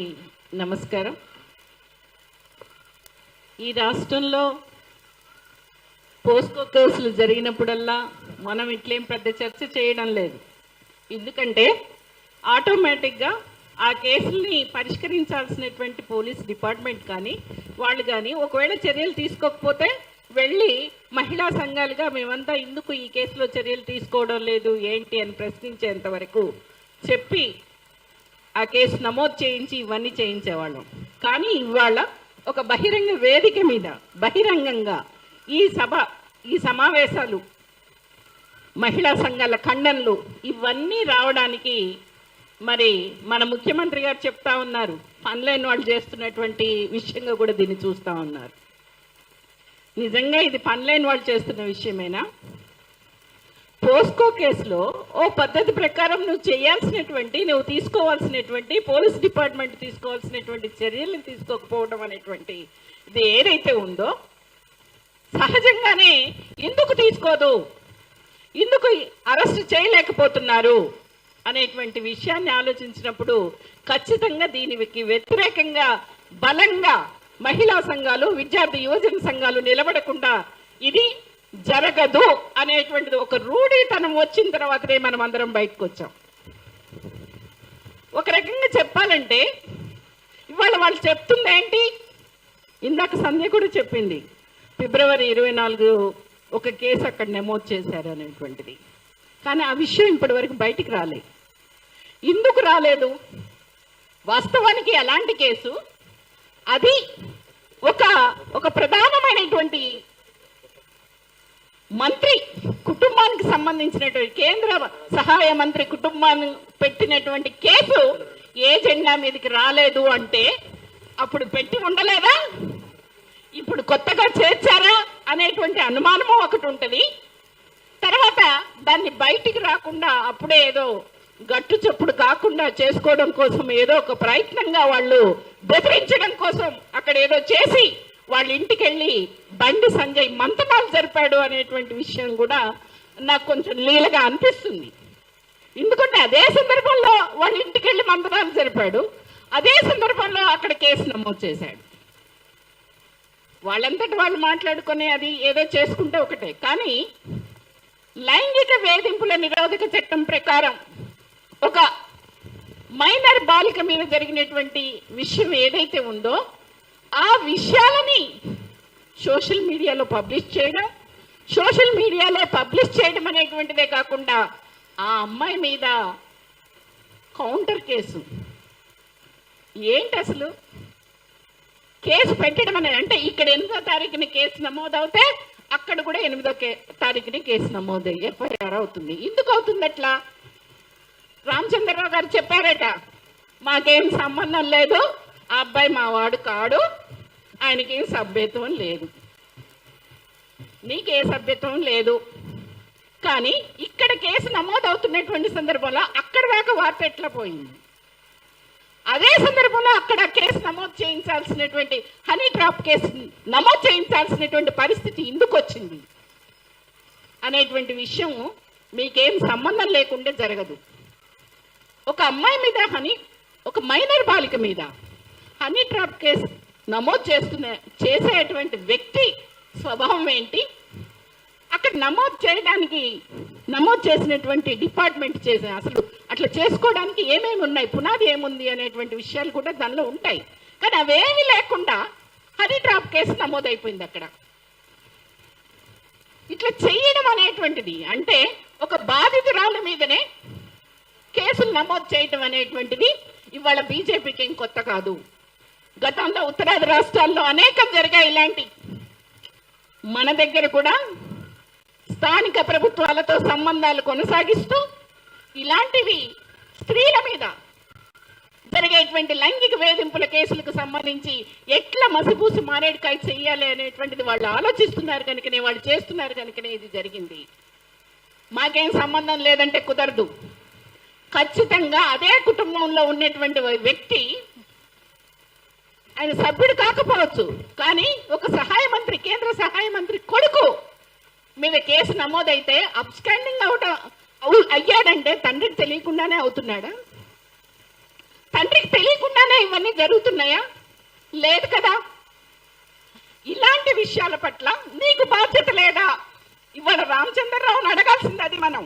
నమస్కారం. ఈ రాష్ట్రంలో పోస్కో కేసులు జరిగినప్పుడల్లా మనం ఇట్లేం పెద్ద చర్చ చేయడం లేదు. ఎందుకంటే ఆటోమేటిక్గా ఆ కేసుల్ని పరిష్కరించాల్సినటువంటి పోలీస్ డిపార్ట్మెంట్ కానీ వాళ్ళు కానీ ఒకవేళ చర్యలు తీసుకోకపోతే వెళ్ళి మహిళా సంఘాలుగా మేమంతా ఎందుకు ఈ కేసులో చర్యలు తీసుకోవడం లేదు ఏంటి అని ప్రశ్నించేంత వరకు చెప్పి ఆ కేసు నమోదు చేయించి ఇవన్నీ చేయించేవాళ్ళం. కానీ ఇవాళ ఒక బహిరంగ వేదిక మీద బహిరంగంగా ఈ సమావేశాలు, మహిళా సంఘాల ఖండనలు ఇవన్నీ రావడానికి మరి మన ముఖ్యమంత్రి గారు చెప్తా ఉన్నారు, పనిలేని వాళ్ళు చేస్తున్నటువంటి విషయంగా కూడా దీన్ని చూస్తూ ఉన్నారు. నిజంగా ఇది పనిలేని వాళ్ళు చేస్తున్న విషయమేనా? పోస్కో కేసులో ఓ పద్ధతి ప్రకారం నువ్వు తీసుకోవాల్సినటువంటి పోలీస్ డిపార్ట్మెంట్ తీసుకోవాల్సినటువంటి చర్యలను తీసుకోకపోవడం అనేటువంటి ఇది ఏదైతే ఉందో సహజంగానే ఎందుకు తీసుకోదు, ఎందుకు అరెస్ట్ చేయలేకపోతున్నారు అనేటువంటి విషయాన్ని ఆలోచించినప్పుడు ఖచ్చితంగా దీనికి వ్యతిరేకంగా బలంగా మహిళా సంఘాలు, విద్యార్థి యువజన సంఘాలు నిలబడకుండా ఇది జరగదు అనేటువంటిది ఒక రూఢీతనం వచ్చిన తర్వాతనే మనం అందరం బయటకు వచ్చాం. ఒక రకంగా చెప్పాలంటే ఇవాళ వాళ్ళు చెప్తుంది ఏంటి? ఇందాక సంధ్య కూడా చెప్పింది, ఫిబ్రవరి 24 ఒక కేసు అక్కడ నమోదు చేశారు అనేటువంటిది. కానీ ఆ విషయం ఇప్పటి వరకు బయటికి రాలేదు. ఎందుకు రాలేదు? వాస్తవానికి అలాంటి కేసు అది ఒక ప్రధానమైనటువంటి మంత్రి కుటుంబానికి సంబంధించినటువంటి కేంద్ర సహాయ మంత్రి కుటుంబాన్ని పెట్టినటువంటి కేసు ఏ జెండా మీదకి రాలేదు అంటే అప్పుడు పెట్టి ఉండలేదా? ఇప్పుడు కొత్తగా చేర్చారా అనేటువంటి అనుమానము ఒకటి ఉంటుంది. తర్వాత దాన్ని బయటికి రాకుండా అప్పుడే ఏదో గట్టు చప్పుడు కాకుండా చేసుకోవడం కోసం ఏదో ఒక ప్రయత్నంగా వాళ్ళు బెదిరించడం కోసం అక్కడ ఏదో చేసి వాళ్ళ ఇంటికి వెళ్ళి బండి సంజయ్ మంతనాలు జరిపాడు అనేటువంటి విషయం కూడా నాకు కొంచెం లీలగా అనిపిస్తుంది. ఎందుకంటే అదే సందర్భంలో వాళ్ళ ఇంటికి వెళ్ళి మంతనాలు జరిపాడు, అదే సందర్భంలో అక్కడ కేసు నమోదు చేశాడు. వాళ్ళంతటి వాళ్ళు మాట్లాడుకుని అది ఏదో చేసుకుంటే ఒకటే. కానీ లైంగిక వేధింపుల నిరోధక చట్టం ప్రకారం ఒక మైనర్ బాలిక మీద జరిగినటువంటి విషయం ఏదైతే ఉందో ఆ విషయాలని సోషల్ మీడియాలో పబ్లిష్ చేయడం అనేటువంటిదే కాకుండా ఆ అమ్మాయి మీద కౌంటర్ కేసు ఏంటి అసలు? కేసు పెట్టడం అనేది అంటే ఇక్కడ 8వ తారీఖుని కేసు నమోదవుతే అక్కడ కూడా 8వ తారీఖుని కేసు నమోదు ఎఫ్ఐఆర్ అవుతుంది. ఎందుకు అవుతుంది అట్లా? రామచంద్రరావు గారు చెప్పారట, మాకేం సంబంధం లేదు, ఆ అబ్బాయి మా వాడు కాడు, ఆయనకేం సభ్యత్వం లేదు. నీకే సభ్యత్వం లేదు. కానీ ఇక్కడ కేసు నమోదవుతున్నటువంటి సందర్భంలో అక్కడ దాకా వార్త ఎట్లా పోయింది? అదే సందర్భంలో అక్కడ కేసు నమోదు చేయించాల్సినటువంటి హనీ ట్రాప్ కేసు నమోదు చేయించాల్సినటువంటి పరిస్థితి ఎందుకు వచ్చింది అనేటువంటి విషయం మీకేం సంబంధం లేకుండా జరగదు. ఒక అమ్మాయి మీద ఒక మైనర్ బాలిక మీద హనీ ట్రాప్ కేసు నమోదు చేసేటువంటి వ్యక్తి స్వభావం ఏంటి? అక్కడ నమోదు చేసినటువంటి డిపార్ట్మెంట్ అసలు అట్లా చేసుకోవడానికి ఏమేమి ఉన్నాయి, పునాది ఏముంది అనేటువంటి విషయాలు కూడా దానిలో ఉంటాయి. కానీ అవేమీ లేకుండా హనీ ట్రాప్ కేసు నమోదైపోయింది అక్కడ. ఇట్లా చేయడం అనేటువంటిది అంటే ఒక బాధితురాల మీదనే కేసులు నమోదు చేయడం అనేటువంటిది ఇవాళ బీజేపీకి ఏం కొత్త కాదు. గతంలో ఉత్తరాది రాష్ట్రాల్లో అనేకం జరిగాయి ఇలాంటి. మన దగ్గర కూడా స్థానిక ప్రభుత్వాలతో సంబంధాలు కొనసాగిస్తూ ఇలాంటివి స్త్రీల మీద జరిగేటువంటి లైంగిక వేధింపుల కేసులకు సంబంధించి ఎట్లా మసిపూసి మారేడుకాయ చెయ్యాలి అనేటువంటిది వాళ్ళు ఆలోచిస్తున్నారు కనుకనే, వాళ్ళు చేస్తున్నారు కనుకనే ఇది జరిగింది. మాకేం సంబంధం లేదంటే కుదరదు. ఖచ్చితంగా అదే కుటుంబంలో ఉన్నటువంటి వ్యక్తి, ఆయన సభ్యుడు కాకపోవచ్చు, కానీ ఒక సహాయ మంత్రి, కేంద్ర సహాయ మంత్రి కొడుకు మీద కేసు నమోదైతే అబ్స్టాండింగ్ అయ్యాడంటే తండ్రికి తెలియకుండానే అవుతున్నాడా? తండ్రికి తెలియకుండానే ఇవన్నీ జరుగుతున్నాయా? లేదు కదా. ఇలాంటి విషయాల పట్ల నీకు బాధ్యత లేదా? ఇవాళ రామచంద్రరావుని అడగాల్సింది అది. మనం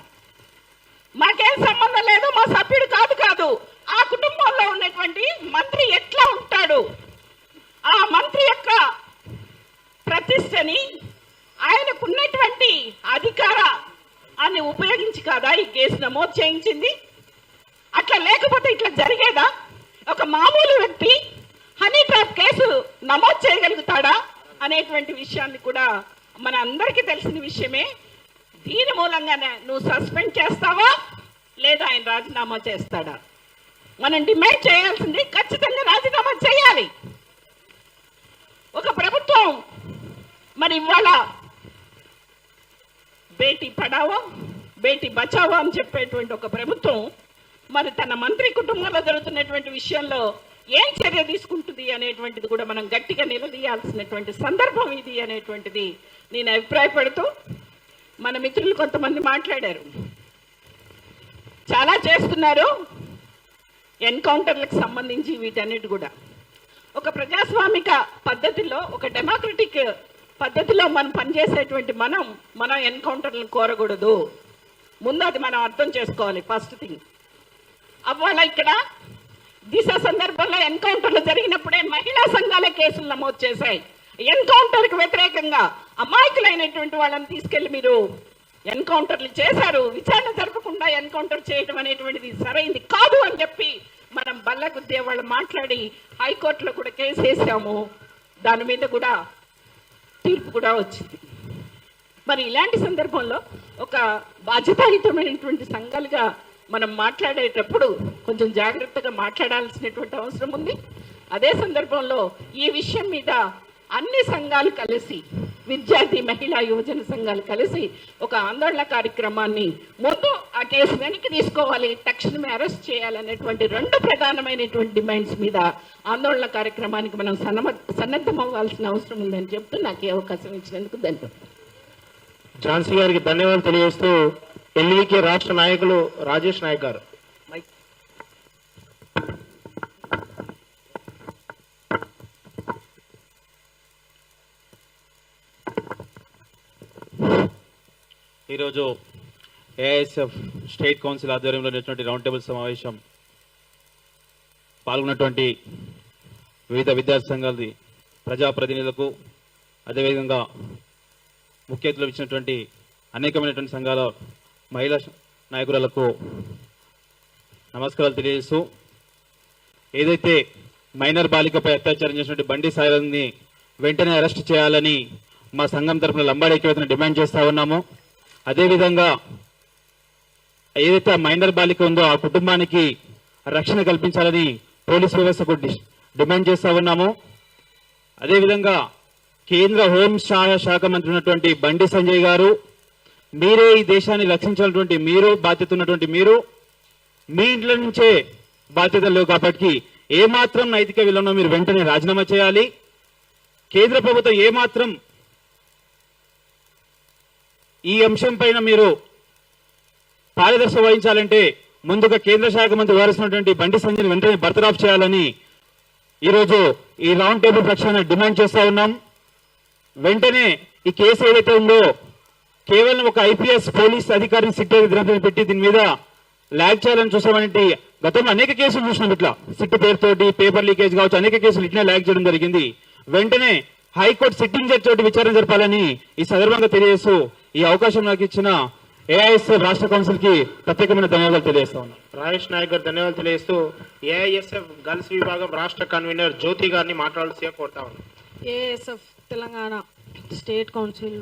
మాకేం సంబంధం లేదు, మా సభ్యుడు కాదు, ఆ కుటుంబంలో ఉన్నటువంటి మంత్రి ఎట్లా ఉంటాడు, ఆ మంత్రి యొక్క ప్రతిష్టని, ఆయనకున్నటువంటి అధికారాన్ని ఉపయోగించి కాదా ఈ కేసు నమోదు చేయించింది? అట్లా లేకపోతే ఇట్లా జరిగేదా? ఒక మామూలు వ్యక్తి హనీ ట్రాప్ కేసు నమోదు చేయగలుగుతాడా అనేటువంటి విషయాన్ని కూడా మన అందరికీ తెలిసిన విషయమే. దీని మూలంగానే నువ్వు సస్పెండ్ చేస్తావా లేదా ఆయన రాజీనామా చేస్తాడా? మనం డిమాండ్ చేయాల్సింది ఖచ్చితంగా రాజీనామా చేయాలి. ఒక ప్రభుత్వం మరి ఇవాళ బేటీ పడావో బేటీ బచావో అని చెప్పేటువంటి ఒక ప్రభుత్వం మరి తన మంత్రి కుటుంబంలో జరుగుతున్నటువంటి విషయంలో ఏం చర్య తీసుకుంటుంది అనేటువంటిది కూడా మనం గట్టిగా నిలదీయాల్సినటువంటి సందర్భం ఇది అనేటువంటిది నేను అభిప్రాయపడుతూ, మన మిత్రులు కొంతమంది మాట్లాడారు, చాలా చేస్తున్నారు ఎన్కౌంటర్లకు సంబంధించి. వీటన్నిటి కూడా ఒక ప్రజాస్వామిక పద్ధతిలో, ఒక డెమోక్రటిక్ పద్ధతిలో మనం పనిచేసేటువంటి మనం ఎన్కౌంటర్లను కోరకూడదు. ముందు అది మనం అర్థం చేసుకోవాలి. First thing. అవ్వాల ఇక్కడ దిశ సందర్భంలో ఎన్కౌంటర్లు జరిగినప్పుడే మహిళా సంఘాలే కేసులు నమోదు చేశాయి. ఎన్కౌంటర్ కు వ్యతిరేకంగా అమాయకులైనటువంటి వాళ్ళని తీసుకెళ్లి మీరు ఎన్కౌంటర్లు చేశారు. విచారణ జరపకుండా ఎన్కౌంటర్ చేయడం అనేటువంటిది సరైంది కాదు అని చెప్పి మనం బల్లగుద్దే వాళ్ళు మాట్లాడి హైకోర్టులో కూడా కేసు వేసాము. దాని మీద కూడా తీర్పు కూడా వచ్చింది. మరి ఇలాంటి సందర్భంలో ఒక బాధ్యతాయుతమైనటువంటి సంఘాలుగా మనం మాట్లాడేటప్పుడు కొంచెం జాగ్రత్తగా మాట్లాడాల్సినటువంటి అవసరం ఉంది. అదే సందర్భంలో ఈ విషయం మీద అన్ని సంఘాలు కలిసి, విద్యార్థి మహిళా యువజన సంఘాలు కలిసి ఒక ఆందోళన కార్యక్రమాన్ని ముందు ఆ కేసు వెనక్కి తీసుకోవాలి, తక్షణమే అరెస్ట్ చేయాలనేటువంటి 2 ప్రధానమైనటువంటి డిమాండ్స్ మీద ఆందోళన కార్యక్రమానికి మనం సన్నద్ధం అవ్వాల్సిన అవసరం ఉందని చెప్తూ నాకు ఈ అవకాశం ఇచ్చినందుకు ధన్యవాదాలు. ఝాన్సీ గారికి ధన్యవాదాలు తెలియజేస్తూ ఎన్వీకే రాష్ట్ర నాయకులు రాజేష్ నాయక్ గారు. ఈరోజు ఏఐఎస్ఎఫ్ స్టేట్ కౌన్సిల్ ఆధ్వర్యంలో జరిగినటువంటి రౌండ్ టేబుల్ సమావేశం పాల్గొన్నటువంటి వివిధ విద్యార్థి సంఘాల ప్రజాప్రతినిధులకు, అదేవిధంగా ముఖ్య అతిథులు ఇచ్చినటువంటి అనేకమైనటువంటి సంఘాల మహిళా నాయకురాలకు నమస్కారాలు తెలియజేస్తూ, ఏదైతే మైనర్ బాలికపై అత్యాచారం చేసినటువంటి బండి సాయిరాజ్ని వెంటనే అరెస్ట్ చేయాలని మా సంఘం తరఫున లంబాడి ఐక్యవేత్తను డిమాండ్ చేస్తా ఉన్నాము. అదేవిధంగా ఏదైతే ఆ మైనర్ బాలిక ఉందో ఆ కుటుంబానికి రక్షణ కల్పించాలని పోలీస్ వ్యవస్థకు డిమాండ్ చేస్తా ఉన్నాము. అదేవిధంగా కేంద్ర హోంశాఖ మంత్రి ఉన్నటువంటి బండి సంజయ్ గారు, మీరే ఈ దేశాన్ని రక్షించాలన్నటువంటి మీరు, బాధ్యత ఉన్నటువంటి మీరు, మీ ఇంట్లో నుంచే బాధ్యత లేవు కాబట్టి ఏమాత్రం నైతిక విలువను మీరు వెంటనే రాజీనామా చేయాలి. కేంద్ర ప్రభుత్వం ఏమాత్రం ఈ అంశం పైన మీరు పారదర్శక వహించాలంటే ముందుగా కేంద్ర శాఖ మంత్రి వారిస్తున్నటువంటి బండి సంజయ్ వెంటనే బర్తరాఫ్ చేయాలని ఈరోజు ఈ రౌండ్ టేబుల్ పక్షాన డిమాండ్ చేస్తా ఉన్నాం. వెంటనే ఈ కేసు ఏదైతే ఉందో కేవలం ఒక ఐపీఎస్ పోలీస్ అధికారిని సిట్ పెట్టి దీని మీద ల్యాగ్ చేయాలని చూసామంటే గతంలో అనేక కేసులు చూసినాం. ఇట్లా సిట్ పేరుతోటి పేపర్ లీకేజ్ కావచ్చు, అనేక కేసులు ఇట్లనే ల్యాగ్ చేయడం జరిగింది. వెంటనే హైకోర్టు సిట్టింగ్ జడ్జి తోటి విచారణ జరపాలని ఈ సందర్భంగా తెలియజేస్తూ ఈ అవకాశం నాకు ఇచ్చిన ఏఐఎస్ఎఫ్ రాష్ట్ర కౌన్సిల్ కి ప్రత్యేకమైన ధన్యవాదాలు తెలియజేస్తా ఉన్నాను. రాజేష్ నాయక్ గారు ధన్యవాదాలు తెలియజేస్తూ ఏఐఎస్ఎఫ్ గర్ల్స్ విభాగం రాష్ట్ర కన్వీనర్ జ్యోతి గారిని మాట్లాడాల్సి కోరుతా ఉన్నాను. ఏఎస్ఎఫ్ తెలంగాణ స్టేట్ కౌన్సిల్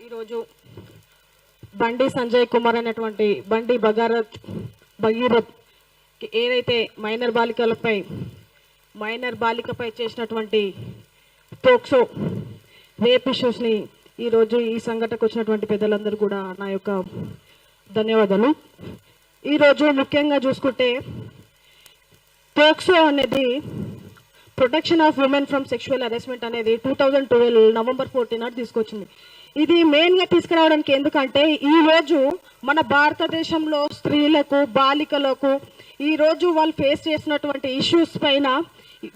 ఈరోజు బండి సంజయ్ కుమార్ అనేటువంటి బండి భగీరథ్ ఏదైతే మైనర్ బాలికపై చేసినటువంటి పోక్సో రేప్ ఇష్యూస్ని ఈరోజు ఈ సంఘటనకు వచ్చినటువంటి పెద్దలందరూ కూడా నా యొక్క ధన్యవాదాలు. ఈరోజు ముఖ్యంగా చూసుకుంటే పోక్సో అనేది protection of women from sexual harassment అనేది 2012 నవంబర్ 14 తీసుకొచ్చింది. ఇది మెయిన్గా తీసుకురావడానికి ఎందుకంటే ఈరోజు మన భారతదేశంలో స్త్రీలకు, బాలికలకు ఈరోజు వాళ్ళు ఫేస్ చేసినటువంటి ఇష్యూస్ పైన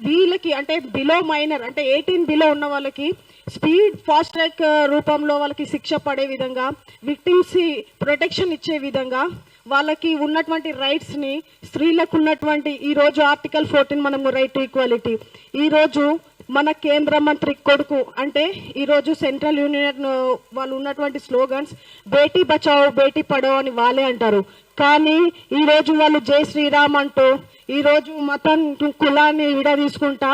వీళ్ళకి అంటే బిలో మైనర్ అంటే 18 బిలో ఉన్న వాళ్ళకి స్పీడ్ ఫాస్ట్ ట్రాక్ రూపంలో వాళ్ళకి శిక్ష పడే విధంగా, విక్టిమ్స్ ప్రొటెక్షన్ ఇచ్చే విధంగా వాళ్ళకి ఉన్నటువంటి రైట్స్ని, స్త్రీలకు ఉన్నటువంటి ఈరోజు ఆర్టికల్ 14 మనము రైట్ టు ఈక్వాలిటీ, ఈరోజు మన కేంద్ర మంత్రి కొడుకు అంటే ఈరోజు సెంట్రల్ యూనియన్ వాళ్ళు ఉన్నటువంటి స్లోగన్స్ బేటీ బచావో బేటీ పడావో అని వాళ్ళే అంటారు. కానీ ఈరోజు వాళ్ళు జై శ్రీరామ్ అంటూ ఈరోజు మతం కులాన్ని విడదీసుకుంటా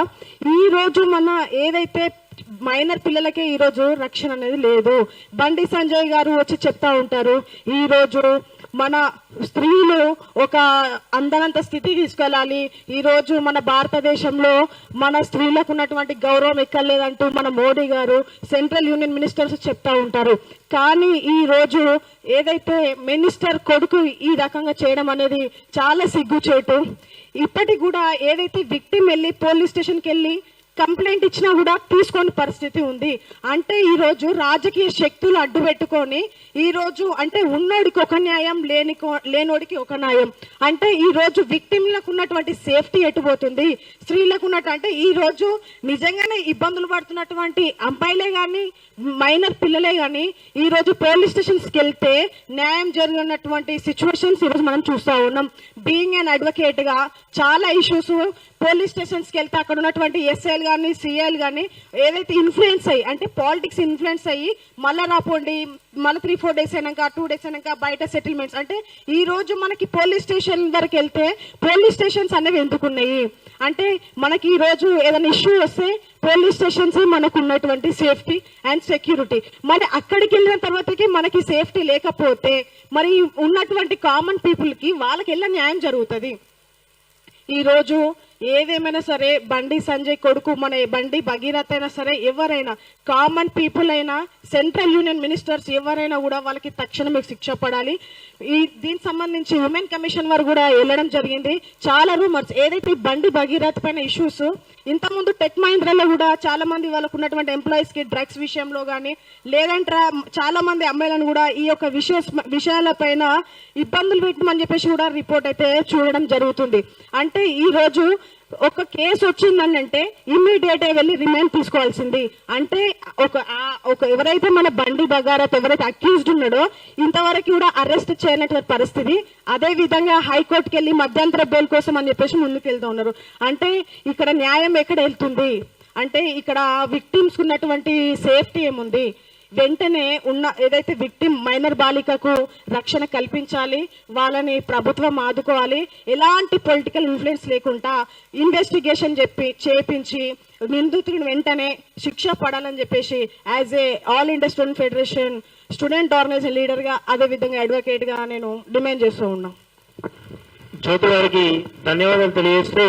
ఈరోజు మన ఏదైతే మైనర్ పిల్లలకే ఈరోజు రక్షణ అనేది లేదు. బండి సంజయ్ గారు వచ్చి చెప్తా ఉంటారు ఈరోజు మన స్త్రీలు ఒక అందనంత స్థితికి తీసుకెళ్ళాలి, ఈరోజు మన భారతదేశంలో మన స్త్రీలకు ఉన్నటువంటి గౌరవం ఎక్కర్లేదంటూ మన మోడీ గారు, సెంట్రల్ యూనియన్ మినిస్టర్స్ చెప్తా ఉంటారు. కానీ ఈ రోజు ఏదైతే మినిస్టర్ కొడుకు ఈ రకంగా చేయడం అనేది చాలా సిగ్గుచేటు. ఇప్పటికి కూడా ఏదైతే విక్టిమ్ వెళ్ళి పోలీస్ స్టేషన్కి వెళ్ళి కంప్లైంట్ ఇచ్చినా కూడా తీసుకొని పరిస్థితి ఉంది. అంటే ఈరోజు రాజకీయ శక్తులు అడ్డు పెట్టుకొని ఈరోజు అంటే ఉన్నోడికి ఒక న్యాయం, లేనోడికి ఒక న్యాయం. అంటే ఈరోజు విక్టిమ్లకు ఉన్నటువంటి సేఫ్టీ ఎటుపోతుంది, స్త్రీలకు ఉన్నట్టు అంటే ఈరోజు నిజంగానే ఇబ్బందులు పడుతున్నటువంటి అమ్మాయిలే కానీ మైనర్ పిల్లలే కానీ ఈరోజు పోలీస్ స్టేషన్స్కి వెళ్తే న్యాయం జరిగినటువంటి సిచ్యువేషన్స్ ఈరోజు మనం చూస్తూ ఉన్నాం. బీయింగ్ అన్ అడ్వకేట్ గా చాలా ఇష్యూస్ పోలీస్ స్టేషన్స్ కి వెళ్తే అక్కడ ఉన్నటువంటి ఎస్ఐలు కానీ సిఐలు కానీ ఏదైతే ఇన్ఫ్లుయెన్స్ అయ్యి అంటే పాలిటిక్స్ ఇన్ఫ్లుయెన్స్ అయ్యి మళ్ళా రాపోండి మళ్ళీ 3-4 days అయినాక 2 days అయినాక బయట సెటిల్మెంట్స్ అంటే ఈ రోజు మనకి పోలీస్ స్టేషన్ వరకు వెళ్తే పోలీస్ స్టేషన్స్ అనేవి ఎందుకున్నాయి అంటే మనకి ఈ రోజు ఏదైనా ఇష్యూ వస్తే పోలీస్ స్టేషన్స్ మనకు ఉన్నటువంటి సేఫ్టీ అండ్ సెక్యూరిటీ మరి అక్కడికి వెళ్ళిన తర్వాతకి మనకి సేఫ్టీ లేకపోతే మరి ఉన్నటువంటి కామన్ పీపుల్ కి వాళ్ళకి ఎలా న్యాయం జరుగుతుంది ఈ రోజు ఏదేమైనా సరే బండి సంజయ్ కొడుకు మన బండి భగీరథ్ అయినా సరే ఎవరైనా కామన్ పీపుల్ అయినా సెంట్రల్ యూనియన్ మినిస్టర్స్ ఎవరైనా కూడా వాళ్ళకి తక్షణమే శిక్ష పడాలి దీనికి సంబంధించి ఉమెన్ కమిషన్ వారు కూడా వెళ్ళడం జరిగింది చాలా రూమర్స్ ఏదైతే బండి భగీరథ్ పైన ఇష్యూస్ ఇంతకుముందు టెక్ మహీంద్రాలో కూడా చాలా మంది వాళ్ళకు ఉన్నటువంటి ఎంప్లాయీస్ కి డ్రగ్స్ విషయంలో కానీ లేదంటే చాలా మంది అమ్మాయిలను కూడా ఈ యొక్క విషయాలపైన ఇబ్బందులు పెట్టమని చెప్పేసి కూడా రిపోర్ట్ అయితే చూడడం జరుగుతుంది అంటే ఈ రోజు ఒక కేసు వచ్చిందంటే ఇమ్మీడియట్ గా వెళ్ళి రిమాండ్ తీసుకోవాల్సింది అంటే ఒక ఎవరైతే మన బండి భగీరథ్ ఎవరైతే అక్యూజ్డ్ ఉన్నాడో ఇంతవరకు కూడా అరెస్ట్ చేయనటువంటి పరిస్థితి అదే విధంగా హైకోర్టుకి వెళ్ళి మధ్యంతర బెయిల్ కోసం అని చెప్పేసి ముందుకు వెళ్తూ ఉన్నారు అంటే ఇక్కడ న్యాయం ఎక్కడ వెళ్తుంది అంటే ఇక్కడ విక్టిమ్స్ ఉన్నటువంటి సేఫ్టీ ఏముంది వెంటనే ఉన్న ఏదైతే విక్టిమ్ మైనర్ బాలికకు రక్షణ కల్పించాలి వాళ్ళని ప్రభుత్వం ఆదుకోవాలి ఎలాంటి పొలిటికల్ ఇన్ఫ్లుయెన్స్ లేకుండా ఇన్వెస్టిగేషన్ చేపించి నిందితుడిని వెంటనే శిక్ష పడాలని చెప్పేసి as a all India student federation student organization leader గా అదే విధంగా అడ్వకేట్ గా నేను డిమాండ్ చేస్తూ ఉన్నాను. జ్యోతి గారికి ధన్యవాదాలు తెలియజేస్తూ